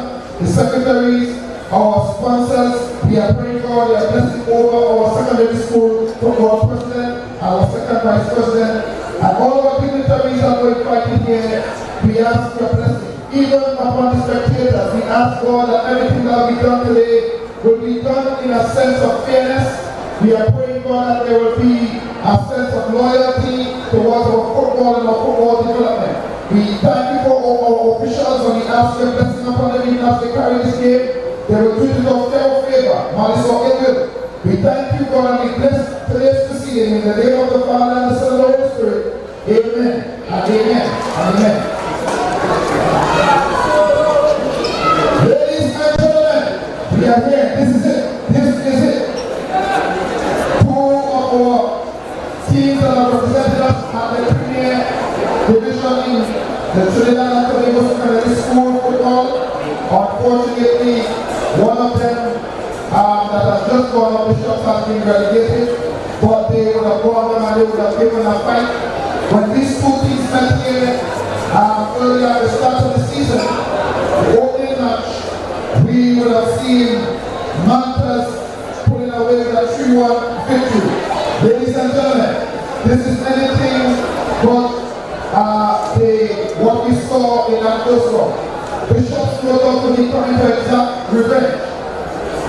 the secretaries, our sponsors. We are praying God your blessing over our secondary school football president, our second vice president, and all our dignitaries that were invited here. We ask your blessing. Even upon the spectators, we ask God that everything that will be done today will be done in a sense of fairness. We are praying God that there will be a sense of loyalty towards our football and our football development. We thank you for all our officials, and we ask your blessing upon them even as they carry this game. They will treat it of fair favor, malice or ill will. We thank you, God, and we bless today's proceeding in the name of the Father and the Son and the Holy Spirit. Amen and amen and amen. Ladies and gentlemen, we are here. This is it. This is it. Two of our teams that are represented us at the premier division in the Trinidad and Tobago Secondary School football. Unfortunately, one of them that has just gone up the shots has been relegated, but they would have given a fight. When these two teams met here earlier at the start of the season, the opening match, we would have seen Mantas pulling away with a 3-1 victory. Ladies and gentlemen, this is anything but what we saw in that first round. Bishops were going to be trying to exact revenge.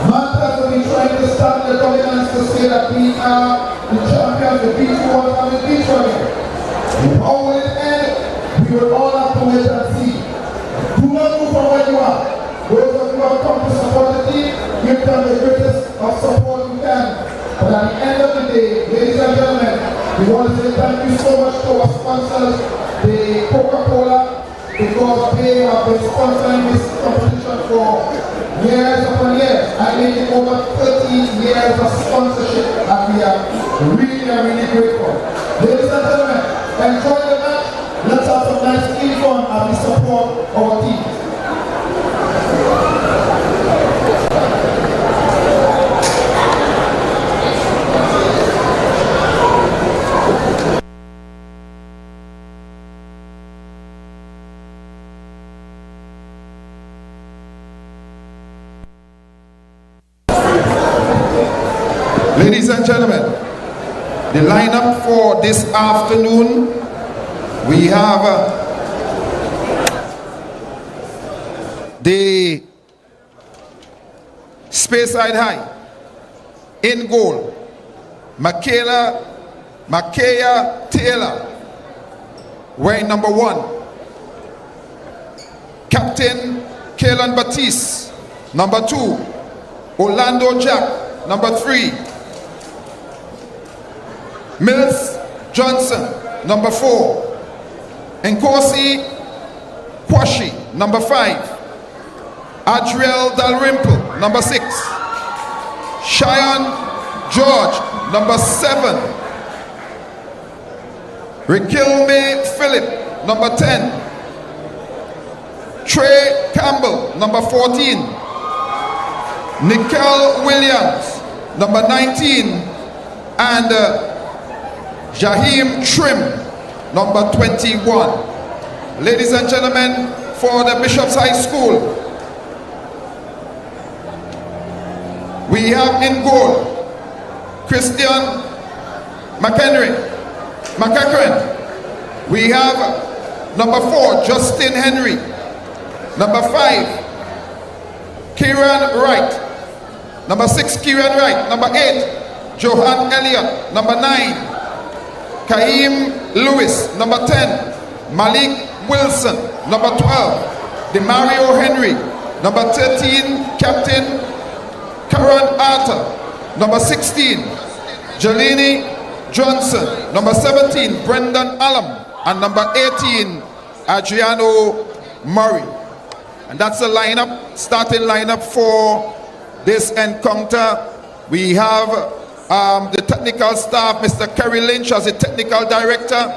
Mantas will be trying to start the dominance to say that we are the champions, the beach one and the beach one. How will it end? We will all have to wait and see. Do not move from where you are. Those of you who have come to support the team, give them the greatest of support you can. But at the end of the day, ladies and gentlemen, we want to say thank you so much to our sponsors, the Coca-Cola, because they have been sponsoring this competition for years upon years. I mean, over 30 years of sponsorship, and we are really grateful. Ladies and gentlemen, enjoy the match. Let's have some nice team fun as we support our team. Ladies and gentlemen, the lineup for this afternoon, we have the Speyside High in goal, Makaya Taylor, wearing number 1. Captain Kaylan Batiste, number 2. Orlando Jack, number 3. Mills Johnson, number 4. Nkosi Kwashi, number 5. Adriel Dalrymple, number 6. Cheyenne George, number 7. Riquelme Philip, number 10. Trey Campbell, number 14. Nickel Williams, number 19. And Jaheim Trim, number 21. Ladies and gentlemen, for the Bishop's High School, we have in goal Christian McCachran. We have number 4, Justin Henry. Number 5, Kieran Wright. Number 6, Kieran Wright. Number 8, Johan Elliott. Number 9, Kaim Lewis. Number 10, Malik Wilson. Number 12, Demario Henry. Number 13, Captain Karen Arthur. Number 16, Jelini Johnson. Number 17, Brendan Allam. And number 18, Adriano Murray. And that's the lineup, starting lineup for this encounter. We have the technical staff, Mr. Kerry Lynch as the technical director,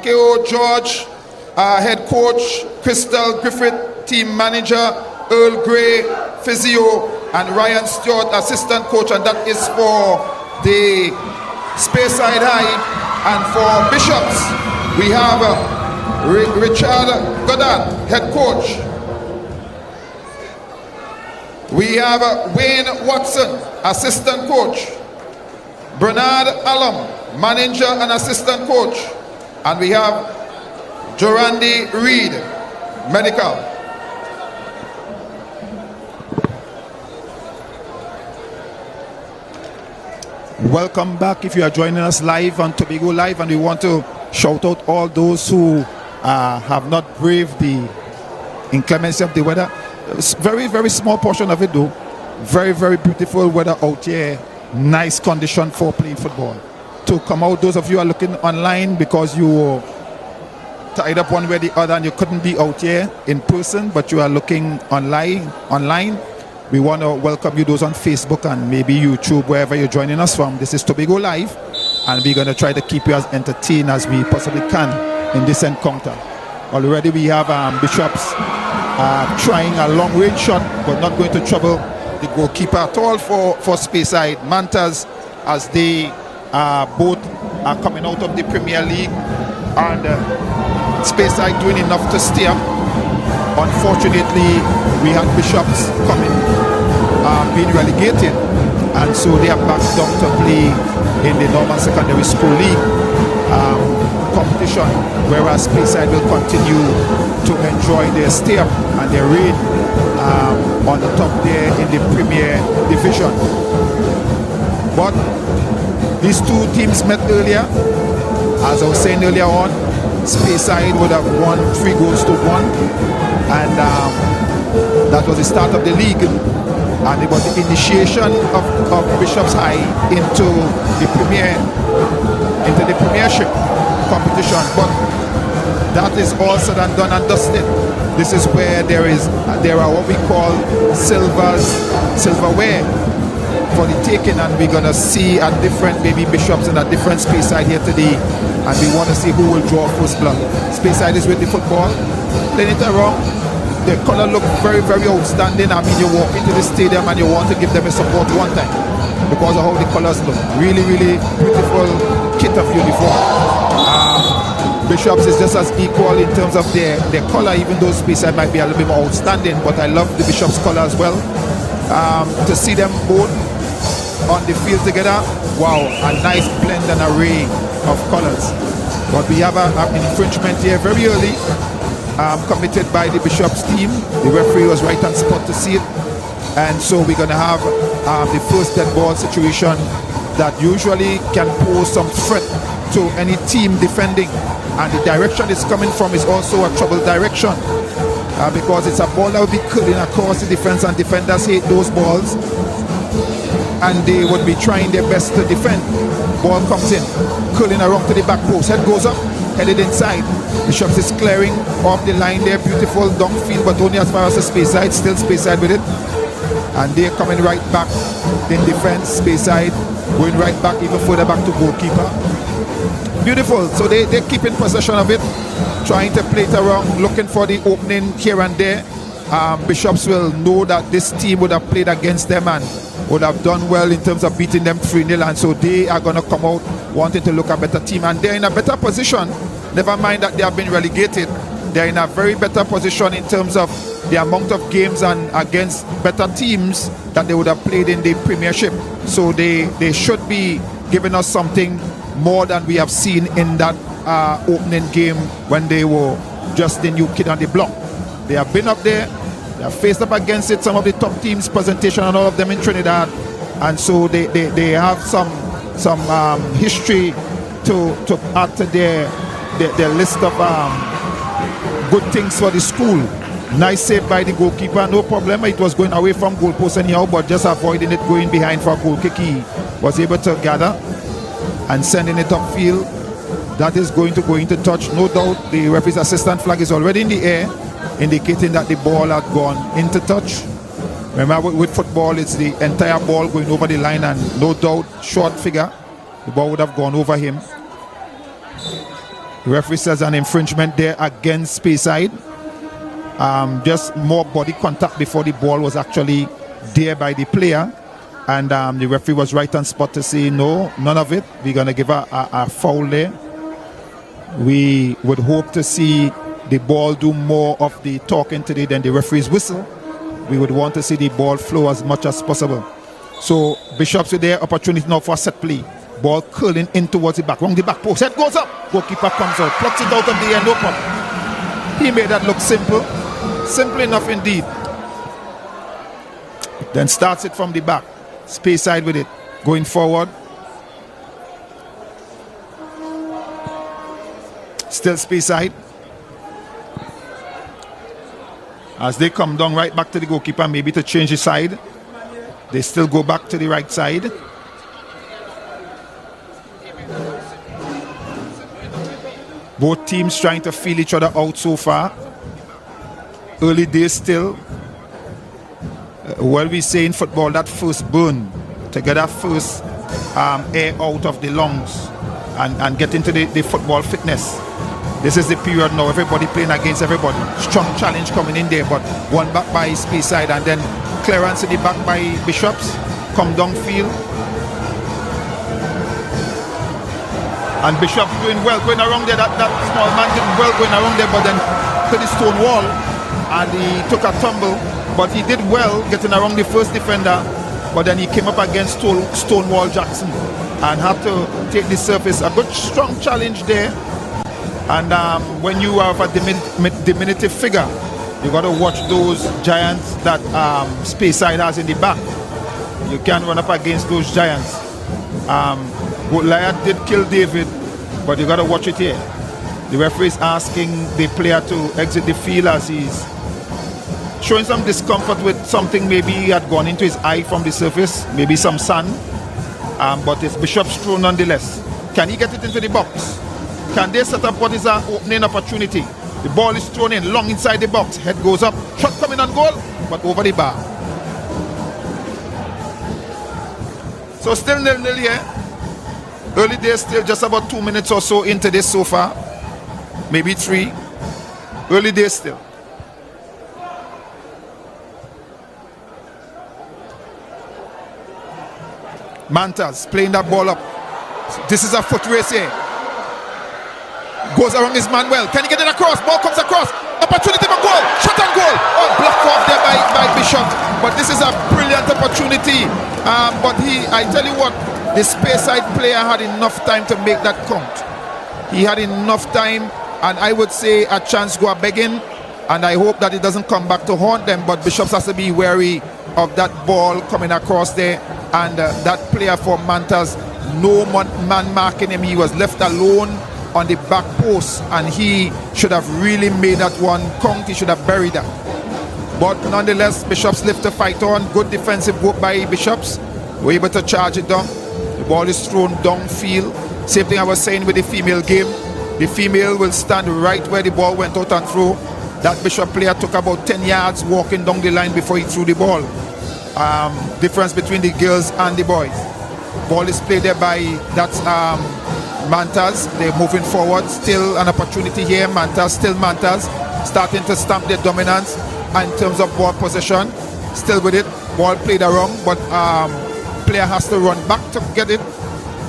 Keo George, head coach, Crystal Griffith, team manager, Earl Gray, physio, and Ryan Stewart, assistant coach. And that is for the Speyside High. And for Bishops, we have Richard Goddard, head coach. We have Wayne Watson, assistant coach. Bernard Allam, manager and assistant coach. And we have Jorandi Reed, medical. Welcome back if you are joining us live on Tobago Live, and we want to shout out all those who have not braved the inclemency of the weather. It's very small portion of it though. Very beautiful weather out here. Nice condition for playing football. To come out, those of you who are looking online because you were tied up one way or the other and you couldn't be out here in person, but you are looking online. We want to welcome you, those on Facebook and maybe YouTube, wherever you're joining us from. This is Tobago Live, and we're going to try to keep you as entertained as we possibly can in this encounter. Already we have Bishops trying a long-range shot, but not going to trouble the goalkeeper at all for Speyside. Mantas, as they both are coming out of the Premier League, and Speyside doing enough to stay up. Unfortunately, we had Bishops coming, being relegated, and so they are back down to play in the normal secondary school league competition, whereas Speyside will continue to enjoy their stay up and their reign on the top there in the Premier Division. But these two teams met earlier. As I was saying earlier on, Speyside would have won 3-1, and that was the start of the league, and it was the initiation of Bishops High into the Premiership competition. But that is all said and done and dusted. This is where there are what we call silverware for the taking, and we're gonna see a different maybe Bishops and a different Speyside here today, and we want to see who will draw first blood. Speyside is with the football, playing it around. The color look very, very outstanding. I mean, you walk into the stadium and you want to give them a support one time because of how the colors look. Really, really beautiful kit of uniform. Bishops is just as equal in terms of their color, even though Speyside might be a little bit more outstanding, but I love the Bishops color as well. To see them both on the field together, wow, a nice blend and array of colors. But we have an infringement here very early, committed by the Bishops team. The referee was right on spot to see it, and so we're going to have the first dead ball situation that usually can pose some threat to any team defending, and the direction it's coming from is also a trouble direction, because it's a ball that will be curling across the defense, and defenders hate those balls, and they would be trying their best to defend. Ball comes in, curling around to the back post, head goes up, headed inside. Bishops is clearing off the line there, beautiful downfield, but only as far as the Speyside, still Speyside with it, and they're coming right back in defense. Speyside going right back, even further back to goalkeeper. Beautiful. So they're keeping possession of it, trying to play it around, looking for the opening here and there. Bishops will know that this team would have played against them and would have done well in terms of beating them 3-0, and so they are going to come out wanting to look a better team, and they're in a better position. Never mind that they have been relegated, they're in a very better position in terms of the amount of games and against better teams that they would have played in the Premiership. So they should be giving us something more than we have seen in that opening game when they were just the new kid on the block. They have been up there, they have faced up against it, some of the top teams, Presentation and all of them in Trinidad, and so they have some history to add to their list of good things for the school. Nice save by the goalkeeper, no problem. It was going away from goalpost anyhow, but just avoiding it going behind for a goal kick. He was able to gather and sending it upfield. That is going to go into touch, no doubt. The referee's assistant flag is already in the air, indicating that the ball had gone into touch. Remember, with football, it's the entire ball going over the line, and no doubt, short figure, the ball would have gone over him. The referee says an infringement there against Speyside. Just more body contact before the ball was actually there by the player, and the referee was right on spot to say no, none of it. We're going to give a foul there. We would hope to see the ball do more of the talking today than the referee's whistle. We would want to see the ball flow as much as possible. So Bishops with their opportunity now for a set play. Ball curling in towards the back, wrong the back post, head goes up, goalkeeper comes out, plucks it out of the air, no problem. He made that look simple. Simple enough indeed. Then starts it from the back. Speyside with it. Going forward. Still Speyside. As they come down right back to the goalkeeper, maybe to change the side. They still go back to the right side. Both teams trying to feel each other out so far. Early days still. Well, we say in football, that first burn, to get that first air out of the lungs and get into the football fitness. This is the period now, everybody playing against everybody. Strong challenge coming in there, but one back by Speyside, and then clearance in the back by Bishops. Come downfield. And Bishop doing well going around there. That small man did well going around there, but then hit the stone wall and he took a tumble. But he did well getting around the first defender, but then he came up against Stonewall Jackson and had to take the surface. A good strong challenge there. And when you have a diminutive figure, you got to watch those giants that Speyside has in the back. You can't run up against those giants. Goliath did kill David, but you got to watch it here. The referee is asking the player to exit the field as he's showing some discomfort with something maybe he had gone into his eye from the surface, maybe some sand. But it's Bishop's throw nonetheless. Can he get it into the box? Can they set up what is an opening opportunity? The ball is thrown in long inside the box. Head goes up. Shot coming on goal, but over the bar. So still 0-0 here. Early days, still just about 2 minutes or so into this so far. Maybe 3. Early days still. Mantas playing that ball up. This is a foot race here. Goes around his man well. Can he get it across? Ball comes across. Opportunity for goal. Shot on goal. Oh, blocked off there by Bishop. But this is a brilliant opportunity. But I tell you what, the Speyside player had enough time to make that count. He had enough time, and I would say a chance go a begging. And I hope that it doesn't come back to haunt them. But Bishops has to be wary of that ball coming across there. And that player for Mantas, no man marking him. He was left alone on the back post, and he should have really made that one count. He should have buried that. But nonetheless, Bishops live to fight on. Good defensive work by Bishops. We're able to charge it down. The ball is thrown downfield. Same thing I was saying with the female game. The female will stand right where the ball went out and through. That Bishop player took about 10 yards walking down the line before he threw the ball. Difference between the girls and the boys. Ball is played there by Mantas. They're moving forward. Still an opportunity here. Mantas, still Mantas, starting to stamp their dominance in terms of ball possession. Still with it. Ball played around, but player has to run back to get it.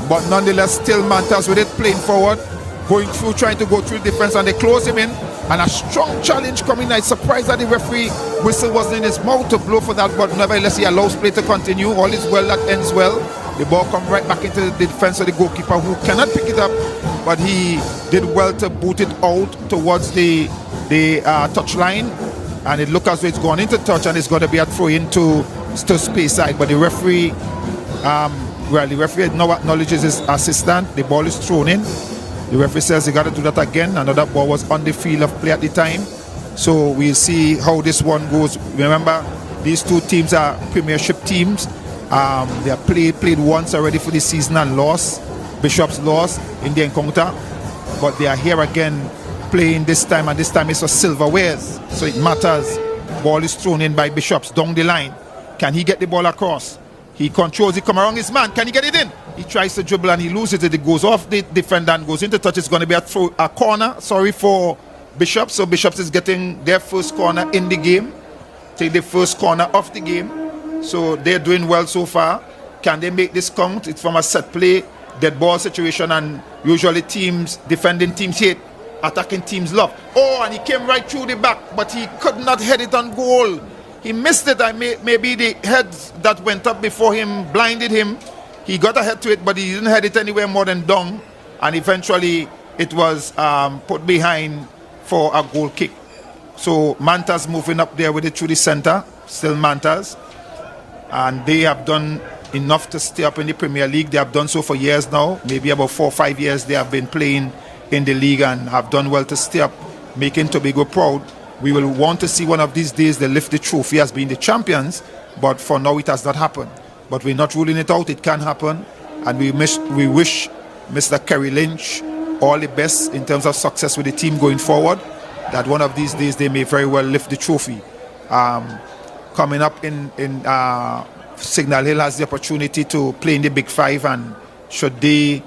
But nonetheless, still Mantas with it, playing forward, going through, trying to go through defense, and they close him in. And a strong challenge coming. I'm surprised that the referee whistle wasn't in his mouth to blow for that, but nevertheless he allows play to continue. All is well that ends well. The ball comes right back into the defense of the goalkeeper, who cannot pick it up, but he did well to boot it out towards the touch line, and it looks as though it's gone into touch, and it's going to be a throw into Speyside. But the referee, the referee now acknowledges his assistant. The ball is thrown in. The referee says he got to do that again. Another ball was on the field of play at the time. So we'll see how this one goes. Remember, these two teams are premiership teams. They have played once already for the season and lost. Bishops lost in the encounter. But they are here again playing this time, and this time it's for silverwares. So it matters. Ball is thrown in by Bishops down the line. Can he get the ball across? He controls it, come around his man. Can he get it in? He tries to dribble and he loses it. It goes off the defender and goes into touch. It's going to be a corner, for Bishops. So Bishops is getting their first corner in the game. Take the first corner of the game. So they're doing well so far. Can they make this count? It's from a set play, dead ball situation, and usually defending teams hate, attacking teams love. Oh, and he came right through the back, but he could not head it on goal. He missed it. Maybe the heads that went up before him blinded him. He got a head to it, but he didn't head it anywhere more than down. And eventually it was put behind for a goal kick. So Mantas moving up there with it through the center. Still Mantas. And they have done enough to stay up in the Premier League. They have done so for years now. Maybe about 4 or 5 years they have been playing in the league and have done well to stay up, making Tobago proud. We will want to see one of these days they lift the trophy as being the champions, but for now it has not happened. But we're not ruling it out. It can happen, and we wish Mr. Kerry Lynch all the best in terms of success with the team going forward, that one of these days they may very well lift the trophy. Coming up in Signal Hill has the opportunity to play in the Big Five, and should they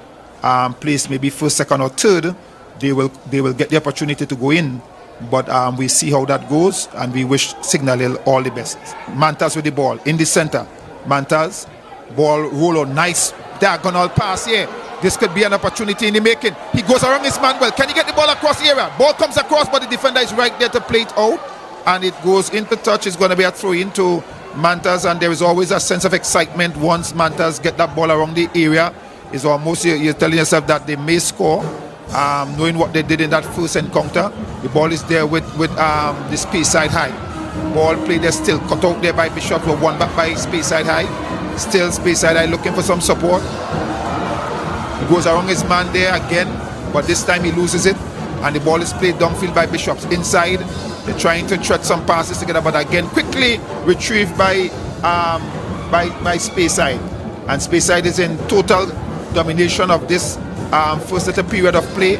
place maybe first, second or third, they will get the opportunity to go in. But we see how that goes, and we wish Signal Hill all the best. Mantas with the ball in the center. Mantas, ball roll on, nice diagonal pass here. This could be an opportunity in the making. He goes around his man well. Can he get the ball across the area? Ball comes across, but the defender is right there to play it out. And it goes into touch. It's going to be a throw into Mantas. And there is always a sense of excitement once Mantas get that ball around the area. It's almost, you're telling yourself that they may score. Knowing what they did in that first encounter. The ball is there with the space side high. Ball played there still. Cut out there by Bishop. One back by space side high. Still space side high looking for some support. He goes around his man there again, but this time he loses it, and the ball is played downfield by Bishops inside. They're trying to thread some passes together, but again quickly retrieved by Speyside, and Speyside is in total domination of this first little period of play.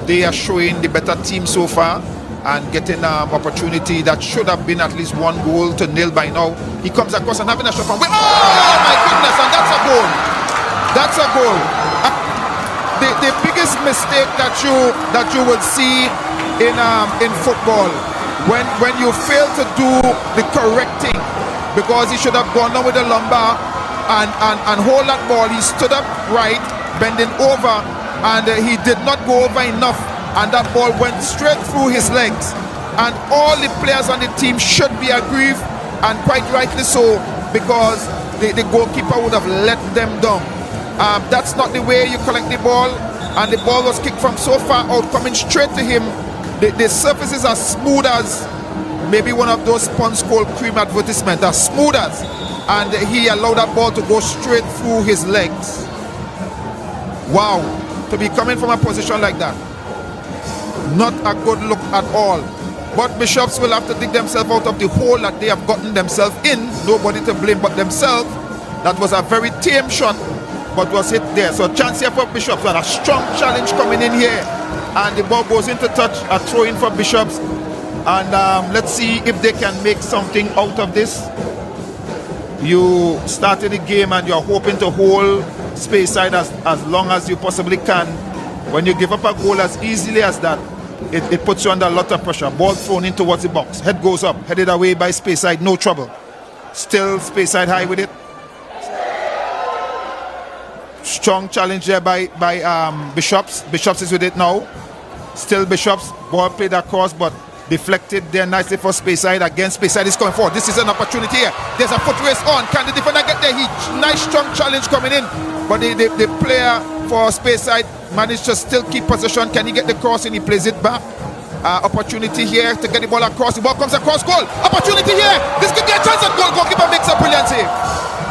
They are showing the better team so far and getting opportunity that should have been at least 1-0 by now. He comes across and having a shot from where, oh my goodness, and that's a goal. That's a goal. The biggest mistake that you will see in football when you fail to do the correct thing, because he should have gone down with the lumbar and hold that ball. He stood up right, bending over, and he did not go over enough, and that ball went straight through his legs. And all the players on the team should be aggrieved, and quite rightly so, because the goalkeeper would have let them down. That's not the way you collect the ball, and the ball was kicked from so far out, coming straight to him. The surfaces are smooth as maybe one of those Sponge Cold Cream advertisements, as smooth as, and he allowed that ball to go straight through his legs. Wow, to be coming from a position like that, not a good look at all. But Bishops will have to dig themselves out of the hole that they have gotten themselves in. Nobody to blame but themselves. That was a very tame shot, but was hit there. So a chance here for Bishops, and a strong challenge coming in here, and the ball goes into touch. A throw in for Bishops, and let's see if they can make something out of this. You started the game and you're hoping to hold Speyside as long as you possibly can. When you give up a goal as easily as that, it puts you under a lot of pressure. Ball thrown in towards the box, head goes up, headed away by Speyside, no trouble. Still Speyside high with it. Strong challenge there by Bishops. Bishops is with it now. Still Bishops. Ball played across, but deflected there nicely for Speyside. Again, Speyside is coming forward. This is an opportunity here. There's a foot race on. Can the defender get there? Nice strong challenge coming in. But the player for Speyside managed to still keep possession. Can he get the cross and he plays it back? Opportunity here to get the ball across. The ball comes across. Goal. Opportunity here. This could be a chance at goal. Goalkeeper makes a brilliant save.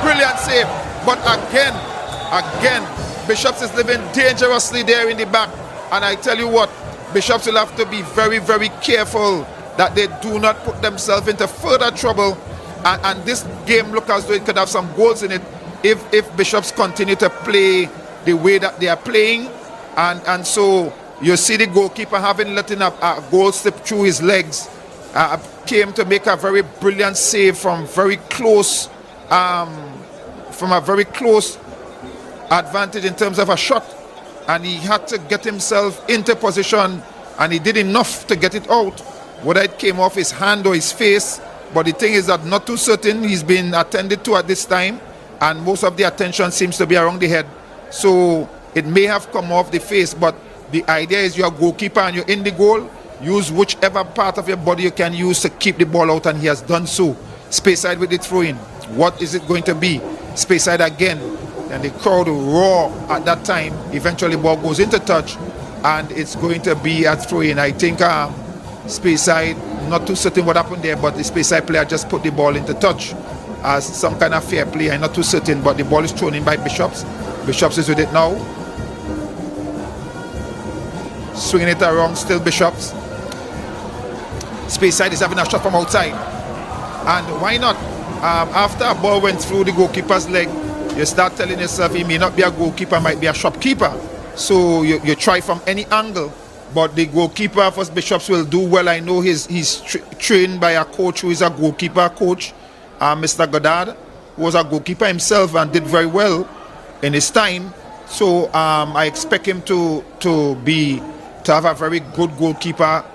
Brilliant save. But again, Bishops is living dangerously there in the back. And I tell you what, Bishops will have to be very, very careful that they do not put themselves into further trouble. And this game looks as though it could have some goals in it if Bishops continue to play the way that they are playing. And so you see the goalkeeper having letting a goal slip through his legs. Came to make a very brilliant save from very close, from a very close advantage in terms of a shot, and he had to get himself into position, and he did enough to get it out. Whether it came off his hand or his face, but the thing is that not too certain. He's been attended to at this time, and most of the attention seems to be around the head, so it may have come off the face. But the idea is you're a goalkeeper and you're in the goal, use whichever part of your body you can use to keep the ball out, and he has done so. Speyside with the throw in. What is it going to be? Speyside again, and the crowd roar at that time. Eventually ball goes into touch, and it's going to be a throw in. I think Speyside, not too certain what happened there, but the Speyside player just put the ball into touch as some kind of fair play. I'm not too certain, but the ball is thrown in by Bishops. Bishops is with it now, swinging it around. Still Bishops. Speyside is having a shot from outside, and why not? After a ball went through the goalkeeper's leg, you start telling yourself he may not be a goalkeeper, might be a shopkeeper. So you try from any angle. But the goalkeeper for Bishops will do well. I know he's trained by a coach who is a goalkeeper coach, Mr. Goddard, who was a goalkeeper himself and did very well in his time. So I expect him to have a very good goalkeeper,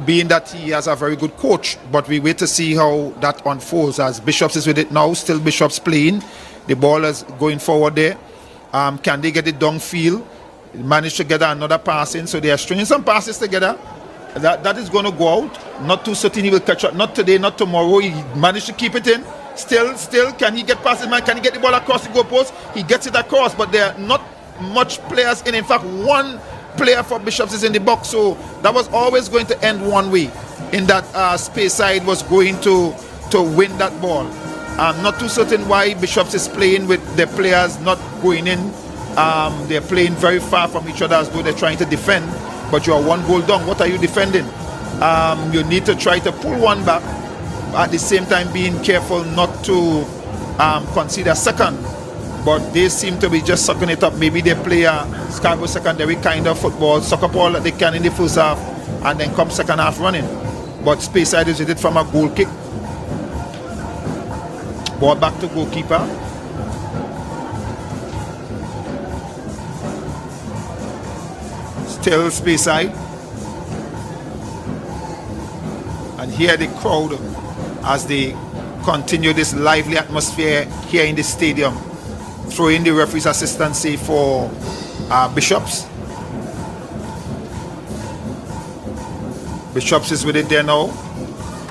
being that he has a very good coach. But we wait to see how that unfolds, as Bishops is with it now. Still Bishops playing. The ball is going forward there. Can they get it downfield? Manage to get another pass in. So they are stringing some passes together. That is going to go out. Not too certain he will catch up. Not today, not tomorrow. He managed to keep it in. Still, can he get past his man? Can he get the ball across the goalpost? He gets it across, but there are not much players in. In fact, one player for Bishops is in the box. So that was always going to end one way. In that space side was going to win that ball. I'm not too certain why Bishops is playing with their players not going in. They're playing very far from each other as though they're trying to defend. But you are one goal down. What are you defending? You need to try to pull one back. At the same time, being careful not to concede a second. But they seem to be just sucking it up. Maybe they play a Scarborough secondary kind of football, soccer ball that they can in the first half, and then come second half running. But space side is it from a goal kick. Ball back to goalkeeper. Still space side. And here the crowd as they continue this lively atmosphere here in the stadium. Throw in the referee's assistancy for Bishops. Bishops is with it there now,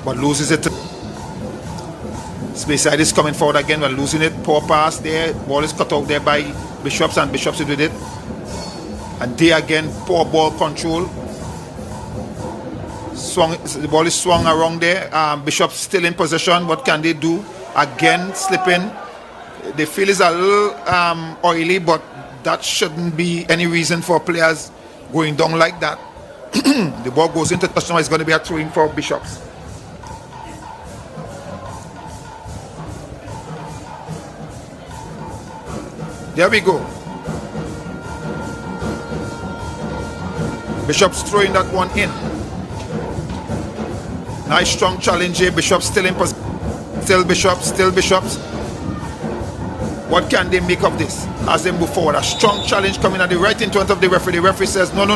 but loses it. Space side is coming forward again, but losing it. Poor pass there. Ball is cut out there by Bishops, and Bishops is with it. And there again, poor ball control. The ball is swung around there. Bishops still in possession. What can they do? Again, slipping. The field is a little oily, but that shouldn't be any reason for players going down like that. The ball goes into touchdown. It's going to be a throw-in for Bishops. There we go. Bishops throwing that one in. Nice strong challenge here. Bishops still in position. Still Bishops. What can they make of this as they move forward? A strong challenge coming at the right in front of the referee. The referee says no.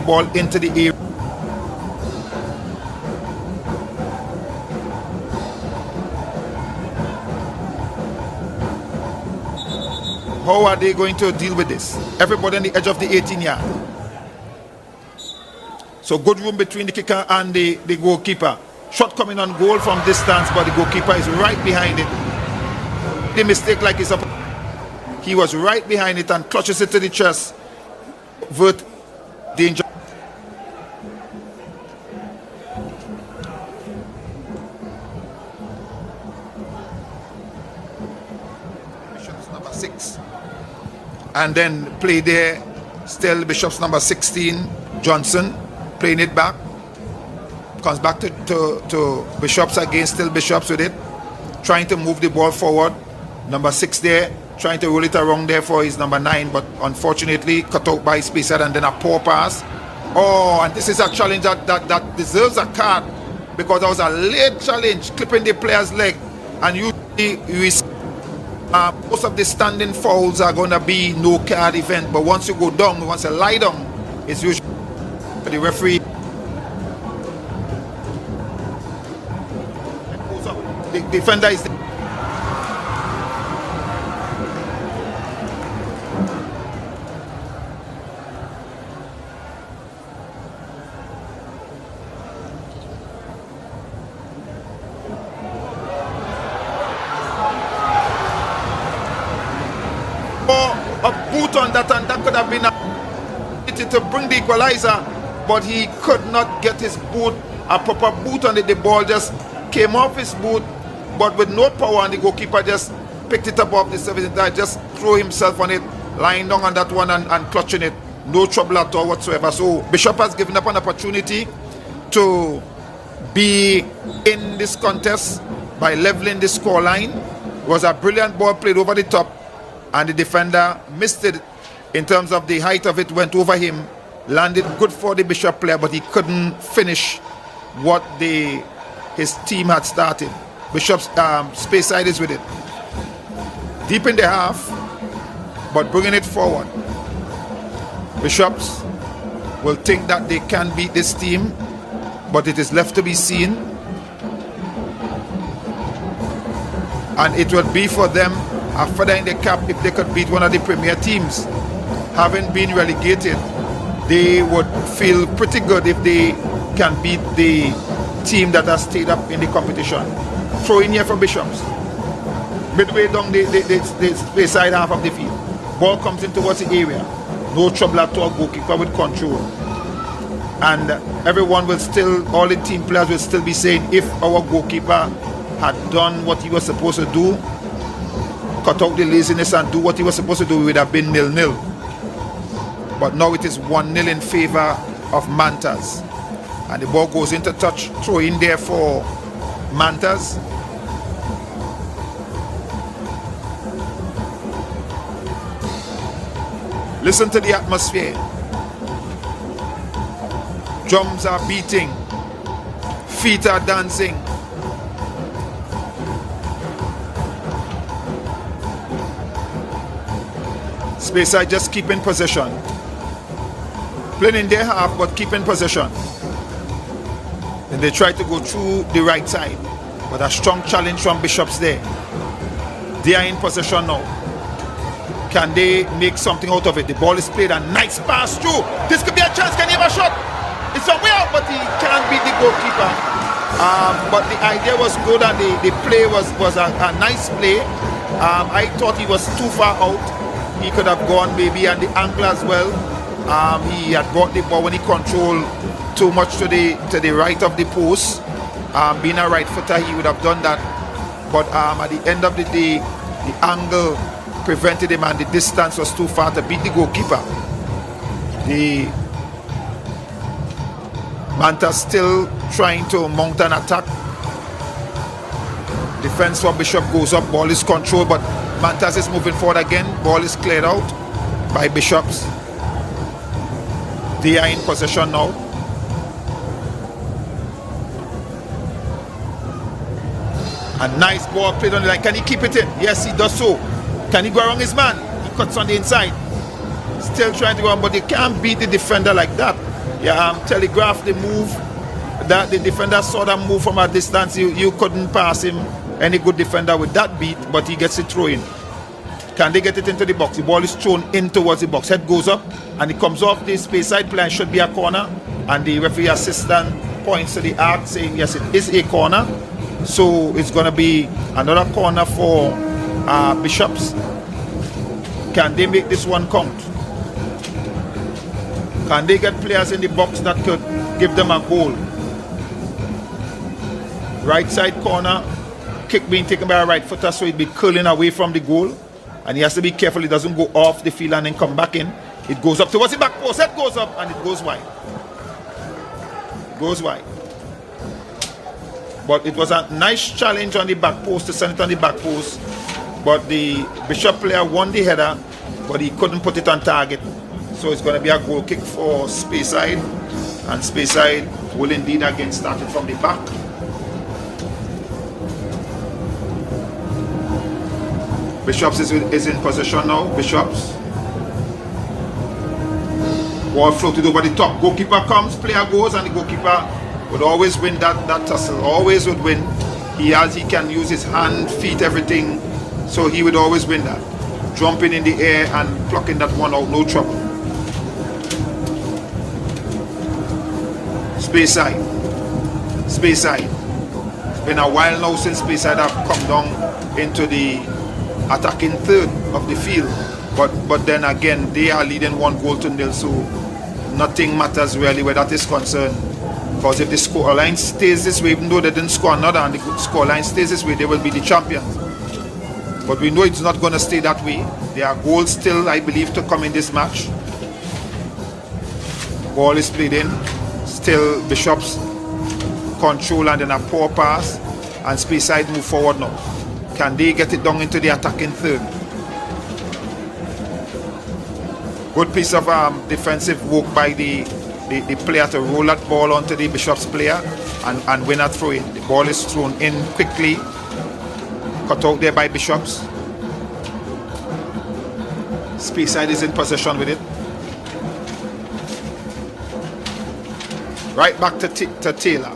Ball into the area. How are they going to deal with this? Everybody on the edge of the 18-yard. So good room between the kicker and the goalkeeper. Shot coming on goal from distance, but the goalkeeper is right behind it. The mistake like he's up. He was right behind it and clutches it to the chest. Vert danger. Number 6. And then play there, still Bishops number 16, Johnson, playing it back. Comes back to Bishops again, still Bishops with it. Trying to move the ball forward. Number 6 there, trying to roll it around there for his number 9, but unfortunately cut out by Spacer, and then a poor pass. Oh, and this is a challenge that deserves a card, because that was a late challenge, clipping the player's leg. And usually most of the standing fouls are going to be no card event, but once you go down, once you lie down, it's usually the referee. The defender is there. A boot on that, and that could have been to bring the equalizer, but he could not get his boot, a proper boot on it. The ball just came off his boot, but with no power, and the goalkeeper just picked it up off the surface and just threw himself on it, lying down on that one and clutching it. No trouble at all whatsoever. So Bishop has given up an opportunity to be in this contest by leveling the scoreline. It was a brilliant ball played over the top, and the defender missed it in terms of the height of it, went over him, landed good for the Bishop player, but he couldn't finish what his team had started. Bishop's space side is with it. Deep in the half, but bringing it forward. Bishops will think that they can beat this team, but it is left to be seen. And it would be for them a feather in the cap if they could beat one of the premier teams. Having been relegated, they would feel pretty good if they can beat the team that has stayed up in the competition. Throw in here for Bishops. Midway down the side half of the field. Ball comes in towards the area. No trouble at all, goalkeeper with control. And everyone will still, all the team players will still be saying, if our goalkeeper had done what he was supposed to do, cut out the laziness and do what he was supposed to do, it would have been 0-0. But now it is 1-0 in favor of Mantas. And the ball goes into touch, throw in there for Mantas. Listen to the atmosphere. Drums are beating, feet are dancing. Speyside just keeping possession. Playing in their half, but keeping possession. Then they try to go through the right side, but a strong challenge from Bishops there. They are in possession now. Can they make something out of it? The ball is played, a nice pass through. This could be a chance. Can he have a shot? It's a way out, but he can't beat the goalkeeper. But the idea was good, and the play was a nice play. I thought he was too far out. He could have gone maybe, and the angle as well. He had got the ball when he controlled too much to the right of the post. Being a right footer, he would have done that. But at the end of the day, the angle prevented him, and the distance was too far to beat the goalkeeper. The Manta still trying to mount an attack. Defense for Bishop goes up, ball is controlled, but Mantas is moving forward again. Ball is cleared out by Bishops. They are in possession now. A nice ball played on the line. Can he keep it in? Yes, he does so. Can he go around his man? He cuts on the inside. Still trying to go on, but they can't beat the defender like that. Yeah, telegraph the move. That the defender saw that move from a distance. You couldn't pass him, any good defender with that beat, but he gets it thrown in. Can they get it into the box? The ball is thrown in towards the box. Head goes up, and it comes off the space side plan. Should be a corner, and the referee assistant points to the arc saying, yes, it is a corner. So it's going to be another corner for Bishops. Can they make this one count? Can they get players in the box that could give them a goal? Right side corner, kick being taken by a right footer, so it'd be curling away from the goal. And he has to be careful it doesn't go off the field and then come back in. It goes up towards the back post. It goes up and it goes wide. It goes wide. But it was a nice challenge on the back post to send it on the back post. But the Bishop player won the header, but he couldn't put it on target. So it's going to be a goal kick for Speyside. And Speyside will indeed again start it from the back. Bishops is in possession now. Bishops. Ball floated over the top. Goalkeeper comes, player goes, and the goalkeeper would always win that tussle. Always would win. He can use his hand, feet, everything. So he would always win that. Jumping in the air and plucking that one out, no trouble. Speyside. Speyside. It's been a while now since Speyside have come down into the attacking third of the field, but then again they are leading 1-0, so nothing matters really where that is concerned, because if the scoreline stays this way, even though they didn't score another and the scoreline stays this way, they will be the champions. But we know it's not going to stay that way. There are goals still, I believe, to come in this match. Ball is played in, still Bishops control, and then a poor pass, and Speyside move forward now. Can they get it down into the attacking third? Good piece of defensive work by the player to roll that ball onto the Bishops player and win a throw in. The ball is thrown in quickly Cut out there by Bishops. Speyside is in possession with it. Right back to Taylor.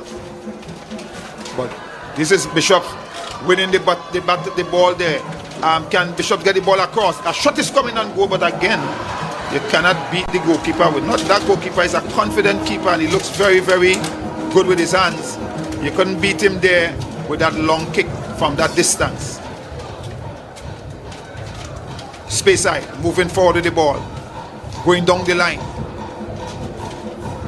But this is Bishop winning the ball there. Can Bishop get the ball across? A shot is coming and go, but again, you cannot beat the goalkeeper. That goalkeeper is a confident keeper and he looks very, very good with his hands. You couldn't beat him there with that long kick from that distance. Speyside moving forward with the ball, going down the line.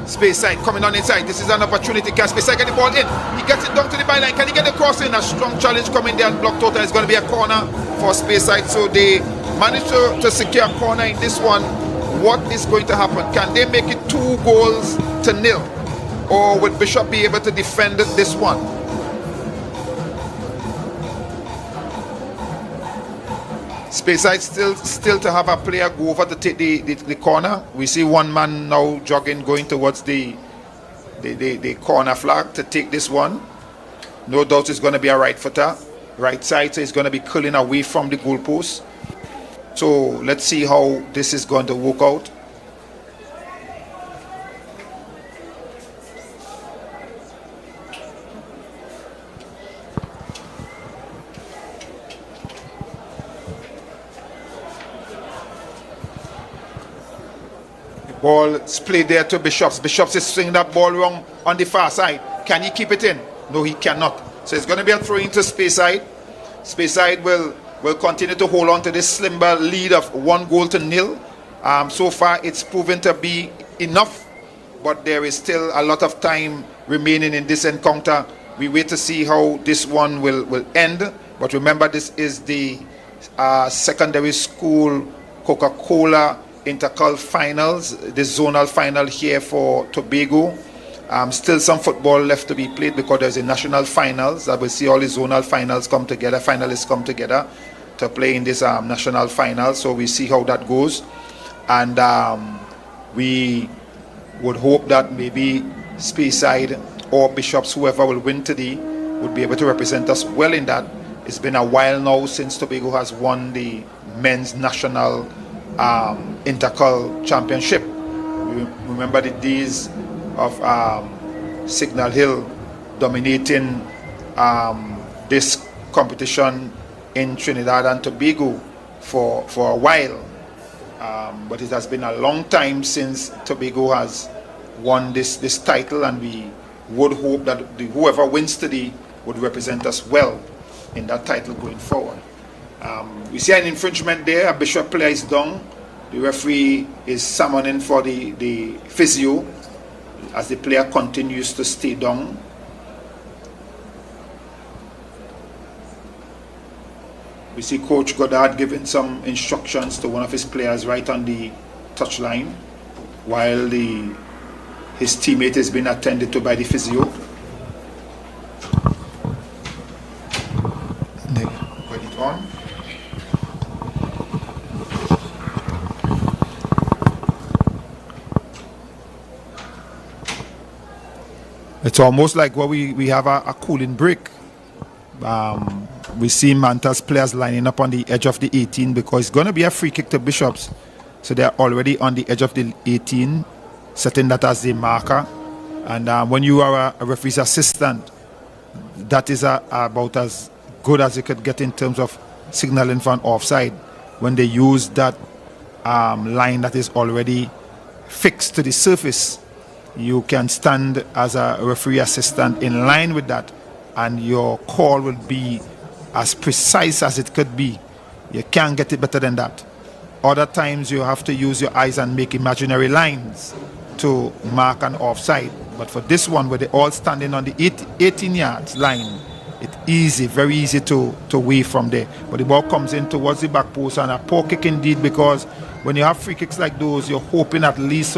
Speyside coming on inside. This is an opportunity. Can Speyside get the ball in? He gets it down to the byline. Can he get the cross in? A strong challenge coming there and blocked out, and it's going to be a corner for Speyside. So they managed to secure a corner in this one. What is going to happen? Can they make it 2-0? Or will Bishop be able to defend this one? Speyside still to have a player go over to take the corner. We see one man now jogging, going towards the corner flag to take this one. No doubt it's going to be a right footer. Right side, so it's going to be curling away from the goalpost. So let's see how this is going to work out. Ball is played there to Bishops. Bishops is swinging that ball wrong on the far side. Can he keep it in? No, he cannot. So it's going to be a throw into Speyside. Speyside will continue to hold on to this slimmer lead of 1-0. So far, it's proven to be enough, but there is still a lot of time remaining in this encounter. We wait to see how this one will end. But remember, this is the secondary school Coca-Cola Intercol finals, the zonal final here for Tobago. Still some football left to be played because there's a national finals. I will see all the zonal finals come together, finalists come together to play in this national final. So we see how that goes. And we would hope that maybe Speyside or Bishops, whoever will win today, would be able to represent us well in that. It's been a while now since Tobago has won the men's national Intercol championship. We remember the days of Signal Hill dominating this competition in Trinidad and Tobago for a while, but it has been a long time since Tobago has won this title, and we would hope that whoever wins today would represent us well in that title going forward. We see an infringement there. A Bishop player is down. The referee is summoning for the physio as the player continues to stay down. We see Coach Goddard giving some instructions to one of his players right on the touchline while his teammate is being attended to by the physio. Put it on. It's almost like what we have a cooling break. We see Manta's players lining up on the edge of the 18 because it's going to be a free kick to Bishops. So they're already on the edge of the 18, setting that as the marker. And when you are a referee's assistant, that is about as good as you could get in terms of signaling for an offside. When they use that line that is already fixed to the surface, you can stand as a referee assistant in line with that, and your call will be as precise as it could be. You can't get it better than that. Other times you have to use your eyes and make imaginary lines to mark an offside. But for this one, where they're all standing on the 18 yards line, it's easy, very easy to wave from there. But the ball comes in towards the back post, and a poor kick indeed, because when you have free kicks like those, you're hoping at least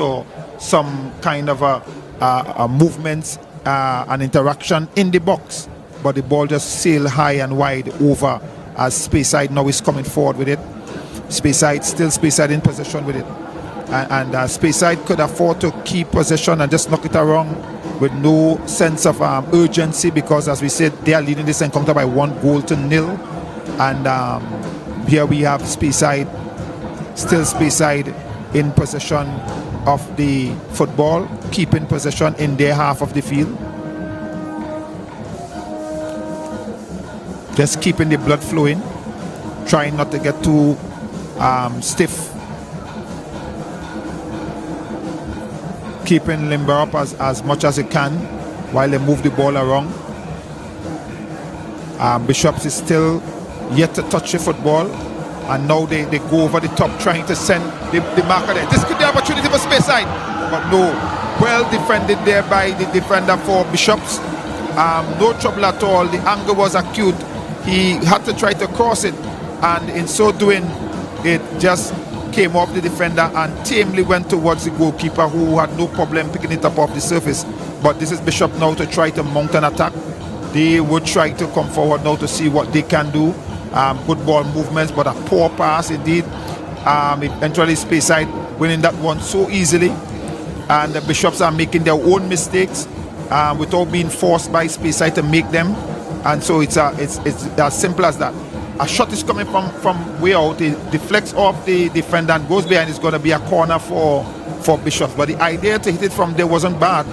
some kind of a movement, an interaction in the box. But the ball just sailed high and wide over as Speyside now is coming forward with it. Speyside in possession with it. And Speyside could afford to keep possession and just knock it around with no sense of urgency, because as we said, they are leading this encounter by 1-0. And here we have Speyside, still Speyside in possession of the football, keeping possession in their half of the field. Just keeping the blood flowing, trying not to get too stiff. Keeping limber up as much as it can while they move the ball around. Bishops is still yet to touch the football, and now they go over the top trying to send the marker there. This could be an opportunity for Speyside, but no. Well defended there by the defender for Bishops. No trouble at all. The angle was acute. He had to try to cross it, and in so doing, it just came off the defender and tamely went towards the goalkeeper, who had no problem picking it up off the surface. But this is Bishop now to try to mount an attack. They would try to come forward now to see what they can do. Good ball movements, but a poor pass indeed. Eventually Speyside winning that one so easily, and the Bishops are making their own mistakes without being forced by Speyside to make them. And so it's as simple as that. A shot is coming from way out, it deflects off the defender and goes behind. It's going to be a corner for Bishops. But the idea to hit it from there wasn't bad.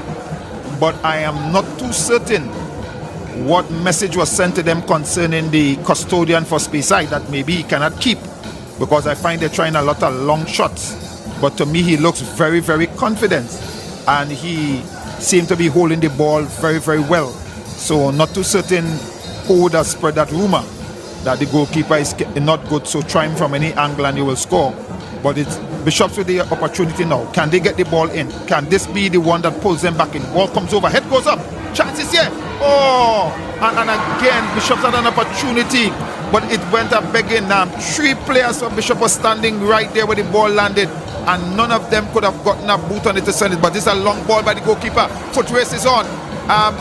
But I am not too certain what message was sent to them concerning the custodian for Speyside that maybe he cannot keep, because I find they're trying a lot of long shots. But to me, he looks very, very confident, and he seemed to be holding the ball very, very well. So not too certain who would have spread that rumor that the goalkeeper is not good, so try him from any angle and you will score. But it's Bishops with the opportunity now. Can they get the ball in? Can this be the one that pulls them back in? Ball comes over, head goes up, chances here. Oh, and again Bishops had an opportunity, but it went up begging. Three players from Bishop were standing right there where the ball landed, and none of them could have gotten a boot on it to send it. But this is a long ball by the goalkeeper. Foot race is on.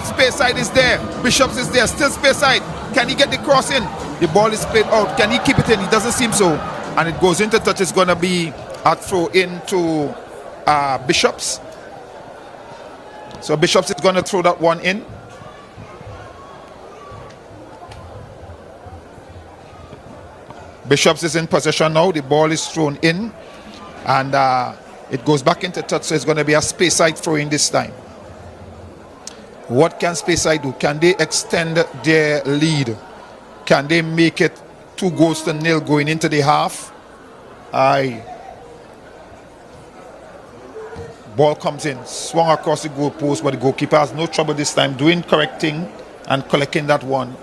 Speyside is there, Bishops is there, still Speyside. Can he get the cross in? The ball is played out. Can he keep it in? He doesn't seem so. And it goes into touch. It's going to be a throw into Bishops. So Bishops is going to throw that one in. Bishops is in possession now. The ball is thrown in, and it goes back into touch. So it's going to be a Speyside throw in this time. What can Speyside do? Can they extend their lead? Can they make it 2-0 going into the half? Ball comes in, swung across the goalpost, but the goalkeeper has no trouble this time doing correcting and collecting that one,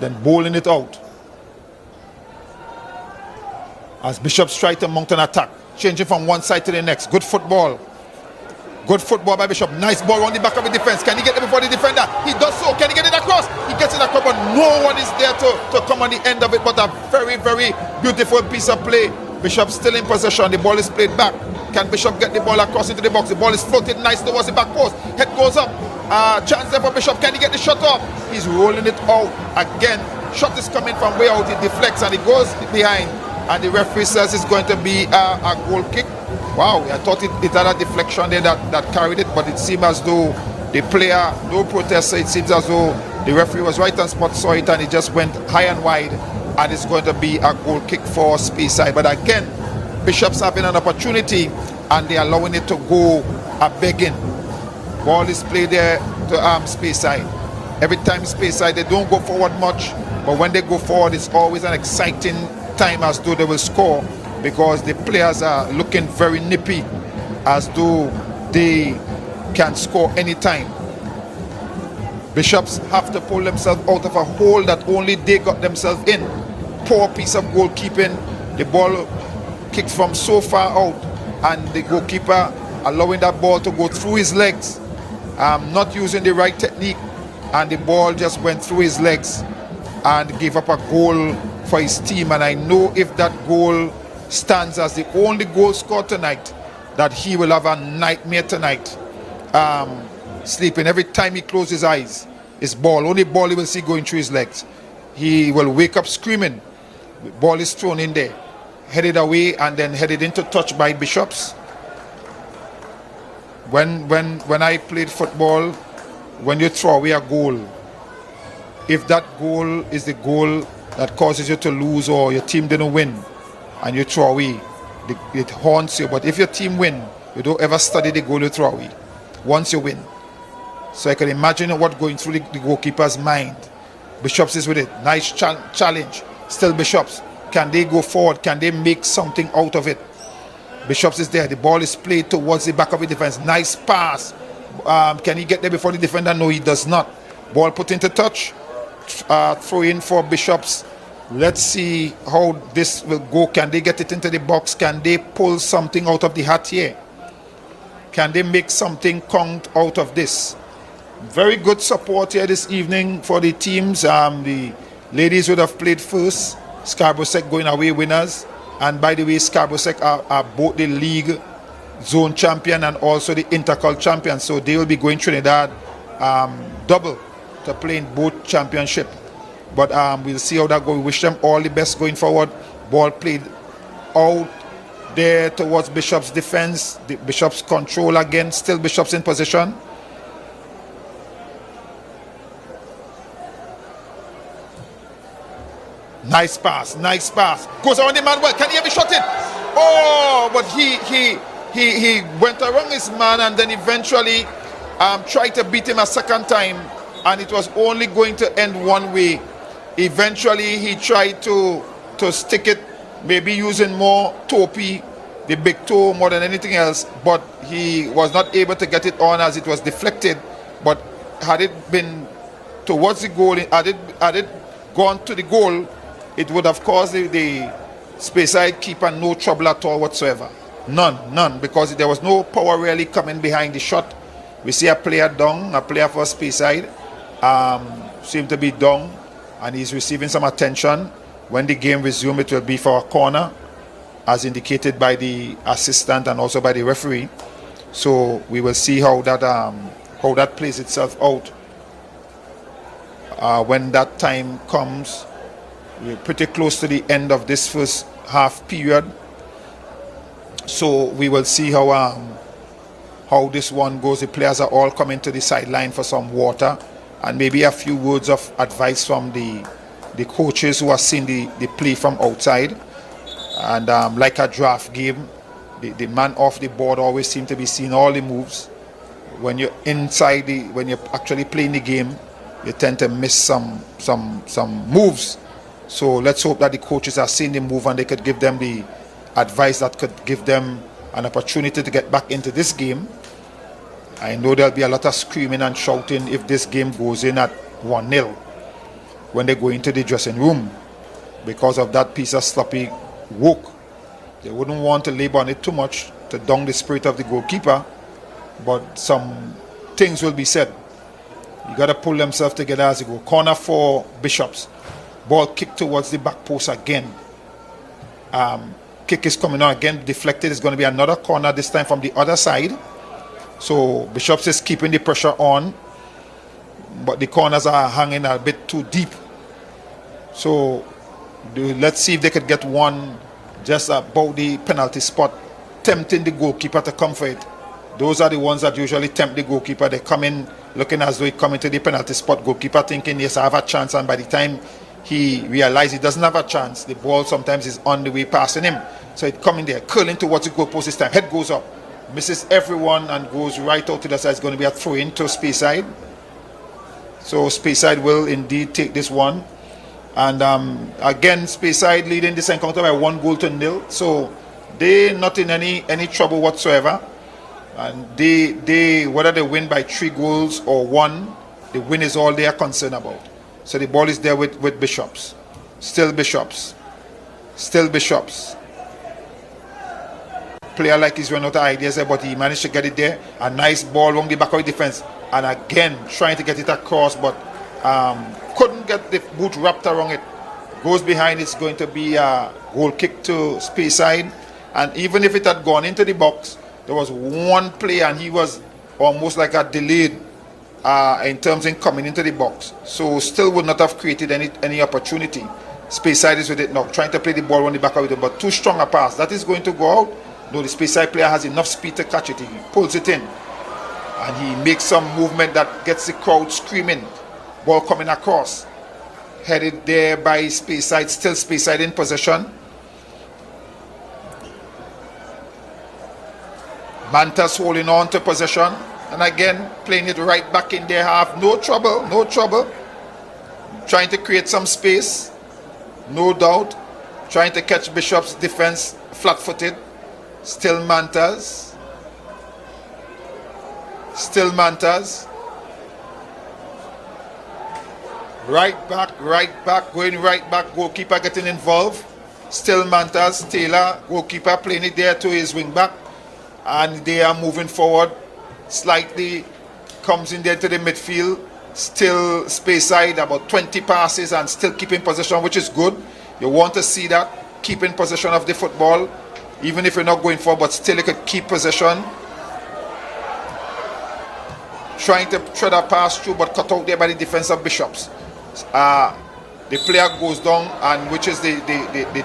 then bowling it out. As Bishops try to mount an attack, changing from one side to the next. Good football. Good football by Bishop. Nice ball on the back of the defense. Can he get it before the defender? He does so. Can he get it across? He gets it across, but no one is there to come on the end of it. But a very, very beautiful piece of play. Bishop still in possession. The ball is played back. Can Bishop get the ball across into the box? The ball is floated nice towards the back post. Head goes up. Chance there for Bishop. Can he get the shot off? He's rolling it out. Again, shot is coming from way out. It deflects and it goes behind. And the referee says it's going to be a goal kick. Wow, I thought it had a deflection there that carried it, but it seemed as though the player, no protester, it seems as though the referee was right on spot, saw it, and it just went high and wide, and it's going to be a goal kick for Speyside. But again, Bishops having an opportunity, and they're allowing it to go begging. Ball is played there to Speyside. Every time Speyside, they don't go forward much, but when they go forward, it's always an exciting time as though they will score, because the players are looking very nippy, as though they can score anytime. Bishops have to pull themselves out of a hole that only they got themselves in. Poor piece of goalkeeping. The ball kicked from so far out, and the goalkeeper allowing that ball to go through his legs, not using the right technique, and the ball just went through his legs and gave up a goal for his team. And I know if that goal stands as the only goal scored tonight, that he will have a nightmare tonight, sleeping. Every time he closes his eyes, his ball, only ball he will see going through his legs. He will wake up screaming. The ball is thrown in there, headed away, and then headed into touch by Bishops. When I played football, when you throw away a goal, if that goal is the goal that causes you to lose or your team didn't win and you throw away, it haunts you. But if your team win, you don't ever study the goal you throw away once you win. So I can imagine what going through the goalkeeper's mind. Bishops is with it. Nice challenge. Still Bishops. Can they go forward? Can they make something out of it? Bishops is there. The ball is played towards the back of the defense. Nice pass. Can he get there before the defender? No, he does not. Ball put into touch. Throw in for Bishops. Let's see how this will go. Can they get it into the box? Can they pull something out of the hat here? Can they make something count out of this? Very good support here this evening for the teams. The ladies would have played first. Scarborough Sec going away winners. And by the way, Scarborough Sec are both the league zone champion and also the Intercol champion. So they will be going Trinidad double to play in both championship. But we'll see how that goes. We wish them all the best going forward. Ball played out there towards Bishop's defense. The Bishop's control again. Still Bishop's in position. Nice pass, nice pass. Goes around the man well. Can he ever shot it? Oh, but he went around his man and then eventually tried to beat him a second time, and it was only going to end one way. Eventually he tried to stick it, maybe using more topi, the big toe more than anything else, but he was not able to get it on as it was deflected. But had it been towards the goal, had it gone to the goal, it would have caused the Speyside keeper no trouble at all whatsoever. None, because there was no power really coming behind the shot. We see a player down, a player for Speyside, seemed to be down, and he's receiving some attention. When the game resumes, it will be for a corner, as indicated by the assistant and also by the referee. So we will see how that plays itself out when that time comes. We're pretty close to the end of this first half period, so we will see how this one goes. The players are all coming to the sideline for some water and maybe a few words of advice from the coaches who are seeing the play from outside. And like a draft game, the man off the board always seems to be seeing all the moves. When you're inside, when you're actually playing the game, you tend to miss some moves. So let's hope that the coaches are seeing the move and they could give them the advice that could give them an opportunity to get back into this game. I know there'll be a lot of screaming and shouting if this game goes in at 1-0 when they go into the dressing room because of that piece of sloppy work. They wouldn't want to labor on it too much to down the spirit of the goalkeeper, but some things will be said. You got to pull themselves together as they go. Corner for Bishops. Ball kicked towards the back post again. Kick is coming on again, deflected. It's going to be another corner, this time from the other side. So Bishops is keeping the pressure on, but the corners are hanging a bit too deep. So let's see if they could get one just about the penalty spot, tempting the goalkeeper to come for it. Those are the ones that usually tempt the goalkeeper. They come in looking as though he come into the penalty spot. Goalkeeper thinking, yes, I have a chance, and by the time he realizes he doesn't have a chance, the ball sometimes is on the way passing him. So it coming there, curling towards the goalpost this time. Head goes up, misses everyone and goes right out to the side. It's going to be a throw in to Speyside. So Speyside will indeed take this one. And again, Speyside leading this encounter by 1-0. So they're not in any trouble whatsoever. And they whether they win by 3 goals or 1, the win is all they are concerned about. So the ball is there with Bishops. Still Bishops. Still Bishops. Player like he's run out of ideas there, but he managed to get it there. A nice ball along the back of the defense. And again, trying to get it across, but couldn't get the boot wrapped around it. Goes behind, it's going to be a goal kick to Speyside. And even if it had gone into the box, there was one player and he was almost like a delayed in terms of coming into the box. So still would not have created any opportunity. Speyside is with it now, trying to play the ball on the back of it, but too strong a pass. That is going to go out. No, the Speyside player has enough speed to catch it. He pulls it in. And he makes some movement that gets the crowd screaming. Ball coming across. headed there by Speyside, still Speyside in possession. Mantas holding on to possession, and again playing it right back in their half. No trouble, no trouble. Trying to create some space, no doubt. Trying to catch Bishop's defense flat-footed. Still Mantas. Still Mantas. Right back, going right back. Goalkeeper getting involved. Still Mantas. Taylor, goalkeeper, playing it there to his wing back. And they are moving forward. Slightly comes in there to the midfield. Still Speyside, about 20 passes and still keeping possession, which is good. You want to see that, keeping possession of the football, even if you're not going forward, but still you could keep possession. Trying to thread a pass through, but cut out there by the defense of Bishops. The player goes down, and which is the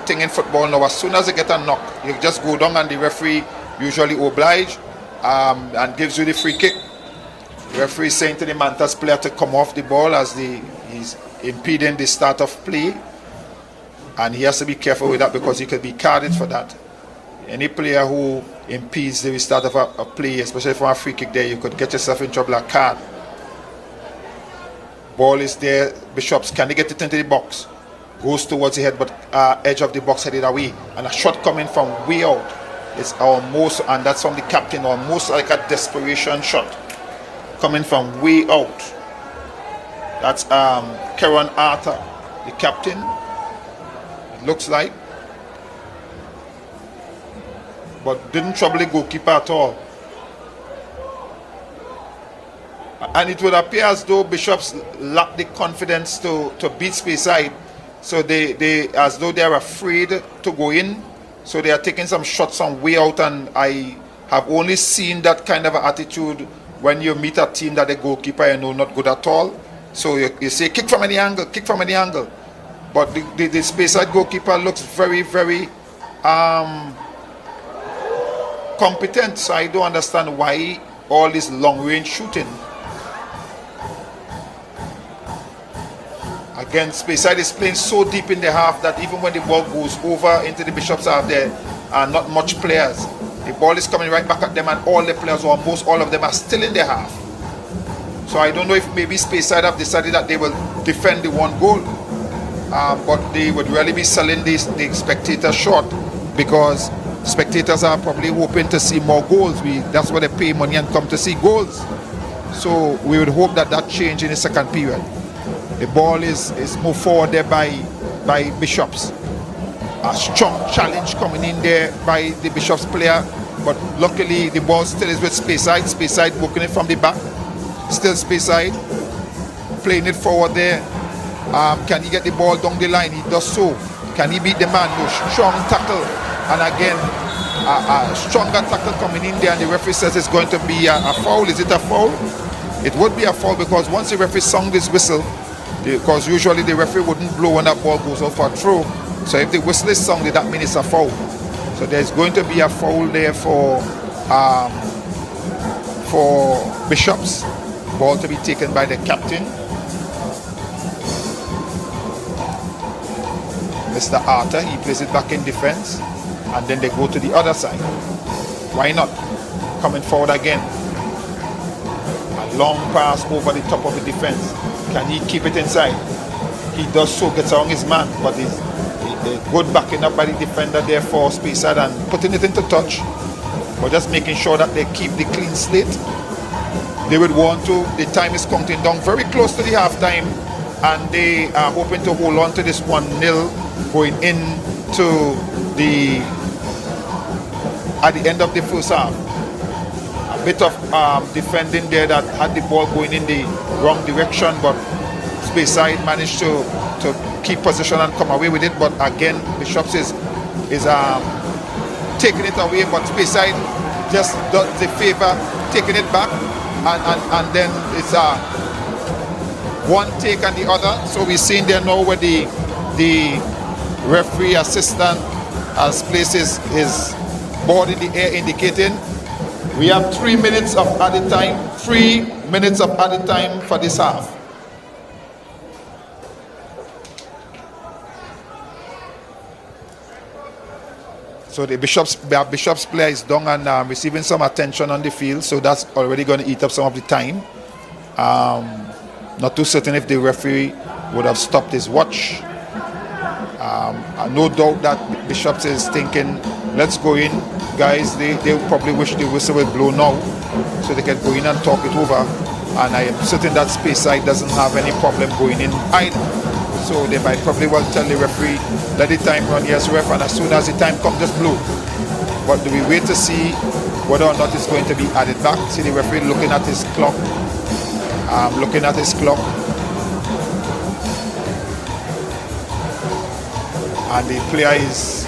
thing in football now. As soon as they get a knock, you just go down, and the referee usually oblige and gives you the free kick. The referee is saying to the Mantas player to come off the ball as he's impeding the start of play, and he has to be careful with that because he could be carded for that. Any player who impedes the start of a play, especially from a free kick there, you could get yourself in trouble, a card. Ball is there. Bishops, can they get it into the box? Goes towards the head, but edge of the box headed away, and a shot coming from way out. It's almost, and that's from the captain, almost like a desperation shot coming from way out. That's Karen Arthur, the captain, it looks like, but didn't trouble the goalkeeper at all. And it would appear as though Bishops lack the confidence to beat Speyside, so they as though they are afraid to go in, so they are taking some shots on way out, and I have only seen that kind of attitude when you meet a team that the goalkeeper, you know, not good at all. So you say kick from any angle, kick from any angle. But the Speyside goalkeeper looks very, very competent. So I don't understand why all this long range shooting. Again, Speyside is playing so deep in the half that even when the ball goes over into the Bishops half, there are not much players. The ball is coming right back at them, and all the players, or almost all of them, are still in their half. So I don't know if maybe Speyside have decided that they will defend the one goal, but they would really be selling the spectators short, because spectators are probably hoping to see more goals. That's why they pay money and come to see goals. So we would hope that change in the second period. The ball is moved forward there by Bishops. A strong challenge coming in there by the Bishops player, but luckily the ball still is with Speyside. Speyside working it from the back. Still Speyside playing it forward there. Can he get the ball down the line? He does so. Can he beat the man? No, strong tackle, and again a stronger tackle coming in there, and the referee says it's going to be a foul. Is it a foul? It would be a foul, because once the referee sung this whistle, because usually the referee wouldn't blow when that ball goes out for a throw. So if the whistle is sung, that means it's a foul. So there's going to be a foul there for Bishops. Ball to be taken by the captain, Mr. Arthur. He plays it back in defense, and then they go to the other side. Why not? Coming forward again. A long pass over the top of the defense. Can he keep it inside? He does so, gets around his man, but he's good backing up by the defender there for Speyside and putting it into touch, but just making sure that they keep the clean slate. They would want to. The time is counting down, very close to the half time, and they are hoping to hold on to this 1-0 going into at the end of the first half. A bit of defending there that had the ball going in the wrong direction, but Speyside managed to keep possession and come away with it. But again, Bishops is taking it away, but Speyside just does the favor, taking it back, and then it's one take and the other. So we're seeing there now where the referee assistant has placed his board in the air, indicating we have 3 minutes of added time. 3 minutes of added time for this half. So the Bishop's player is down and receiving some attention on the field, so that's already going to eat up some of the time. Not too certain if the referee would have stopped his watch. No doubt that Bishops is thinking, let's go in, guys. They probably wish the whistle will blow now, so they can go in and talk it over. And I am certain that Speyside doesn't have any problem going in either. So they might probably well tell the referee, let the time run, yes ref, and as soon as the time comes, just blow. But do we wait to see whether or not it's going to be added back? See the referee looking at his clock. And the player is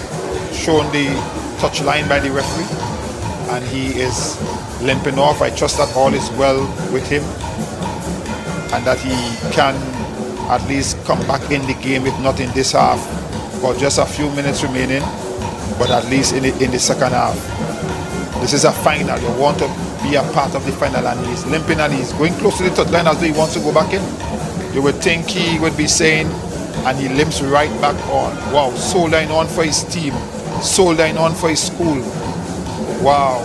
shown the touch line by the referee, and he is limping off. I trust that all is well with him and that he can at least come back in the game, if not in this half, or just a few minutes remaining, but at least in the second half. This is a final. You want to be a part of the final, and he's limping and he's going close to the touch line as though he wants to go back in. You would think he would be saying, and he limps right back on. Wow, soldering on for his team, soldering on for his school. Wow.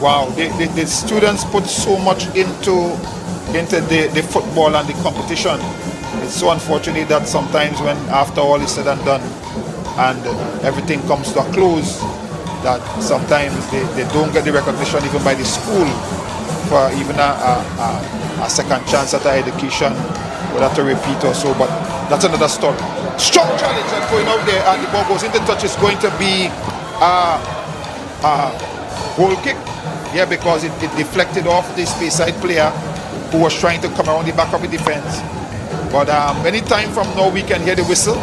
Wow, the students put so much into the football and the competition. It's so unfortunate that sometimes when after all is said and done and everything comes to a close, that sometimes they don't get the recognition even by the school for even a second chance at our education, whether to repeat or so, but that's another story. Strong challenge and going out there, and the ball goes into touch. Is going to be a goal kick. Yeah, because it deflected off the Speyside player who was trying to come around the back of the defense. But any time from now we can hear the whistle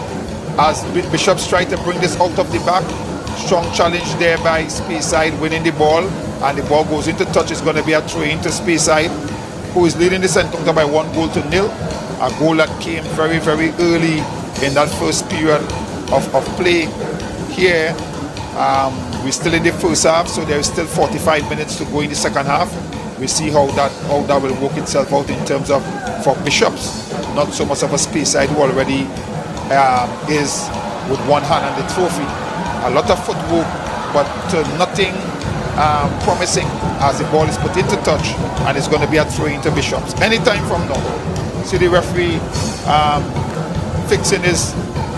as Bishops try to bring this out of the back. Strong challenge there by Speyside, winning the ball, and the ball goes into touch. It's going to be a throw into Speyside, who is leading this encounter by 1-0. A goal that came very, very early in that first period of play here. We're still in the first half, so there is still 45 minutes to go in the second half. We see how that will work itself out in terms of for Bishops. Not so much of a Speyside who already is with one hand on the trophy. A lot of footwork, but nothing promising as the ball is put into touch, and it's going to be a throw into Bishops anytime from now. See the referee fixing his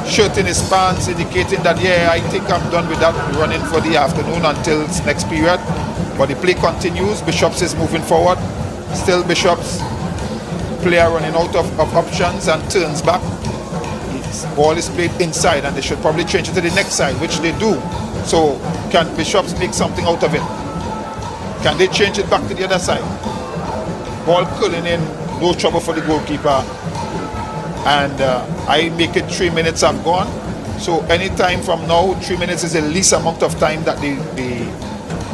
shirt in his pants, indicating that, yeah, I think I'm done with that running for the afternoon until next period. But the play continues. Bishops is moving forward. Still Bishops player running out of options and turns back. His ball is played inside, and they should probably change it to the next side, which they do. So can Bishops make something out of it? Can they change it back to the other side? Ball curling in, no trouble for the goalkeeper. And I make it 3 minutes have gone. So anytime from now, 3 minutes is the least amount of time that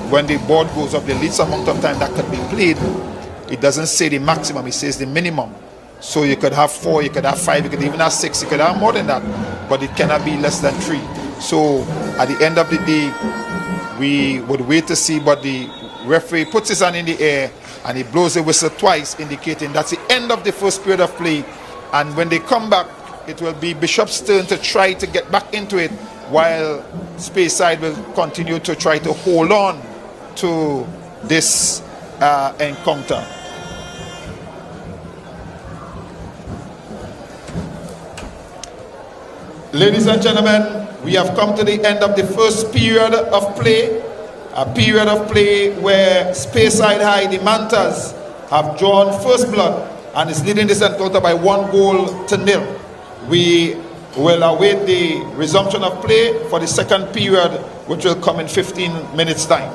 when the board goes up, the least amount of time that can be played. It doesn't say the maximum, it says the minimum. So you could have 4, you could have 5, you could even have 6, you could have more than that, but it cannot be less than 3. So at the end of the day, we would wait to see, but the referee puts his hand in the air and he blows the whistle twice, indicating that's the end of the first period of play. And when they come back, it will be Bishop's turn to try to get back into it, while Speyside will continue to try to hold on to this encounter. Ladies and gentlemen, we have come to the end of the first period of play. A period of play where Speyside High, the Mantas, have drawn first blood and is leading this encounter by 1-0. We will await the resumption of play for the second period, which will come in 15 minutes time.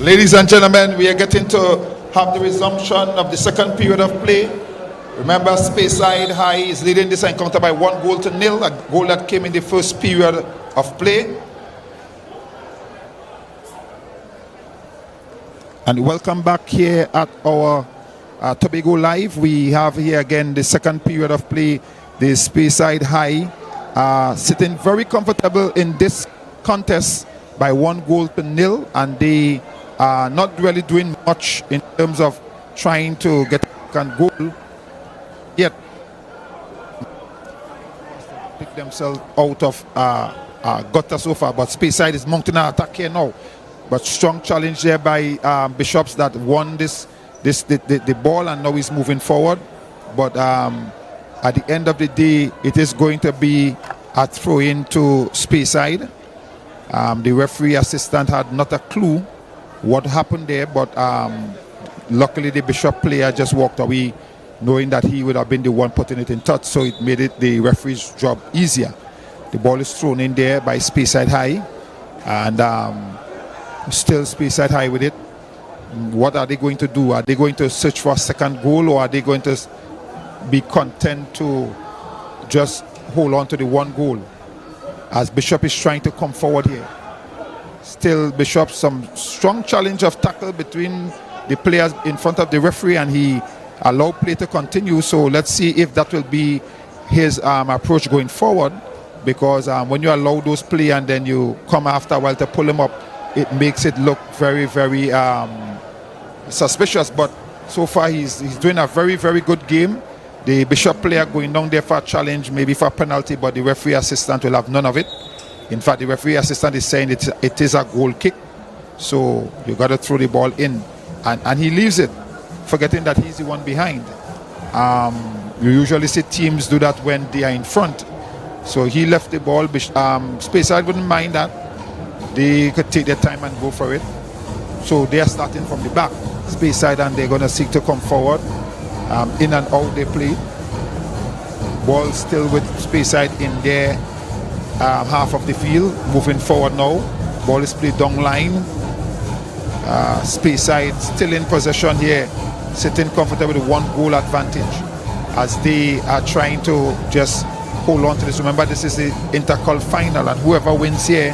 Ladies and gentlemen, we are getting to have the resumption of the second period of play. Remember, Speyside High is leading this encounter by 1-0, a goal that came in the first period of play. And welcome back here at our Tobago Live. We have here again the second period of play. The Speyside High sitting very comfortable in this contest by 1-0, and they are not really doing much in terms of trying to get a goal yet. Pick themselves out of gutter so far, but Speyside is mounting an attack here now. But strong challenge there by Bishops that won the ball, and now he's moving forward. But at the end of the day, it is going to be a throw-in to Speyside. The referee assistant had not a clue what happened there, but luckily the Bishop player just walked away, knowing that he would have been the one putting it in touch, so it made the referee's job easier. The ball is thrown in there by Speyside High, and still Speyside High with it. What are they going to do? Are they going to search for a second goal, or are they going to be content to just hold on to the one goal, as Bishop is trying to come forward here? Still Bishop, some strong challenge of tackle between the players in front of the referee, and he allowed play to continue. So let's see if that will be his approach going forward, because when you allow those play and then you come after a while to pull him up, it makes it look very, very suspicious. But so far he's doing a very, very good game. The Bishop player going down there for a challenge, maybe for a penalty, but the referee assistant will have none of it. In fact, the referee assistant is saying it is a goal kick, so you got to throw the ball in, and he leaves it, forgetting that he's the one behind. You usually see teams do that when they are in front. So he left the ball. Speyside wouldn't mind that. They could take their time and go for it. So they are starting from the back, Speyside, and they're going to seek to come forward. In and out they play. Ball still with Speyside in their half of the field. Moving forward now. Ball is played down line. Speyside still in possession here, sitting comfortable with a 1-goal advantage, as they are trying to just hold on to this. Remember, this is the Intercol final, and whoever wins here,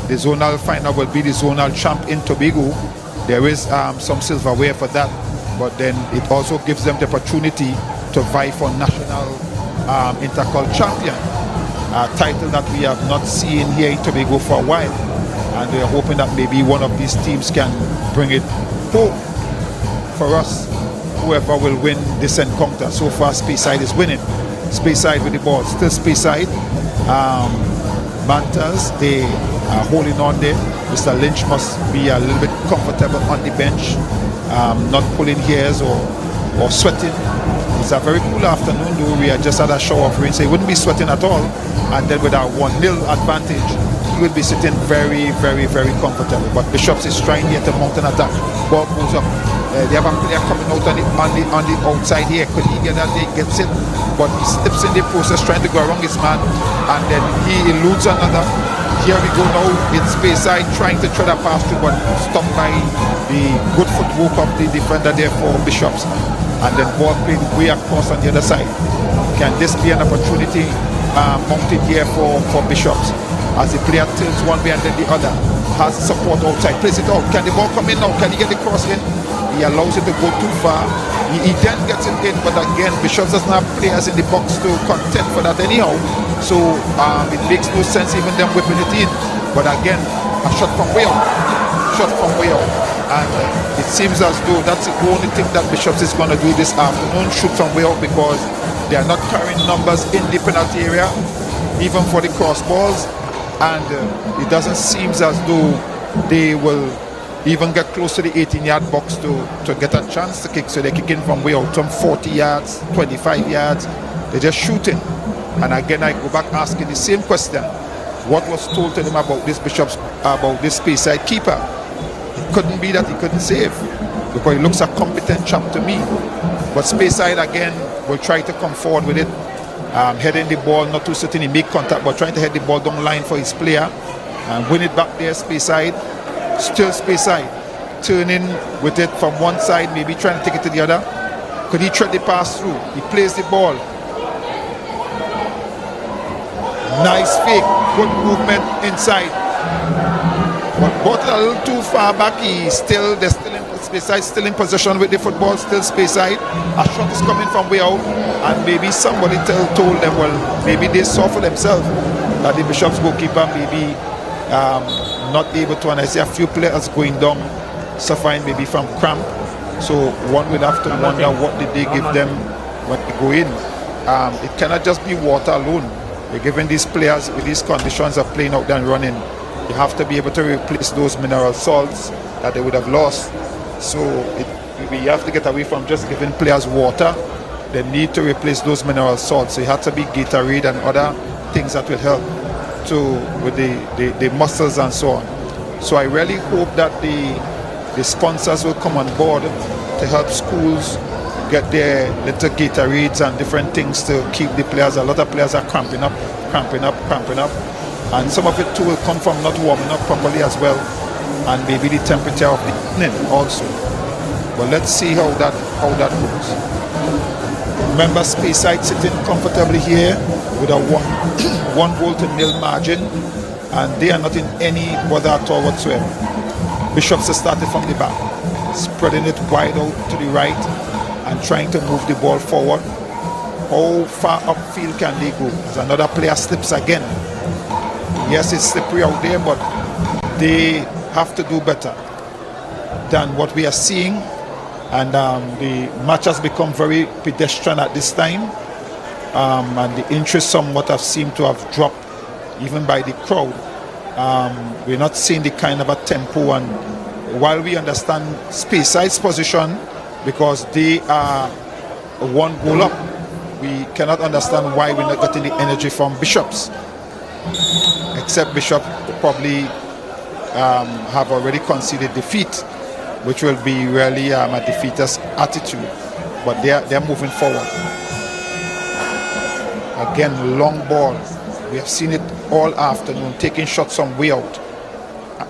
the zonal final, will be the zonal champ in Tobago. There is some silverware for that, but then it also gives them the opportunity to vie for national Intercol champion, a title that we have not seen here in Tobago for a while, and we are hoping that maybe one of these teams can bring it home for us, whoever will win this encounter. So far Speyside is winning. Speyside with the ball, still Speyside. Mantas, they are holding on there. Mr. Lynch must be a little bit comfortable on the bench, not pulling hairs or sweating. It's a very cool afternoon, though. We had just had a shower of rain, so he wouldn't be sweating at all. And then with our 1-0 advantage, he will be sitting very, very, very comfortable. But Bishops is trying here to mount an attack. Ball goes up. They have a player coming out on the outside here. Could he get that? He gets it, but he slips in the process, trying to go around his man, and then he eludes another. Here we go now. It's Speyside trying to thread a pass through, but stopped by the good footwork of the defender there for Bishops. And then ball played way across on the other side. Can this be an opportunity mounted here for Bishops, as the player tilts one way and then the other? Has support outside, plays it out. Can the ball come in now? Can he get the cross in? He allows it to go too far. He then gets it in, but again, Bishops doesn't have players in the box to contend for that anyhow. So it makes no sense even them whipping it in. But again, a shot from way out. Shot from way out. And it seems as though that's the only thing that Bishops is going to do this afternoon, shoot from way out, because they are not carrying numbers in the penalty area, even for the cross balls. And it doesn't seem as though they will even get close to the 18-yard box to get a chance to kick. So they're kicking from way out, some 40 yards, 25 yards. They're just shooting. And again, I go back asking the same question. What was told to them about this Speyside keeper? It couldn't be that he couldn't save, because he looks a competent chap to me. But Speyside again will try to come forward with it. Heading the ball, not too certain he make contact, but trying to head the ball down line for his player and win it back there. Speyside, still Speyside. turning with it from one side, maybe trying to take it to the other. Could he thread the pass through? He plays the ball. Nice fake, good movement inside. But brought it a little too far back. They're still in space side, still in possession with the football, still space side. A shot is coming from way out, and maybe somebody told them, well, maybe they saw for themselves that the Bishop's goalkeeper maybe not able to, and I see a few players going down, suffering maybe from cramp. So one would have to wonder what did they give them when they go in. It cannot just be water alone. You're giving these players with these conditions of playing out there and running. You have to be able to replace those mineral salts that they would have lost. So we have to get away from just giving players water. They need to replace those mineral salts. So it has to be Gatorade and other things that will help with the muscles and so on. So I really hope that the sponsors will come on board to help schools get their little Gatorades and different things to keep the players. A lot of players are cramping up. And some of it too will come from not warming up properly as well. And maybe the temperature of the evening also. But let's see how that goes. Remember, Speyside sitting comfortably here with a 1-0 margin, and they are not in any bother at all whatsoever. Bishops has started from the back, spreading it wide out to the right and trying to move the ball forward. How far upfield can they go? As another player slips again. Yes, it's slippery out there, but they have to do better than what we are seeing. And the match has become very pedestrian at this time. And the interest somewhat have seemed to have dropped, even by the crowd. We're not seeing the kind of a tempo. And while we understand Speyside's position, because they are 1 goal up, we cannot understand why we're not getting the energy from Bishops. Except Bishop probably have already conceded defeat, which will be really a defeater's attitude. But they're moving forward. Again, long ball. We have seen it all afternoon, taking shots from way out.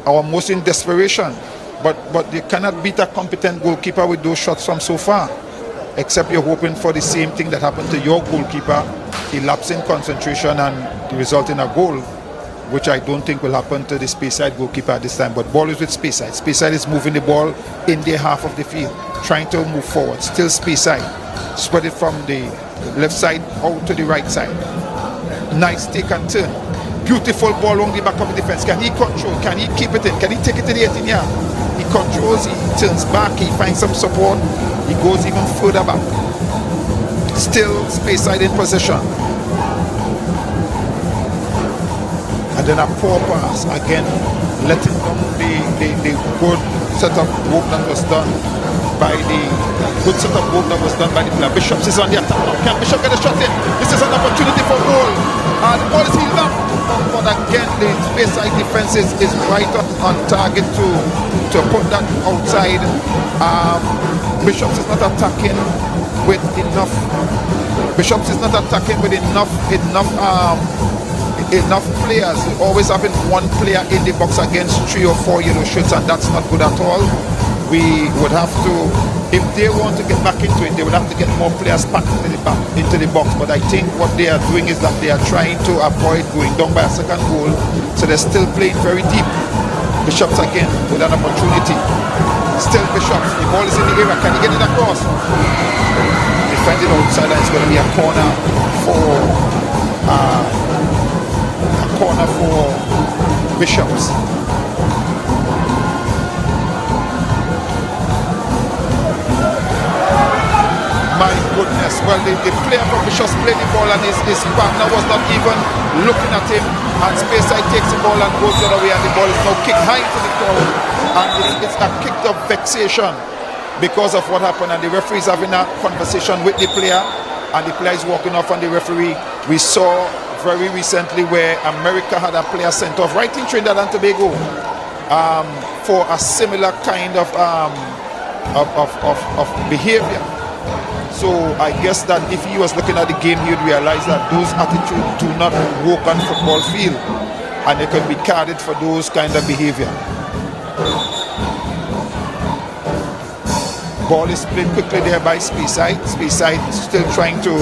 Almost in desperation. But you cannot beat a competent goalkeeper with those shots from so far. Except you're hoping for the same thing that happened to your goalkeeper. He lapsed in concentration and result in a goal, which I don't think will happen to the Speyside goalkeeper at this time. But ball is with Speyside. Speyside is moving the ball in their half of the field, trying to move forward. Still Speyside. Spread it from the left side out to the right side. Nice take and turn. Beautiful ball along the back of the defense. Can he control? Can he keep it in? Can he take it to the 18 yard? He controls, he turns back, he finds some support. He goes even further back. Still Speyside in possession. And then a poor pass again, letting down the good set of work that was done by the player. Bishops is on the attack now. Can Bishop get a shot in? This is an opportunity for goal. The ball is healed up. But again, the Speyside defense is right on target to put that outside. Bishops is not attacking with enough. Bishops is not attacking with enough players. Always having one player in the box against 3 or 4 yellow shirts, and that's not good at all. We would have to, if they want to get back into it, they would have to get more players back into the box. But I think what they are doing is that they are trying to avoid going down by a second goal, so they're still playing very deep. Bishops again with an opportunity. Still Bishops. The ball is in the area. Can he get it across? Defended outside, and it's going to be a corner for Bishops. My goodness. Well, the player from Bishops played the ball, and his partner was not even looking at him. And Speyside takes the ball and goes the other way, and the ball is now kicked high to the crowd. And it's a kick of vexation because of what happened. And the referee is having a conversation with the player, and the player is walking off on the referee. We saw very recently where America had a player sent off right in Trinidad and Tobago for a similar kind of behavior. So I guess that if he was looking at the game, he would realize that those attitudes do not work on football field, and they can be carded for those kind of behavior. Ball is played quickly there by Speyside. Speyside still trying to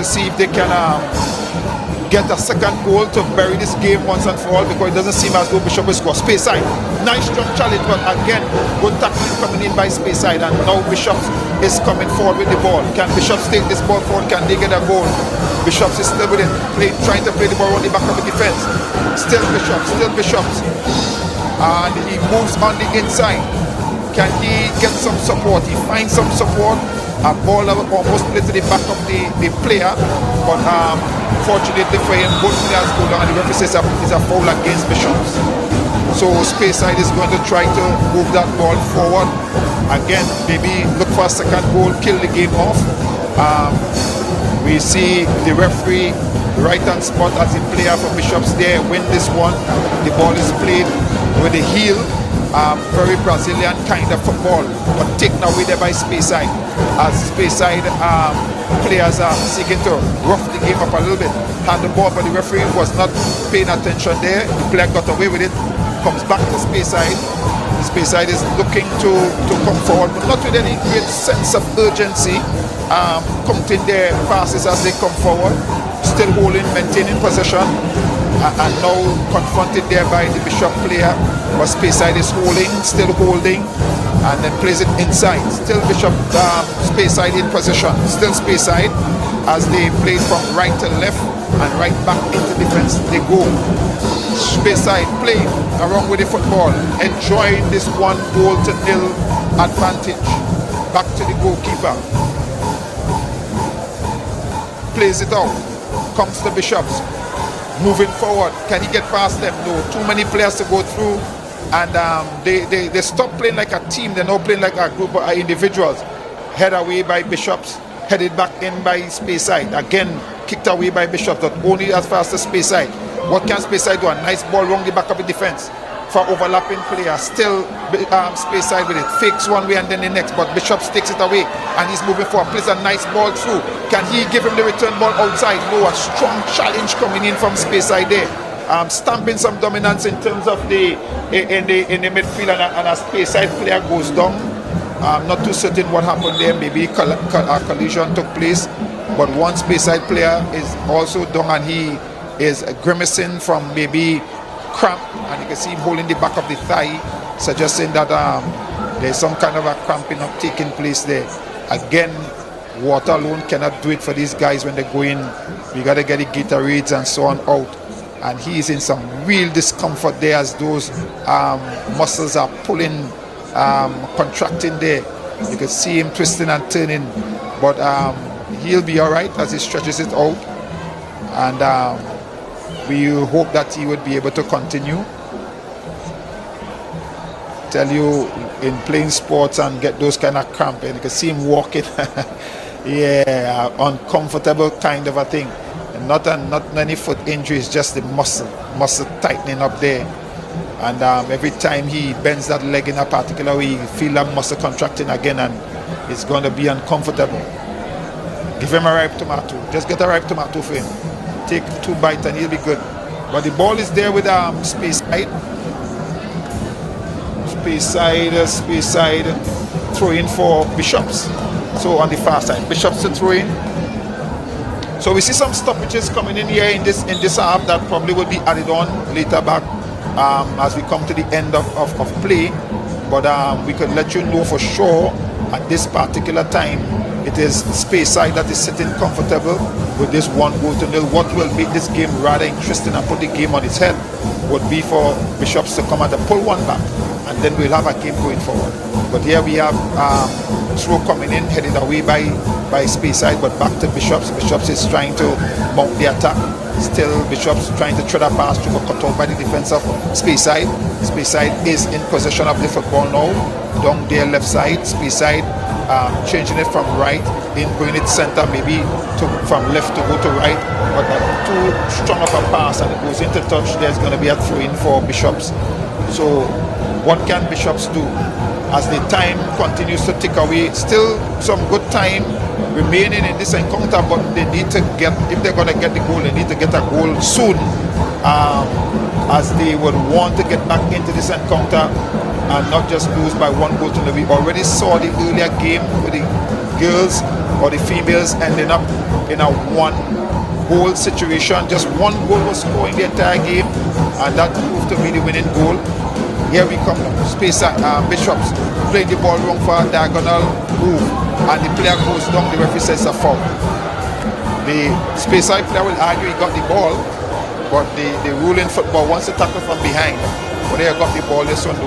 see if they can get a second goal to bury this game once and for all, because it doesn't seem as though Bishop will score. Speyside, nice strong challenge, but again, good tackling coming in by Speyside, and now Bishop is coming forward with the ball. Can Bishop take this ball forward? Can they get a goal? Bishop is still with it, trying to play the ball on the back of the defense. Still Bishop. And he moves on the inside. Can he get some support? He finds some support. A ball almost played to the back of the player, but fortunately for him, both players go down, and the referee says it's a foul against Bishops. So Speyside is going to try to move that ball forward. Again, maybe look for a second goal, kill the game off. We see the referee right on spot as the player for Bishops there win this one. The ball is played with the heel. Very Brazilian kind of football, but taken away there by Speyside, as Speyside players are seeking to rough the game up a little bit. Had the ball, but the referee was not paying attention there. The player got away with it. Comes back to Speyside. Speyside is looking to come forward, but not with any great sense of urgency. Counting their passes as they come forward, still holding, maintaining possession. And now confronted there by the Bishop player, but Speyside is still holding, and then plays it inside. Still Bishop, Speyside in possession. Still Speyside as they play from right to left and right back into defense. They go. Speyside playing around with the football, enjoying this 1-0 advantage. Back to the goalkeeper. Plays it out. Comes to Bishops. Moving forward, can he get past them? No, too many players to go through, and they stop playing like a team. They're now playing like a group of individuals. Head away by Bishops, headed back in by Speyside. Again, kicked away by Bishops, but only as fast as Speyside. What can Speyside do? A nice ball around the back of the defense for overlapping player. Still Speyside with it. Fakes one way and then the next, but Bishops takes it away and he's moving forward. Plays a nice ball through. Can he give him the return ball outside? No, a strong challenge coming in from Speyside there. Stamping some dominance in terms of the midfield, and a Speyside player goes down. I'm not too certain what happened there. Maybe a collision took place, but one Speyside player is also down, and he is grimacing from maybe cramp, and you can see him holding the back of the thigh, suggesting that there's some kind of a cramping up taking place there. Again, water alone cannot do it for these guys when they go in. We got to get the Gatorades and so on out, and he's in some real discomfort there as those muscles are pulling, contracting there. You can see him twisting and turning, but he'll be all right as he stretches it out, and we hope that he would be able to continue. Tell you, in playing sports and get those kind of cramp, and you can see him walking. Yeah, uncomfortable kind of a thing. And not any foot injuries, just the muscle tightening up there. And every time he bends that leg in a particular way, you feel that muscle contracting again, and it's going to be uncomfortable. Give him a ripe tomato. Just get a ripe tomato for him. Take 2 bites and he'll be good. But the ball is there with Speyside. Speyside throw in for Bishops. So on the far side, Bishops to throw in. So we see some stoppages coming in here in this half that probably will be added on later back as we come to the end of play. But we could let you know for sure at this particular time it is Speyside that is sitting comfortable with this 1-0. What will make this game rather interesting and put the game on its head would be for Bishops to come and pull one back, and then we'll have a game going forward. But here we have throw coming in, headed away by Speyside, but back to Bishops. Bishops is trying to mount the attack. Still Bishops trying to thread a pass through, but cut off by the defense of Speyside. Speyside is in possession of the football now, down their left side. Speyside changing it from right, in bringing it center, maybe from left to go to right, but too strong of a pass, and it goes into touch. There's going to be a throw in for Bishops. So what can Bishops do as the time continues to tick away? Still some good time remaining in this encounter, but they need to get, if they're going to get the goal, they need to get a goal soon, as they would want to get back into this encounter and not just lose by 1 goal to nil. We already saw the earlier game with the girls or the females ending up in a 1-goal situation. Just 1 goal was scored in the entire game, and that proved to be the winning goal. Here we come, Bishops playing the ball wrong for a diagonal move, and the player goes down. The referee says a foul. The Speyside player will argue he got the ball, but the rule in football, once you tackle from behind, when you got the ball, this one,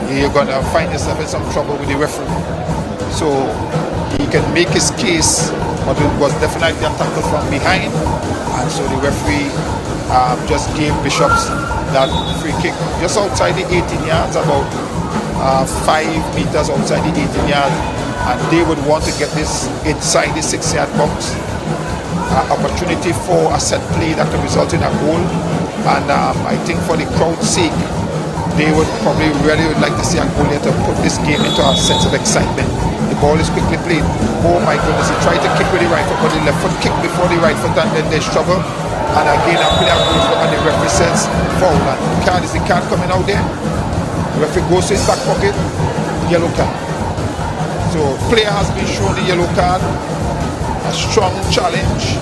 you're going to find yourself in some trouble with the referee. So he can make his case, but it was definitely a tackle from behind, and so the referee just gave Bishops that free kick just outside the 18 yards, about 5 meters outside the 18 yards, and they would want to get this inside the 6-yard box. Opportunity for a set play that could result in a goal, and I think for the crowd's sake, they would probably really would like to see a goal here to put this game into a sense of excitement. The ball is quickly played. Oh my goodness, he tried to kick with the right foot, but the left foot kicked before the right foot, and then they struggle. And again, a player goes and the referee says foul. And is the card coming out there? The referee goes to his back pocket, yellow card. So player has been shown the yellow card. A strong challenge,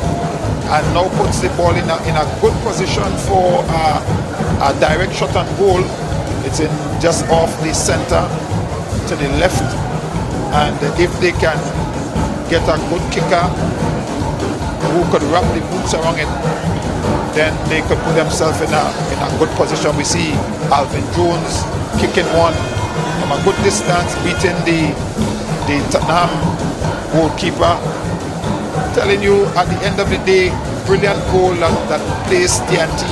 and now puts the ball in a good position for a direct shot on goal. It's in just off the center to the left, and if they can get a good kicker who could wrap the boots around it, then they could put themselves in a good position. We see Alvin Jones kicking one from a good distance, beating the Tottenham goalkeeper. Telling you, at the end of the day, brilliant goal that placed TNT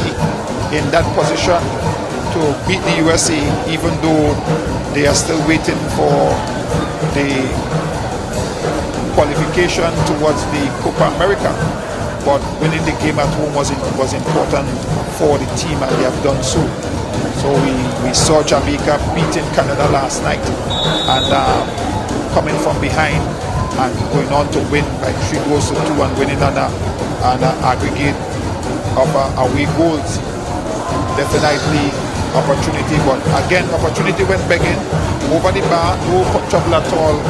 in that position to beat the USA, even though they are still waiting for the qualification towards the Copa America. But winning the game at home was important for the team, and they have done so. So we saw Jamaica beating Canada last night, and coming from behind and going on to win by 3 goals to 2, and winning on an aggregate of away goals. Definitely opportunity, but again, opportunity went begging. Over the bar, no trouble at all,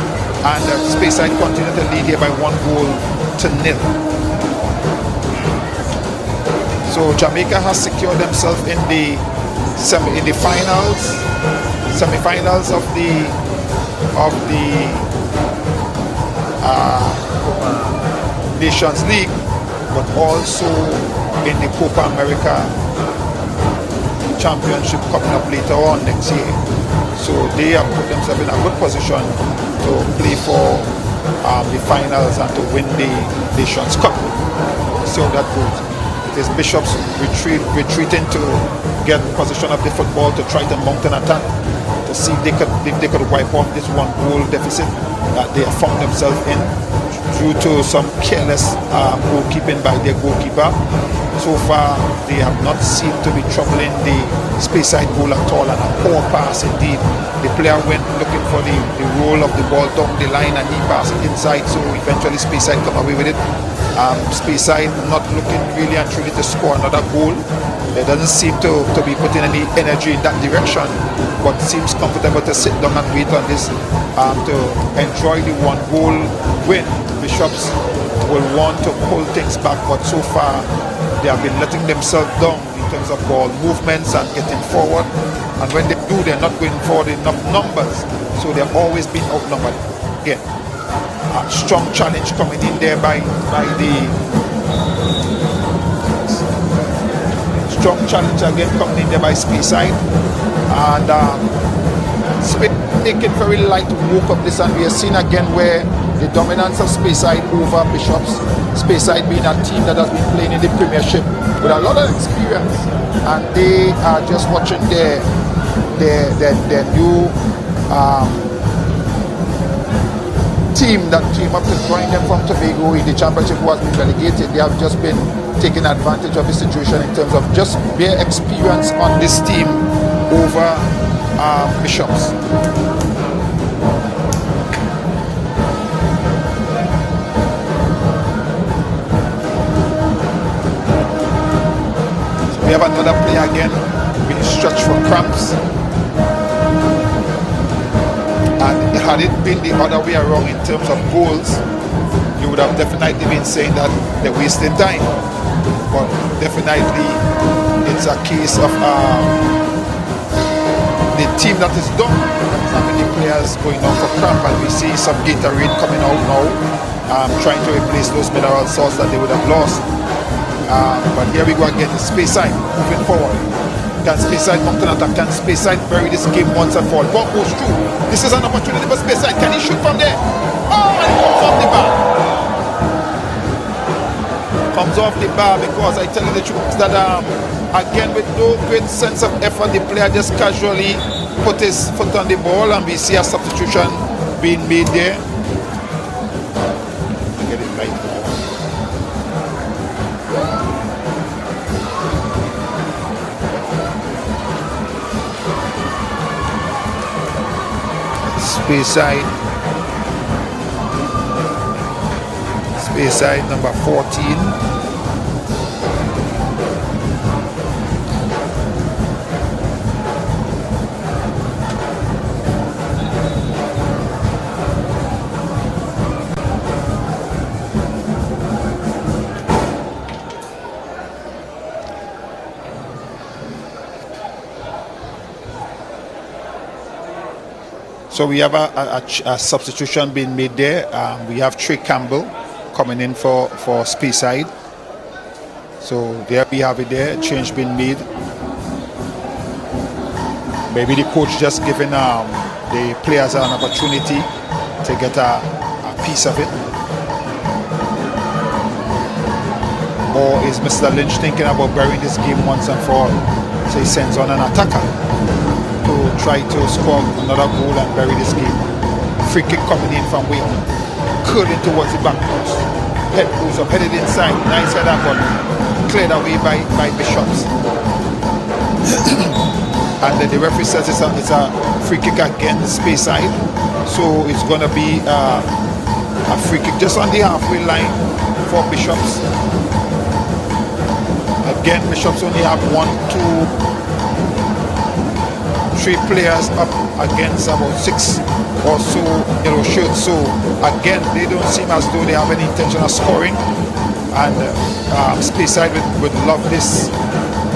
and Speyside continued to lead here by 1 goal to 0. So Jamaica has secured themselves in the semi-finals of the Nations League, but also in the Copa America Championship coming up later on next year. So they have put themselves in a good position to play for the finals and to win the Nations Cup. So that goes. It is Bishops retreating to get possession of the football to try to mount an attack, to see if they could wipe off this 1-goal deficit that they have found themselves in due to some careless goalkeeping by their goalkeeper. So far, they have not seemed to be troubling the Speyside goal at all, and a poor pass indeed. The player went looking for the roll of the ball down the line, and he passed it inside, so eventually Speyside come away with it. Speyside not looking really and truly to score another goal. There doesn't seem to be putting any energy in that direction, but seems comfortable to sit down and wait on this to enjoy the 1-goal win. Bishops will want to pull things back, but so far they have been letting themselves down in terms of ball movements and getting forward, and when they do, they're not going forward in enough numbers, so they've always been outnumbered. Again, a strong challenge coming in there by the strong challenge again coming in there by Speyside, and taking very light work of this, and we are seeing again where the dominance of Speyside over Bishops. Speyside being a team that has been playing in the Premiership with a lot of experience, and they are just watching their new team that came up to join them from Tobago in the Championship, who has been relegated. They have just been taking advantage of the situation in terms of just their experience on this team over Bishops. We have another player again being stretched for cramps. had it been the other way around in terms of goals, you would have definitely been saying that they're wasting time. But definitely it's a case of the team that is done, that is having the players going on for cramp, and we see some Gatorade coming out now, trying to replace those mineral salts that they would have lost. But here we go again, the space side moving forward. Can space side mountain attack? Can space side bury this game once and for all? Ball goes through. This is an opportunity for space side. Can he shoot from there? Oh, and it comes off the bar. Comes off the bar because I tell you the truth that again, with no great sense of effort, the player just casually put his foot on the ball, and we see a substitution being made there. Get it right. Space side number 14. So we have a substitution being made there. We have Trey Campbell coming in for Speyside. So there we have it there, change being made. Maybe the coach just giving the players an opportunity to get a piece of it. Or is Mr. Lynch thinking about burying this game once and for all? So he sends on an attacker to try to score another goal and bury this game. Free kick coming in from way out, curling towards the back post. Head goes up, headed inside. Nice header, but cleared away by Bishops. And then the referee says it's a free kick against Speyside. So it's going to be a free kick just on the halfway line for Bishops. Again, Bishops only have 3 players up against about 6 or so yellow shirts. So again, they don't seem as though they have any intention of scoring. And Speyside would love this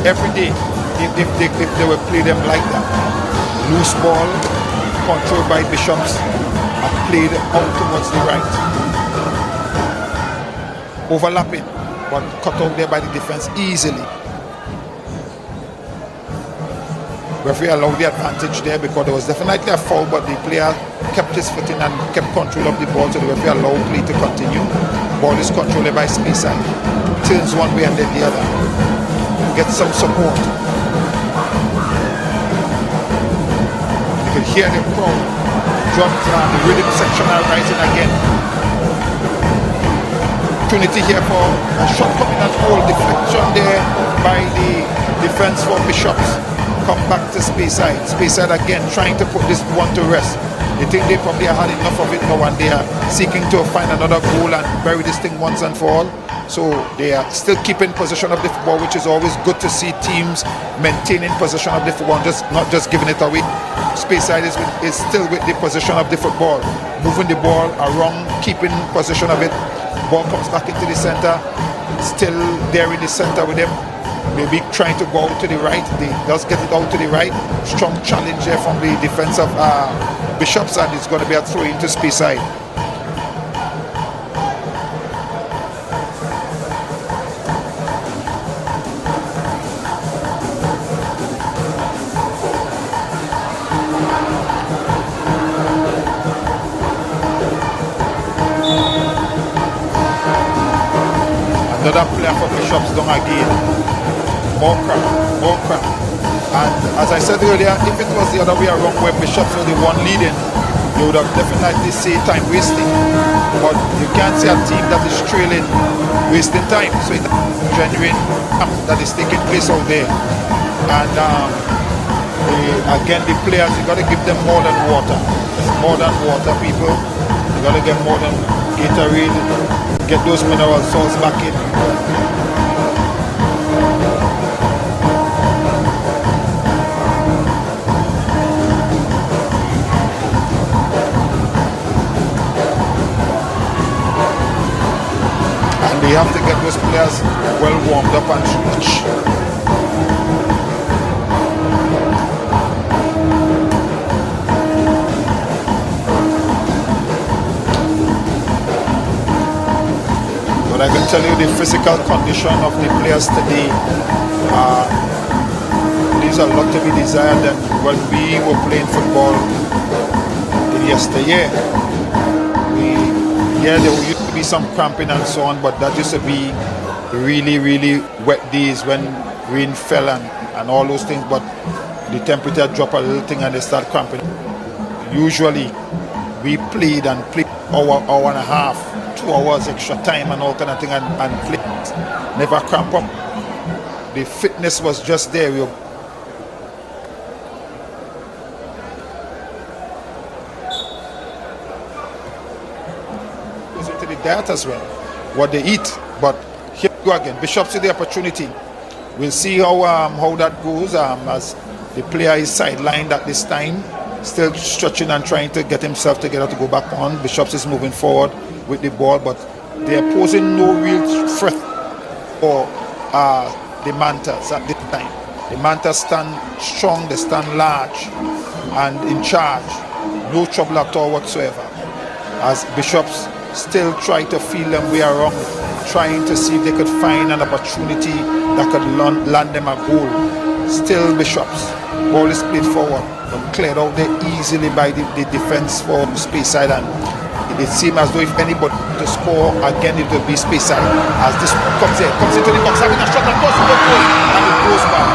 every day if they would play them like that. Loose ball, controlled by Bishops, and played out towards the right. Overlapping, but cut out there by the defense easily. Referee allowed the advantage there because there was definitely a foul, but the player kept his footing and kept control of the ball, so the referee allowed play to continue. Ball is controlled by Speyside. Turns one way and then the other. Gets some support. You can hear the crowd. Dropped the rhythm section are rising again. Opportunity here for a shot coming at goal. Deflection there by the defense for Bishops. Come back to Speyside. Speyside again trying to put this one to rest. They think they probably had enough of it now, and they are seeking to find another goal and bury this thing once and for all. So they are still keeping possession of the football, which is always good to see teams maintaining possession of the football, not just giving it away. Speyside is still with the possession of the football, moving the ball around, keeping possession of it. Ball comes back into the center, still there in the center with them. Maybe trying to go out to the right. They just get it out to the right. Strong challenge there from the defense of Bishops, and it's going to be a throw into Speyside. Another player for Bishops down again. More crap. And as I said earlier, if it was the other way around where Bishops were the one leading, you would have definitely say time wasting. But you can't see a team that is trailing wasting time. So it's genuine that is taking place out there. And again, the players, you got to give them more than water. More than water, people. You got to get more than Gatorade. Get those mineral salts back in. players well warmed up and but I can tell you the physical condition of the players today leaves a lot to be desired than when we were playing football in yesteryear. There used to be some cramping and so on, but that used to be really, really wet days when rain fell and all those things, but the temperature dropped a little thing and they start cramping. Usually we played hour and a half, 2 hours extra time and all kind of thing and played. Never cramp up. The fitness was just there. Into the diet as well, what they eat. But here we go again. Bishop see the opportunity. We'll see how that goes as the player is sidelined at this time, still stretching and trying to get himself together to go back on. Bishops is moving forward with the ball, but they are posing no real threat for the Mantas at this time. The Mantas stand strong, they stand large and in charge. No trouble at all whatsoever. As Bishops still try to feel them way around, trying to see if they could find an opportunity that could land them a goal. Still Bishops. Ball is played forward, but cleared out there easily by the defense for space side, and it seems as though if anybody to score again, it will be space side. As this comes into the box, having a shot across the goal, and it goes back.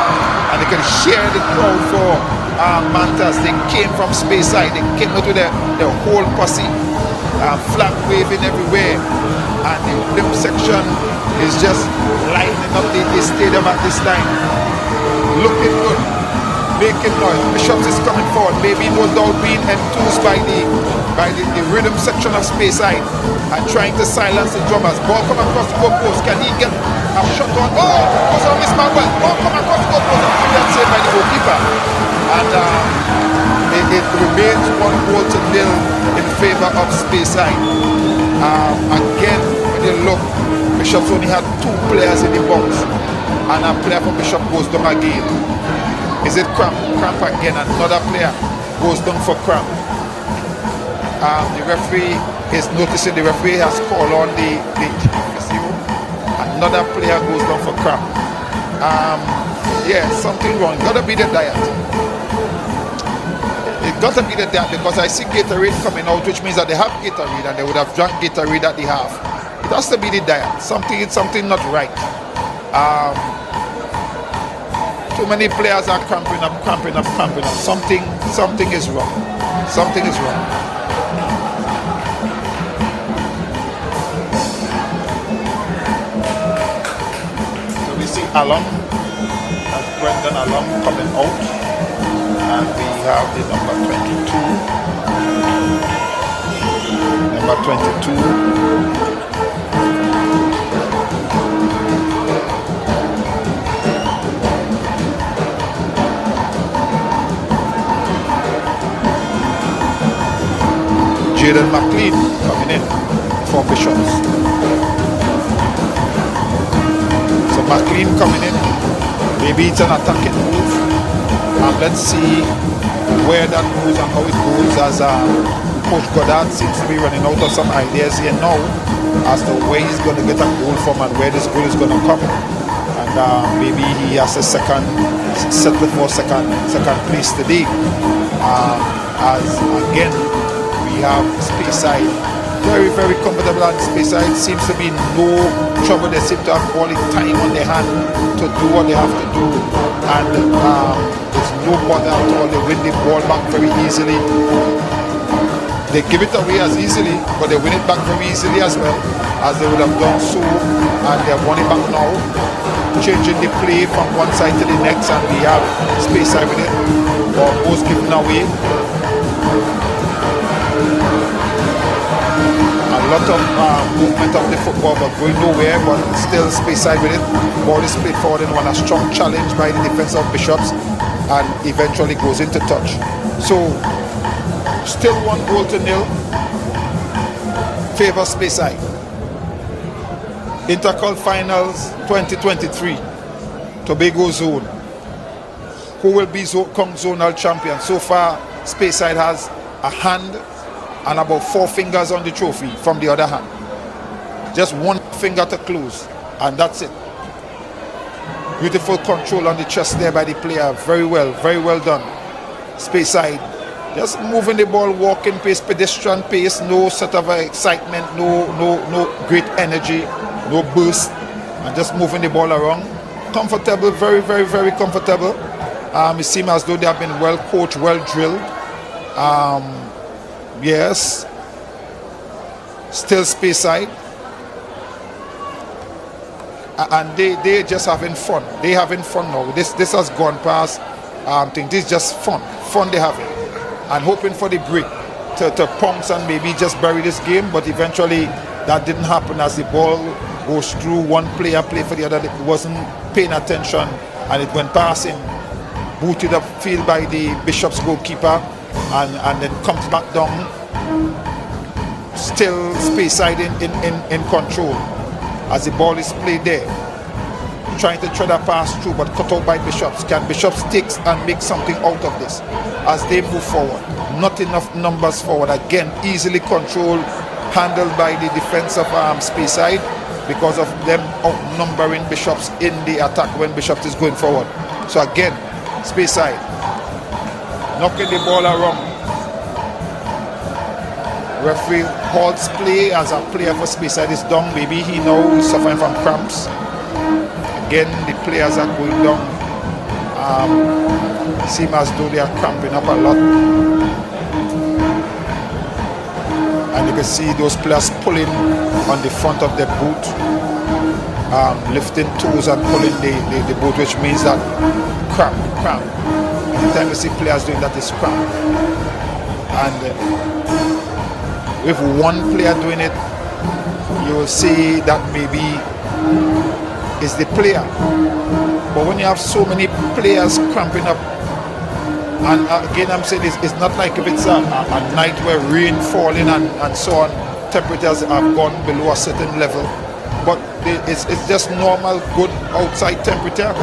And they can share the crowd for Mantas. They came from space side, they came into the whole posse, flag waving everywhere, and the limb section is just lighting up the stadium at this time. Looking good, making noise. Bishops is coming forward, maybe no doubt being enthused by the rhythm section of space side and trying to silence the drummers. Ball come across the goalpost. Can he get a shot on? Oh, goes on Miss Manuel. Ball come across the goalpost. That's saved by the goalkeeper. And it remains 1-0 in favor of space side. Again, when you look, Bishops only had 2 players in the box, and a player from Bishop goes down again. Is it cramp? Cramp again. Another player goes down for cramp. The referee is noticing. The referee has called on the another player goes down for cramp. Yeah, something wrong. Gotta be the diet. It gotta be the diet, because I see Gatorade coming out, which means that they have Gatorade and they would have drunk Gatorade at the half. It has to be the diet. Something not right. Too many players are cramping up. Something is wrong. Something is wrong. So we see Alum, Brendan Alum coming out, and we have the number 22. Jaden McLean coming in for Bishops. So McLean coming in. Maybe it's an attacking move. And let's see where that goes and how it goes, as Coach Goddard seems to be running out of some ideas here now as to where he's going to get a goal from and where this goal is going to come. And maybe he has a settled for second place today. As again, we have space side very, very comfortable, and space side seems to be no trouble. They seem to have all the time on their hand to do what they have to do, and there's no bother at all. They win the ball back very easily. They give it away as easily, but they win it back very easily as well, as they would have done so, and they have won it back now, changing the play from one side to the next, and we have space side with it, or almost given away. A lot of movement of the football, but going nowhere, but still space side with it. Ball is played forward and one, a strong challenge by the defense of Bishops, and eventually goes into touch. So still 1-0 favor space side. Intercol Finals 2023, Tobago Zone. Who will be zonal champion? So far, Speyside has a hand and about 4 fingers on the trophy from the other hand. Just 1 finger to close, and that's it. Beautiful control on the chest there by the player. Very well done. Speyside just moving the ball, walking pace, pedestrian pace, no sort of excitement, no great energy, no burst, and just moving the ball around. Comfortable, very comfortable. It seems as though they have been well coached, well drilled. Yes, still Speyside, and they just having fun. They having fun now. This has gone past. Thing. This is just fun they having, and hoping for the break to pounce and maybe just bury this game. But eventually that didn't happen as the ball goes through one player, play for the other. It wasn't paying attention, and it went past him, booted up field by the Bishop's goalkeeper, and then comes back down. Still Speyside in control as the ball is played there, trying to try to pass through, but cut out by Bishops. Can Bishops take and make something out of this as they move forward? Not enough numbers forward. Again, easily controlled, handled by the defense of Speyside because of them outnumbering Bishops in the attack when Bishops is going forward. So again, Speyside knocking the ball around. Referee halts play as a player for Speyside is down. Maybe he now is suffering from cramps. Again, the players are going down. Seem as though they are cramping up a lot. And you can see those players pulling on the front of their boot, lifting toes and pulling the boot, which means that cramp. Anytime you see players doing that, is cramp. And with one player doing it, you will see that maybe it's the player. But when you have so many players cramping up, and again I'm saying it's not like if it's a night where rain falling and so on, temperatures have gone below a certain level, but it's just normal good outside temperature.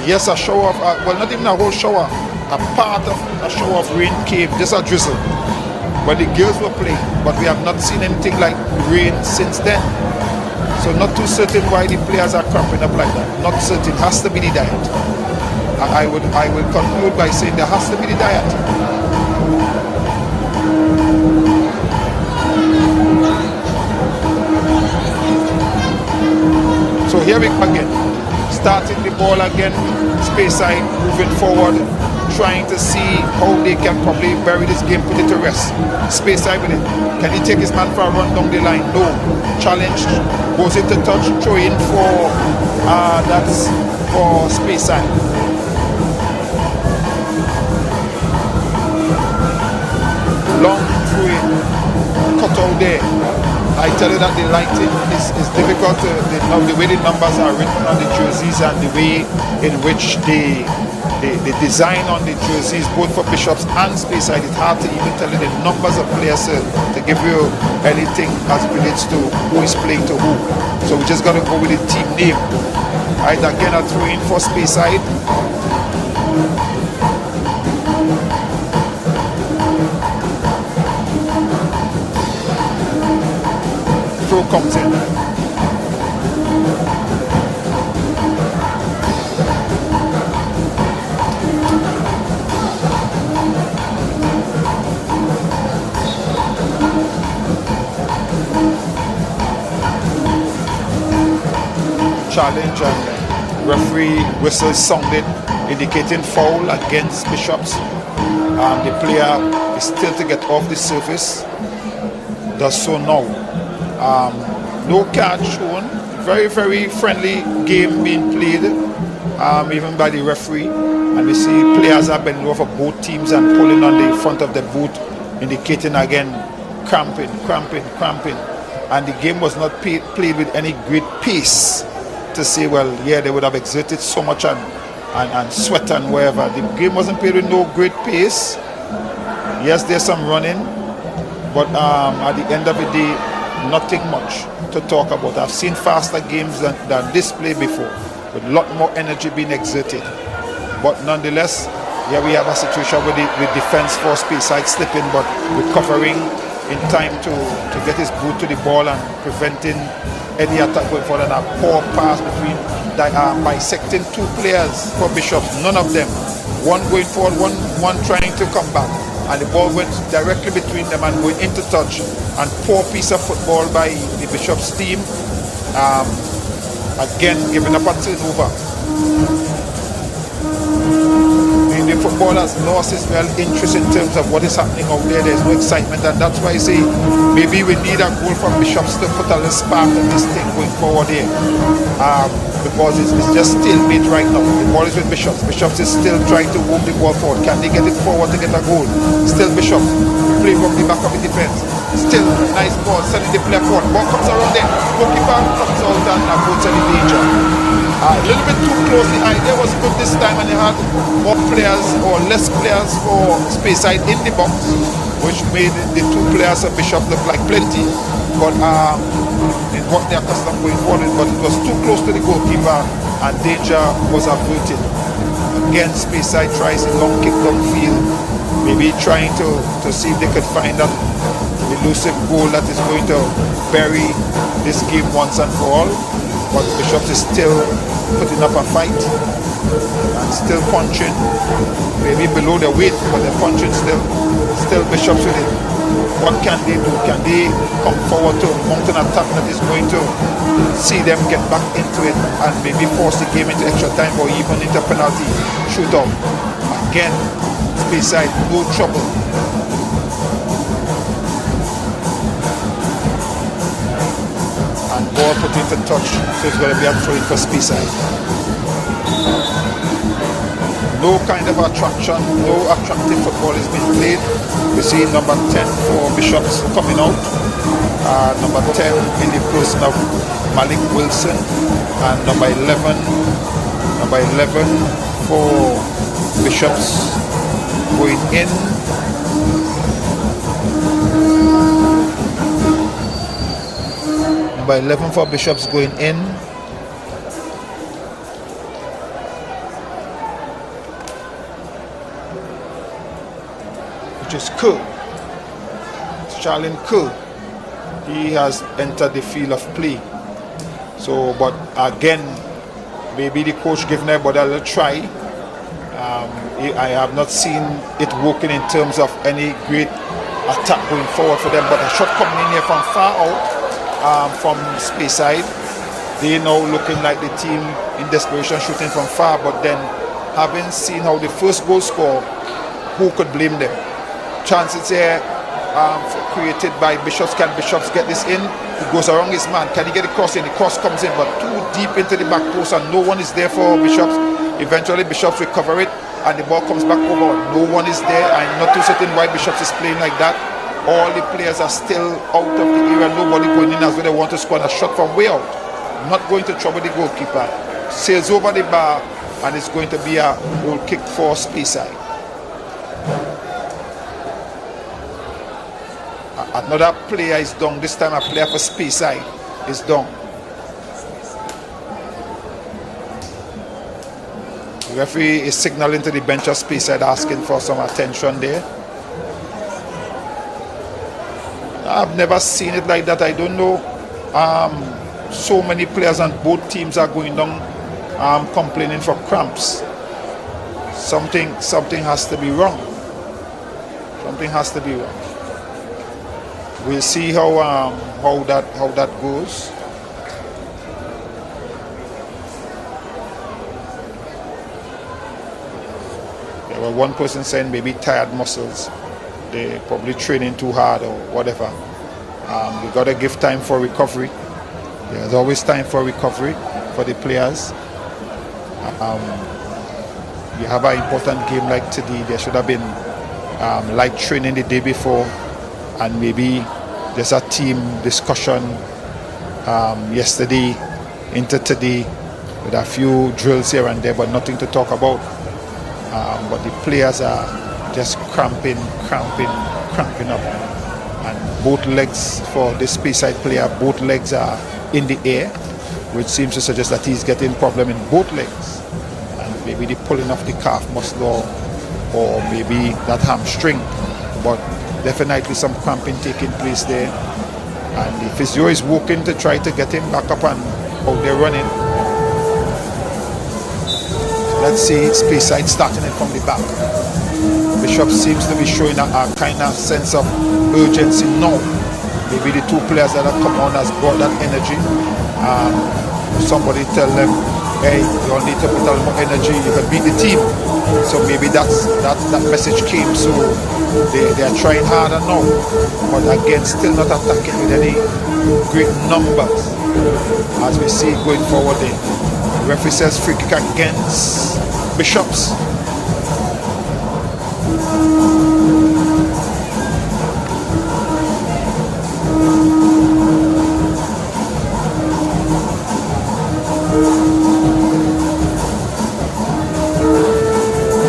Yes, a shower of well, not even a whole shower, a part of a shower of rain came, just a drizzle when the girls were playing, but we have not seen anything like rain since then. So not too certain why the players are cramping up like that. Not certain. Has to be the diet. I will conclude by saying there has to be the diet. So here we go again. Starting the ball again. Speyside moving forward, trying to see how they can probably bury this game, put it to rest. Speyside with it. Can he take his man for a run down the line? No. Challenge. Goes into touch, throw in for that's for Speyside. Long throw in, cut out there. I tell you that the lighting is difficult. The way the numbers are written on the jerseys and the way in which the design on the jerseys, both for Bishops and Speyside, it's hard to even tell you the numbers of players to give you anything as it relates to who is playing to who. So we just got to go with the team name. Right, again a throw in for Speyside. Throw comes in. Challenge and referee whistle sounded indicating foul against Bishops. The player is still to get off the surface. Does so now. No card shown. Very friendly game being played, even by the referee. And we see players are bending over both teams and pulling on the front of the boot, indicating again cramping. And the game was not played with any great pace to say, well, yeah, they would have exerted so much and sweat and wherever. The game wasn't played with no great pace. Yes, there's some running, but at the end of the day, nothing much to talk about. I've seen faster games than this play before, with a lot more energy being exerted. But nonetheless, here we have a situation with defense for Speyside slipping, but recovering in time to get his boot to the ball and preventing any attack going forward. And a poor pass between bisecting two players for Bishops. None of them. One going forward, one trying to come back. And the ball went directly between them and going into touch. And poor piece of football by the Bishops team. Again, giving up a turnover. The football has lost its real interest in terms of what is happening out there. There's no excitement, and that's why I say maybe we need a goal from Bishops to put a little spark in this thing going forward here. Because it's just stalemate right now. The ball is with Bishops. Bishops is still trying to move the ball forward. Can they get it forward to get a goal? Still Bishops. Play from the back of the defense. Still nice ball, sending the player forward. Ball comes around there. Goalkeeper comes out and avoids any danger. A little bit too close. The idea was good this time, and they had more players or less players for Speyside in the box, which made the two players of Bishop look like plenty. But in what they are accustomed going forward, but it was too close to the goalkeeper, and danger was averted. Again, Speyside tries a long kick downfield, maybe trying to see if they could find that elusive goal that is going to bury this game once and for all. But Bishops is still putting up a fight and still punching, maybe below their weight, but they're punching still Bishops with it. What can they do? Can they come forward to mount an attack that is going to see them get back into it and maybe force the game into extra time or even into penalty shootout? Again, Speyside, no trouble. And ball put into touch, so it's going to be a throw-in for Speyside. No kind of attraction, no attractive football is being played. We see number 10 for Bishops coming out. Number 10 in the person of Malik Wilson, and number 11 for Bishops going in. Number 11 for Bishops going in. Which is Cool. Charlene Cool. He has entered the field of play. So, but again, maybe the coach giving everybody a little try. I have not seen it working in terms of any great attack going forward for them. But a shot coming in here from far out from Speyside. They now looking like the team in desperation, shooting from far. But then, having seen how the first goal scored, who could blame them? Chances here created by Bishops. Can Bishops get this in? It goes around his man. Can he get the cross in? The cross comes in, but too deep into the back post, and no one is there for Bishops. Eventually, Bishops recover it, and the ball comes back over. No one is there. I'm not too certain why Bishops is playing like that. All the players are still out of the area. Nobody going in as though they want to score a shot from way out. Not going to trouble the goalkeeper. Sails over the bar, and it's going to be a goal kick for Speyside. Another player is down. This time a player for Speyside is down. The referee is signaling to the bench of Speyside, asking for some attention there. I've never seen it like that. I don't know. So many players on both teams are going down complaining for cramps. Something has to be wrong. Something has to be wrong. We'll see how that goes. There was one person saying maybe tired muscles. They're probably training too hard or whatever. We got to give time for recovery. There's always time for recovery for the players. You have an important game like today. There should have been light training the day before, and maybe there's a team discussion yesterday into today with a few drills here and there, but nothing to talk about. But the players are just cramping up, and both legs for this Speyside player, both legs are in the air, which seems to suggest that he's getting problem in both legs, and maybe the pulling of the calf muscle or maybe that hamstring, but definitely some cramping taking place there, and the physio is working to try to get him back up and out there running. So let's see Speyside starting it from the back. Bishop seems to be showing a kind of sense of urgency now. Maybe the two players that have come on has brought that energy. Somebody tell them, hey, you all need to put a little more energy, you can beat the team. So maybe that message came, so they are trying harder now. But again, still not attacking with any great numbers. As we see going forward there. The referee says free kick against Bishops.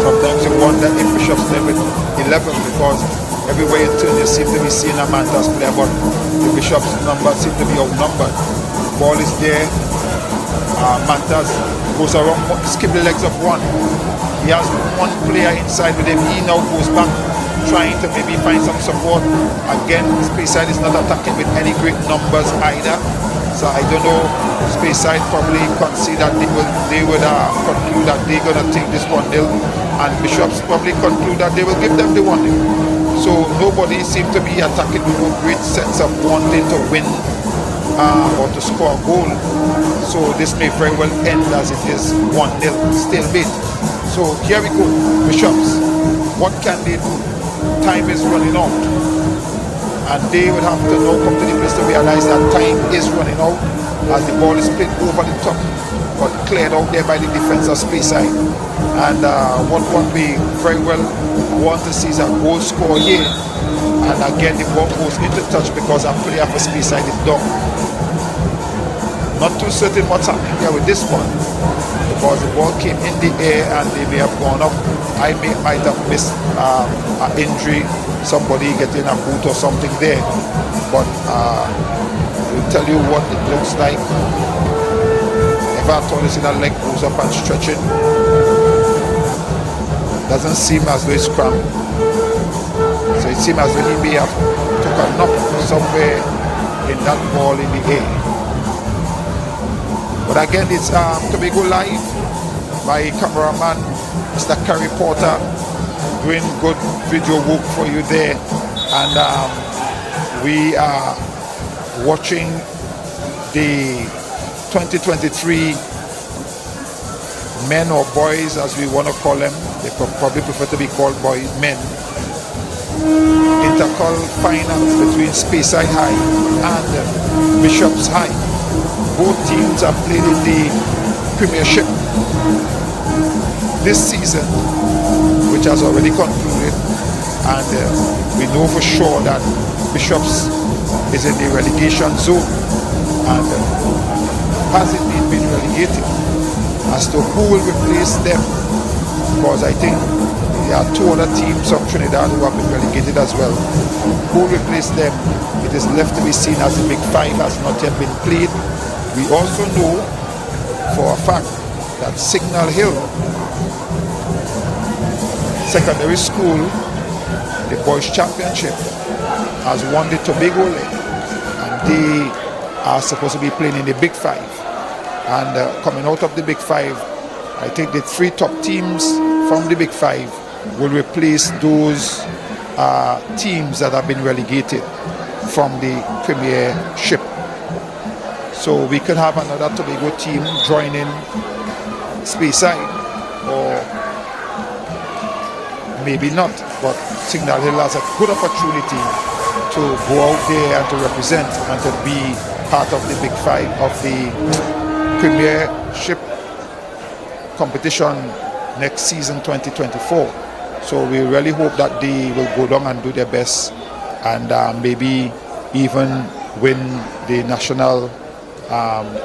Sometimes you wonder if Bishops play with 11, because everywhere you turn you seem to be seeing a Mantas player, but the Bishops numbers seem to be outnumbered. Ball is there. Mantas goes around, skip the legs of one. He has one player inside with him. He now goes back, trying to maybe find some support. Again, Speyside is not attacking with any great numbers either. So I don't know. Speyside probably concede that they would conclude that they're going to take this 1-0, and Bishops probably conclude that they will give them the 1-0. So nobody seems to be attacking with no great sense of wanting to win or to score a goal. So this may very well end as it is 1-0, stalemate. So here we go, Bishops. What can they do? Time is running out, and they would have to now come to the place to realize that time is running out as the ball is played over the top, but cleared out there by the defense of Speyside. And what we very well want to see is a goal score here. And again, the ball goes into touch because a player for Speyside is down. Not too certain what's happening here with this one, because the ball came in the air and they may have gone up. I might have missed an injury, somebody getting a boot or something there. But we'll tell you what it looks like. Never at all you see that leg goes up and stretching. Doesn't seem as though it's cramped. So it seems as though he may have took a knock somewhere in that ball in the air. But again, it's Tobago Live by cameraman Mr. Kerry Porter, doing good video work for you there. And we are watching the 2023 men or boys, as we want to call them. They probably prefer to be called boys, men. Intercol finals between Speyside High and Bishops High. Both teams have played in the Premiership this season, which has already concluded, and we know for sure that Bishops is in the relegation zone and has indeed been relegated. As to who will replace them, because I think there are two other teams from Trinidad who have been relegated as well. Who will replace them? It is left to be seen, as the Big Five has not yet been played. We also know for a fact that Signal Hill Secondary School, the boys championship, has won the Tobago leg, and they are supposed to be playing in the Big Five. And coming out of the Big Five, I think the three top teams from the Big Five will replace those teams that have been relegated from the Premiership. So we could have another Tobago team joining Speyside, or maybe not, but Signal Hill has a good opportunity to go out there and to represent and to be part of the Big Five of the Premiership competition next season 2024. So we really hope that they will go down and do their best and maybe even win the national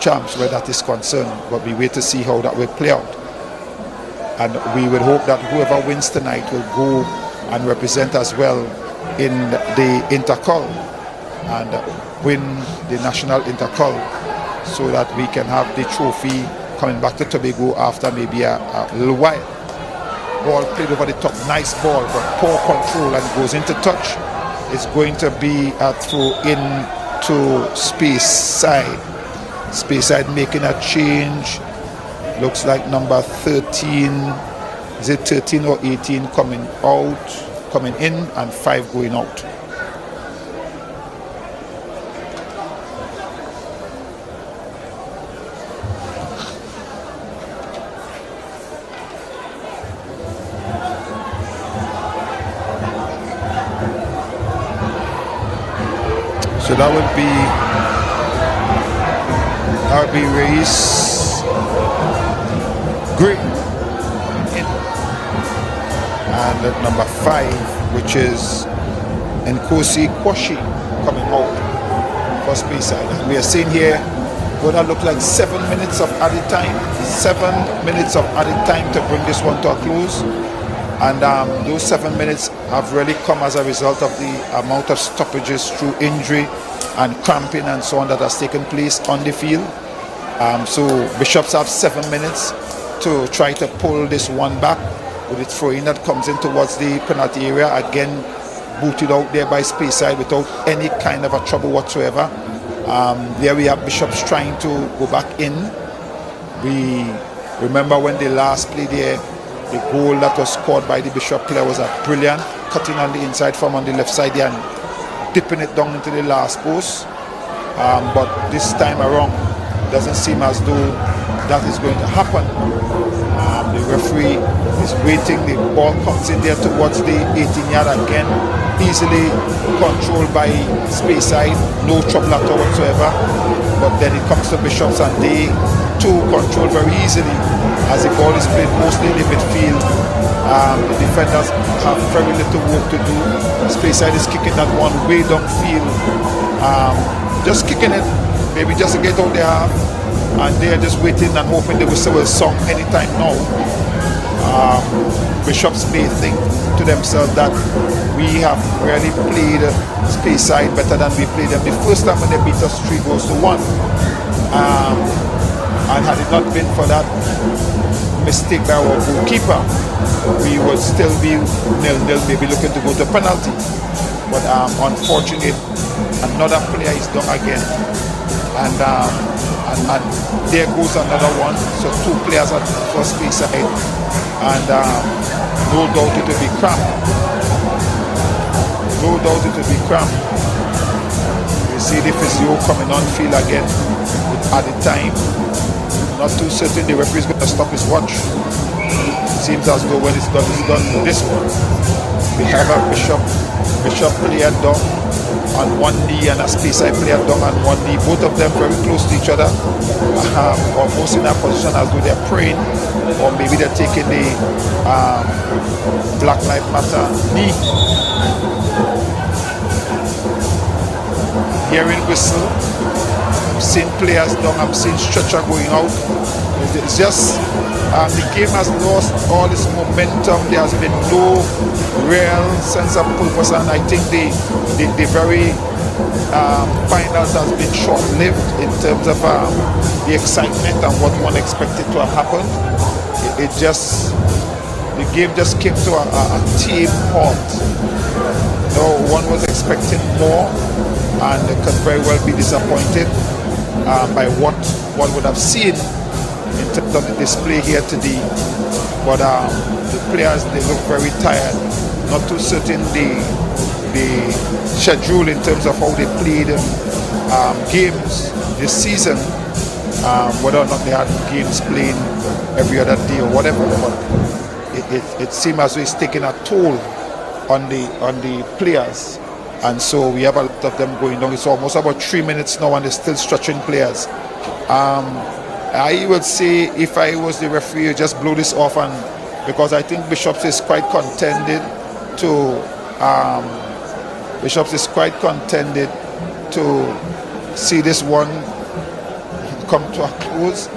champs where that is concerned, but we wait to see how that will play out. And we would hope that whoever wins tonight will go and represent as well in the Intercol and win the national Intercol, so that we can have the trophy coming back to Tobago after maybe a little while. Ball played over the top, nice ball, but poor control, and goes into touch. It's going to be a throw in to space side. Space side making a change. Looks like number 13, is it 13 or 18 coming in, and 5 going out. So that would be race green in, and at number 5, which is Nkosi Kwashi, coming out for space side. And we are seeing here gonna look like 7 minutes of added time. 7 minutes of added time to bring this one to a close. And those 7 minutes have really come as a result of the amount of stoppages through injury and cramping and so on that has taken place on the field. So Bishops have 7 minutes to try to pull this one back with the throw-in that comes in towards the penalty area. Again, booted out there by space side without any kind of a trouble whatsoever. There we have Bishops trying to go back in. We remember when they last played there, the goal that was scored by the Bishop player was a brilliant cutting on the inside from on the left side there and dipping it down into the last post. But this time around, it doesn't seem as though that is going to happen. The referee is waiting. The ball comes in there towards the 18-yard again, easily controlled by space side, no trouble at all whatsoever. But then it comes to Bishops, and they too control very easily as the ball is played mostly in the midfield. The defenders have very little work to do. Space side is kicking that one way downfield, just kicking it, maybe just to get out there, and they're just waiting and hoping the whistle will sound anytime now. Bishops may think to themselves that we have really played space side better than we played them the first time when they beat us 3-1. And had it not been for that mistake by our goalkeeper, we would still be 0-0, maybe looking to go to penalty. But unfortunately, another player is down again, and there goes another one. So 2 players at first space side, and no doubt it will be cramped. No doubt it will be cramped. You see the physio coming on field again with added time. Not too certain the referee is going to stop his watch. Seems as though when it's done this one. We have a Bishop player down on one knee and a space side player down on one knee. Both of them very close to each other, almost in that position as though they're praying, or maybe they're taking the Black Lives Matter knee. Hearing whistle. I'm seeing players down, I'm seeing stretcher going out. It's just the game has lost all its momentum. There has been no real sense of purpose, and I think the very finals has been short-lived in terms of the excitement and what one expected to have happened. The game just came to a tame halt. No one was expecting more, and could very well be disappointed by what one would have seen in terms of the display here today. But the players, they look very tired. Not too certain the schedule in terms of how they played games this season, whether or not they had games playing every other day or whatever. But it seems as though it's taking a toll on the players. And so we have a lot of them going down. It's almost about 3 minutes now, and they're still stretching players. I would say, if I was the referee, just blow this off, and because I think Bishops is quite contended to see this one come to a close,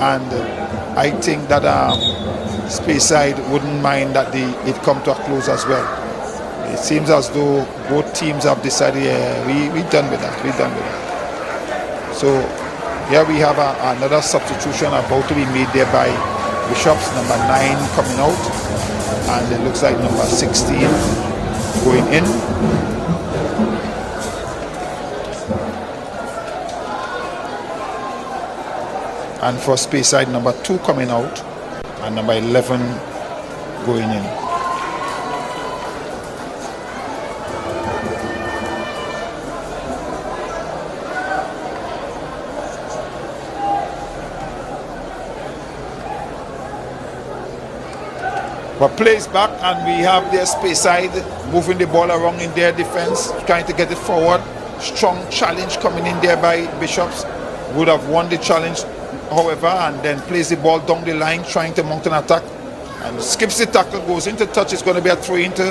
and I think that Speyside wouldn't mind that it come to a close as well. It seems as though both teams have decided, yeah, we done with that. We done with that. So here we have another substitution about to be made there by Bishops. Number 9 coming out, and it looks like number 16 going in. And for Speyside, number 2 coming out, and number 11 going in. But plays back, and we have their Speyside moving the ball around in their defense, trying to get it forward. Strong challenge coming in there by Bishops. Would have won the challenge, however, and then plays the ball down the line, trying to mount an attack. And skips the tackle, goes into touch. It's going to be a throw into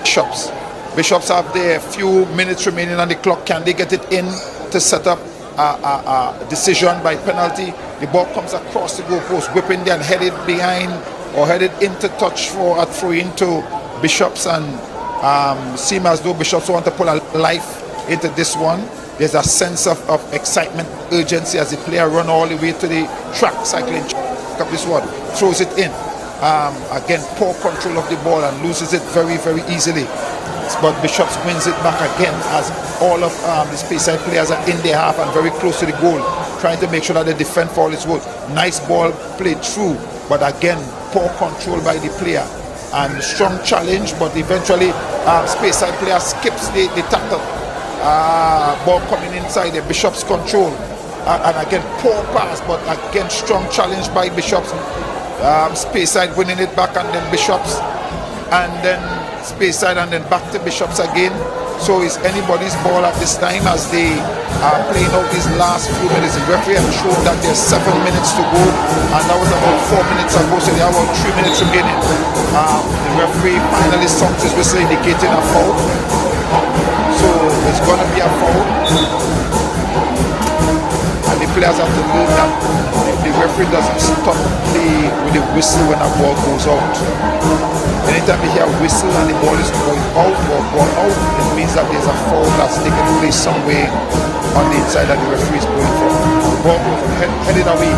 Bishops. Bishops have their few minutes remaining on the clock. Can they get it in to set up a decision by penalty? The ball comes across the goalpost, whipping there and headed behind or headed into touch for a throw into Bishops, and seem as though Bishops want to pull a life into this one. There's a sense of excitement, urgency as the player run all the way to the track, cycling up this one, throws it in. Again, poor control of the ball and loses it very, very easily. But Bishops wins it back again as all of the Speyside players are in their half and very close to the goal, trying to make sure that they defend for all its worth. Nice ball played through, but again, poor control by the player. And strong challenge, but eventually Speyside player skips the tackle. Ball coming inside the Bishops control. And again, poor pass, but again, strong challenge by Bishops. Speyside winning it back, and then Bishops, and then Speyside, and then back to Bishops again. So it's anybody's ball at this time as they are playing out these last few minutes. The referee has shown that there's 7 minutes to go, and that was about 4 minutes ago, so they have about 3 minutes remaining. The referee finally sounds his whistle indicating a foul. So it's going to be a foul. And the players have to know that the referee doesn't stop with the whistle when a ball goes out. Anytime you hear a whistle and the ball is going out or gone out, it means that there's a foul that's taking place somewhere on the inside that the referee is going for. The ball goes headed away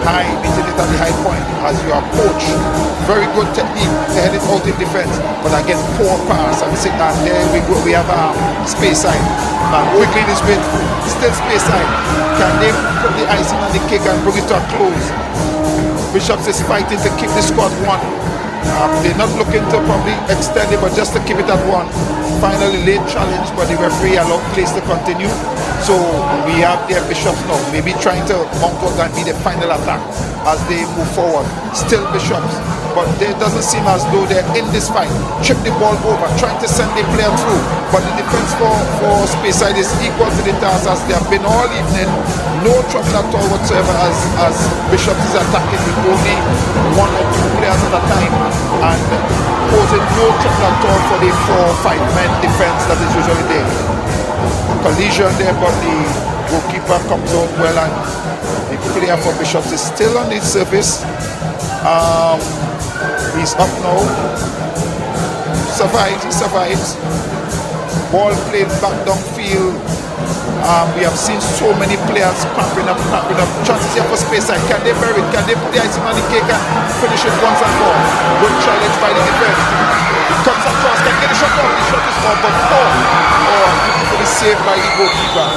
high, meeting it at the high point as you approach. Very good technique to head it out in defense, but again, poor pass, and there we go. We have Speyside. And quickly this bit, still Speyside. Can they put the icing on the cake and bring it to a close? Bishops is fighting to keep the score at 1. They're not looking to probably extend it, but just to keep it at 1. Finally, late challenge, but the referee allowed plays to continue. So we have their Bishops now, maybe trying to mount out and be the final attack as they move forward. Still Bishops, but it doesn't seem as though they're in this fight. Chip the ball over, trying to send the player through, but the defense for Speyside is equal to the task as they have been all evening. No trouble at all whatsoever as Bishops is attacking with only 1 or 2 players at a time and posing no trouble at all for the 4 or 5 men defense that is usually there. Collision there, but the goalkeeper comes out well, and the player for Bishops is still on the surface. He's up now. He survives. Ball played back downfield. We have seen so many players cramping up. Chances here for Speyside. Can they bury it? Can they put the icing on the cake and finish it once and for all? Good challenge by the defense. Comes across, can get the shot off. The shot is off, but beautifully saved by the goalkeeper.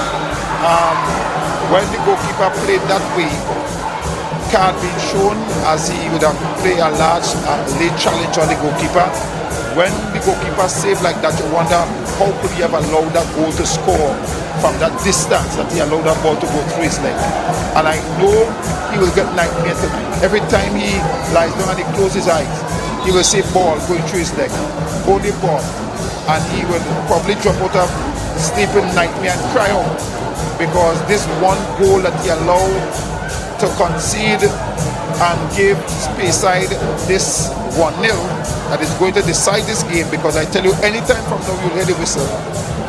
When the goalkeeper played that way, card being shown as he would have played a large late challenge on the goalkeeper. When the goalkeeper saved like that, you wonder how could he have allowed that goal to score from that distance that he allowed that ball to go through his leg. And I know he will get nightmare tonight. Every time he lies down and he closes his eyes, he will see ball going through his leg, only ball, and he will probably drop out of sleeping nightmare and cry out because this one goal that he allowed to concede and give Speyside this 1-0 that is going to decide this game, because I tell you, anytime from now you'll hear the whistle,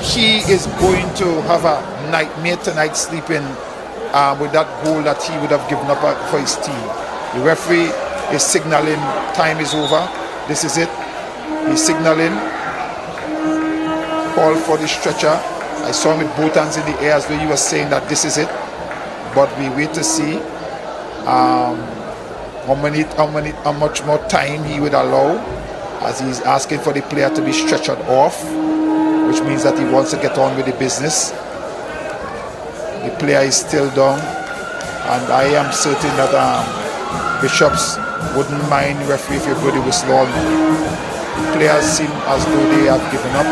he is going to have a nightmare tonight sleeping with that goal that he would have given up for his team. The referee is signaling time is over. This is it. He's signaling. called for the stretcher. I saw him with both hands in the air as though he was saying that this is it. But we wait to see how much more time he would allow, as he's asking for the player to be stretchered off, which means that he wants to get on with the business. The player is still down, and I am certain that Bishops wouldn't mind referee if you blow the whistle on. Players seem as though they have given up.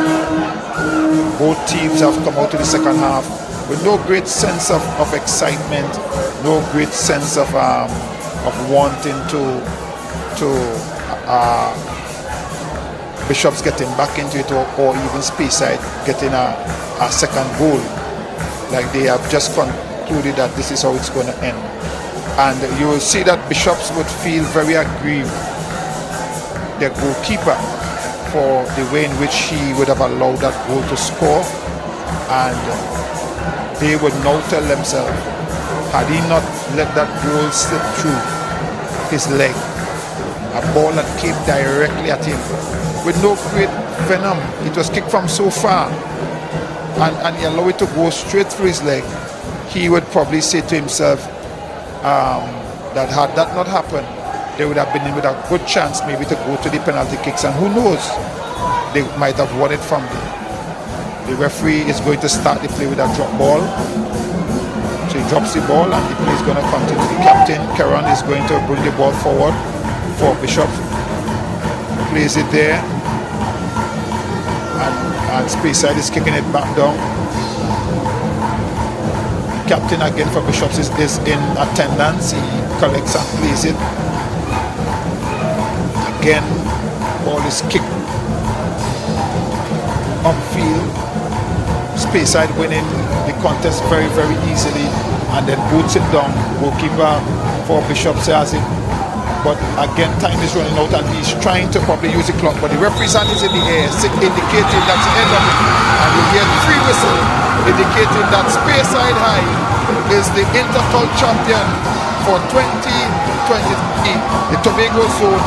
Both teams have come out to the second half with no great sense of excitement, no great sense of wanting to Bishops getting back into it, or even Speyside getting a second goal. Like they have just concluded that this is how it's going to end. And you will see that Bishops would feel very aggrieved, their goalkeeper, for the way in which he would have allowed that goal to score. And they would now tell themselves, had he not let that goal slip through his leg, a ball that came directly at him with no great venom, it was kicked from so far, and he allowed it to go straight through his leg, he would probably say to himself that had that not happened, they would have been in with a good chance maybe to go to the penalty kicks, and who knows, they might have won it from there. The referee is going to start the play with a drop ball. So he drops the ball and the play is going to continue. The captain, Keron, is going to bring the ball forward for Bishop. Plays it there. And Speyside is kicking it back down. The captain again for Bishops is in attendance. He collects and plays it. Again, ball is kicked upfield. Speyside winning the contest very, very easily, and then boots it down. Goalkeeper for Bishops has it, but again time is running out and he's trying to probably use the clock, but the referee's hand is in the air indicating that's the end of it, and you hear 3 whistles indicating that Speyside High is the Intercol champion for 2023, the Tobago zone,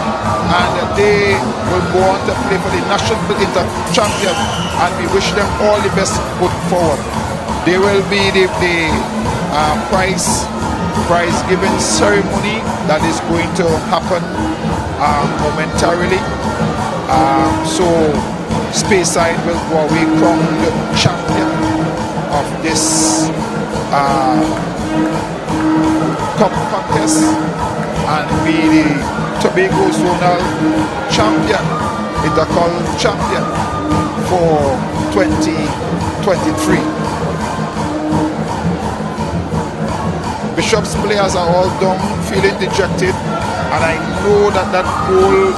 and they will go on to play for the national champion, and we wish them all the best going forward. There will be the prize giving ceremony that is going to happen momentarily. So Speyside will go away crowned the champion of this cup contest and be the Tobago zonal champion, Intercol champion for 2023. Bishop's players are all down, feeling dejected, and I know that that goal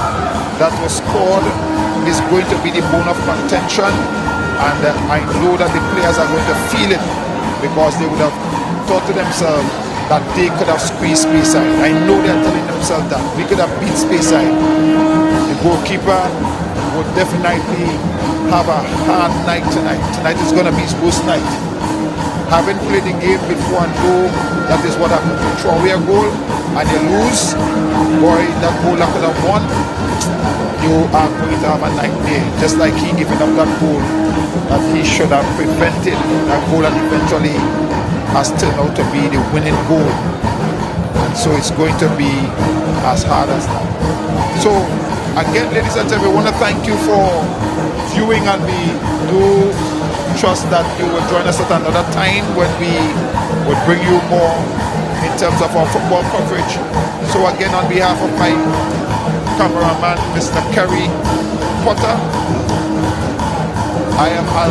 that was scored is going to be the bone of contention, and I know that the players are going to feel it because they would have thought to themselves that they could have squeezed Speyside. I know they are telling themselves that we could have beat Speyside. The goalkeeper would definitely have a hard night tonight. Tonight is going to be his worst night. Having played the game before and know that is what happened. You throw away a goal and you lose, boy, that goal that could have won, you are going to have a nightmare. Just like he giving up that goal that he should have prevented, that goal that eventually has turned out to be the winning goal. And so it's going to be as hard as that. So again, ladies and gentlemen, we want to thank you for viewing, and we do trust that you will join us at another time when we will bring you more in terms of our football coverage. So again, on behalf of my cameraman, Mr. Kerry Potter, I am Al.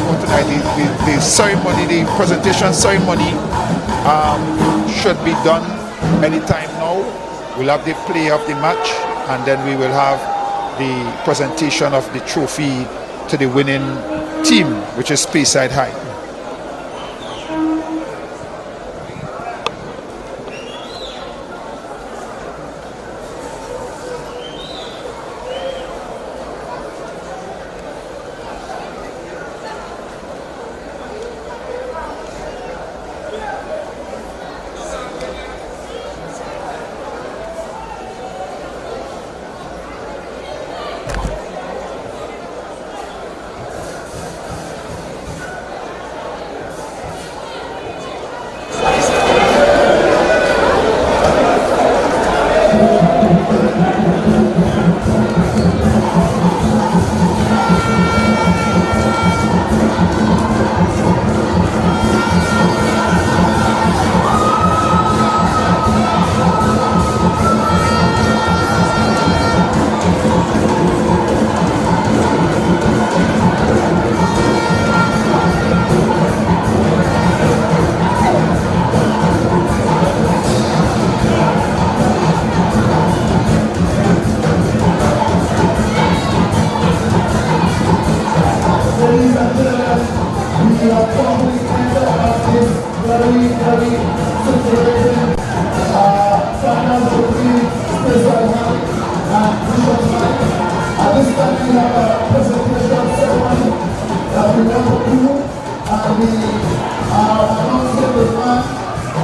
For tonight, the ceremony, the presentation ceremony should be done anytime now. We'll have the play of the match, and then we will have the presentation of the trophy to the winning team, which is Speyside High. and Bishop Mike. At this time we have a presentation ceremony that we want to do, and we are announcing the man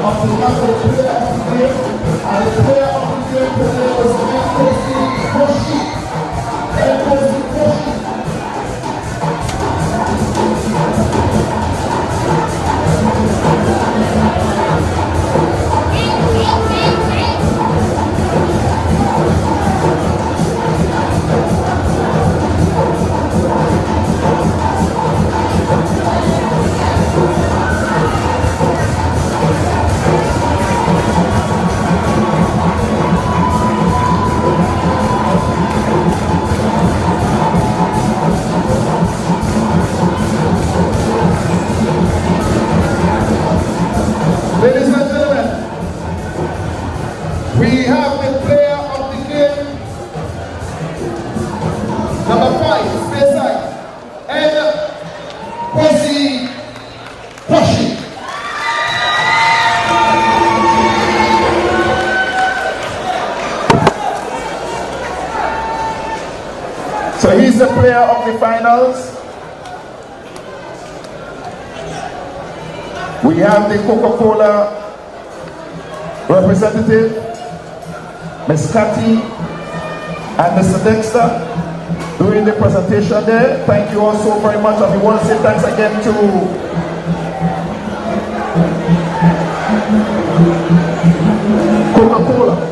of the match of the player of the game, and the player of the game today was Nkosi Koshi. Nkosi Koshi. Ladies and gentlemen, we have the player of the game, number 5, Speyside, Nkosi Koshi. So he's the player of the finals. We have the Coca-Cola representative, Ms. Cathy and Mr. Dexter, doing the presentation there. Thank you all so very much. And we want to say thanks again to Coca-Cola.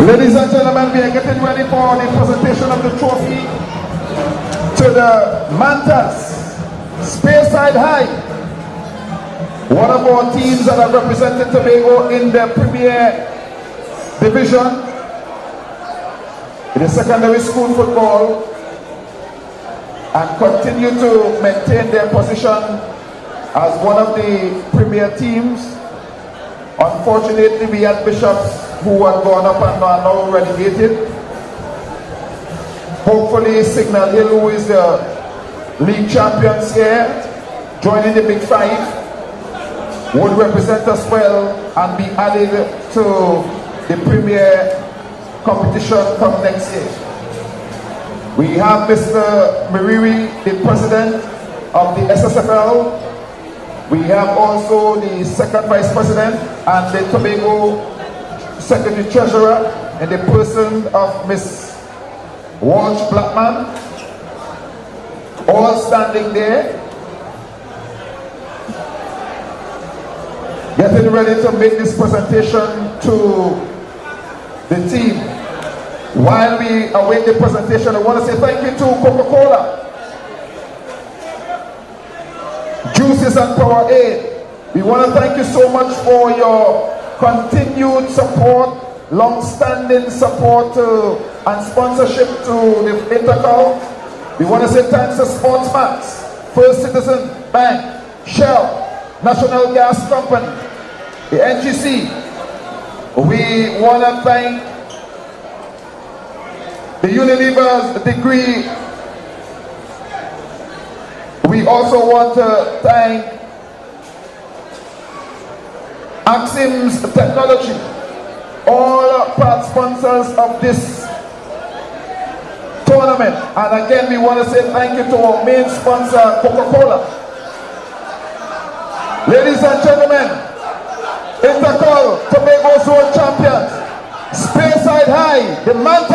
Ladies and gentlemen, we are getting ready for the presentation of the trophy to the Mantas, Speyside High, one of our teams that have represented Tobago in the Premier Division in the secondary school football and continue to maintain their position as one of the premier teams. Unfortunately, we had Bishops who had gone up and are now relegated. Hopefully Signal Hill, who is the league champions here, joining the Big Five, would represent us well and be added to the premier competition come next year. We have Mr. Mariri, the president of the SSFL. We have also the second vice president and the Tobago secretary treasurer in the person of Miss Walsh Blackman, all standing there, getting ready to make this presentation to the team. While we await the presentation, I want to say thank you to Coca-Cola, Juices and Power Aid. We want to thank you so much for your continued support, long-standing support and sponsorship to the Intercol. We want to say thanks to Sportsmax, First Citizen Bank, Shell, National Gas Company, the NGC. We want to thank the Unilever's degree. We also want to thank Axim's Technology, all part sponsors of this tournament. And again, we want to say thank you to our main sponsor, Coca-Cola. Ladies and gentlemen, Intercol Tobago Zone champions, Speyside High, the Mantas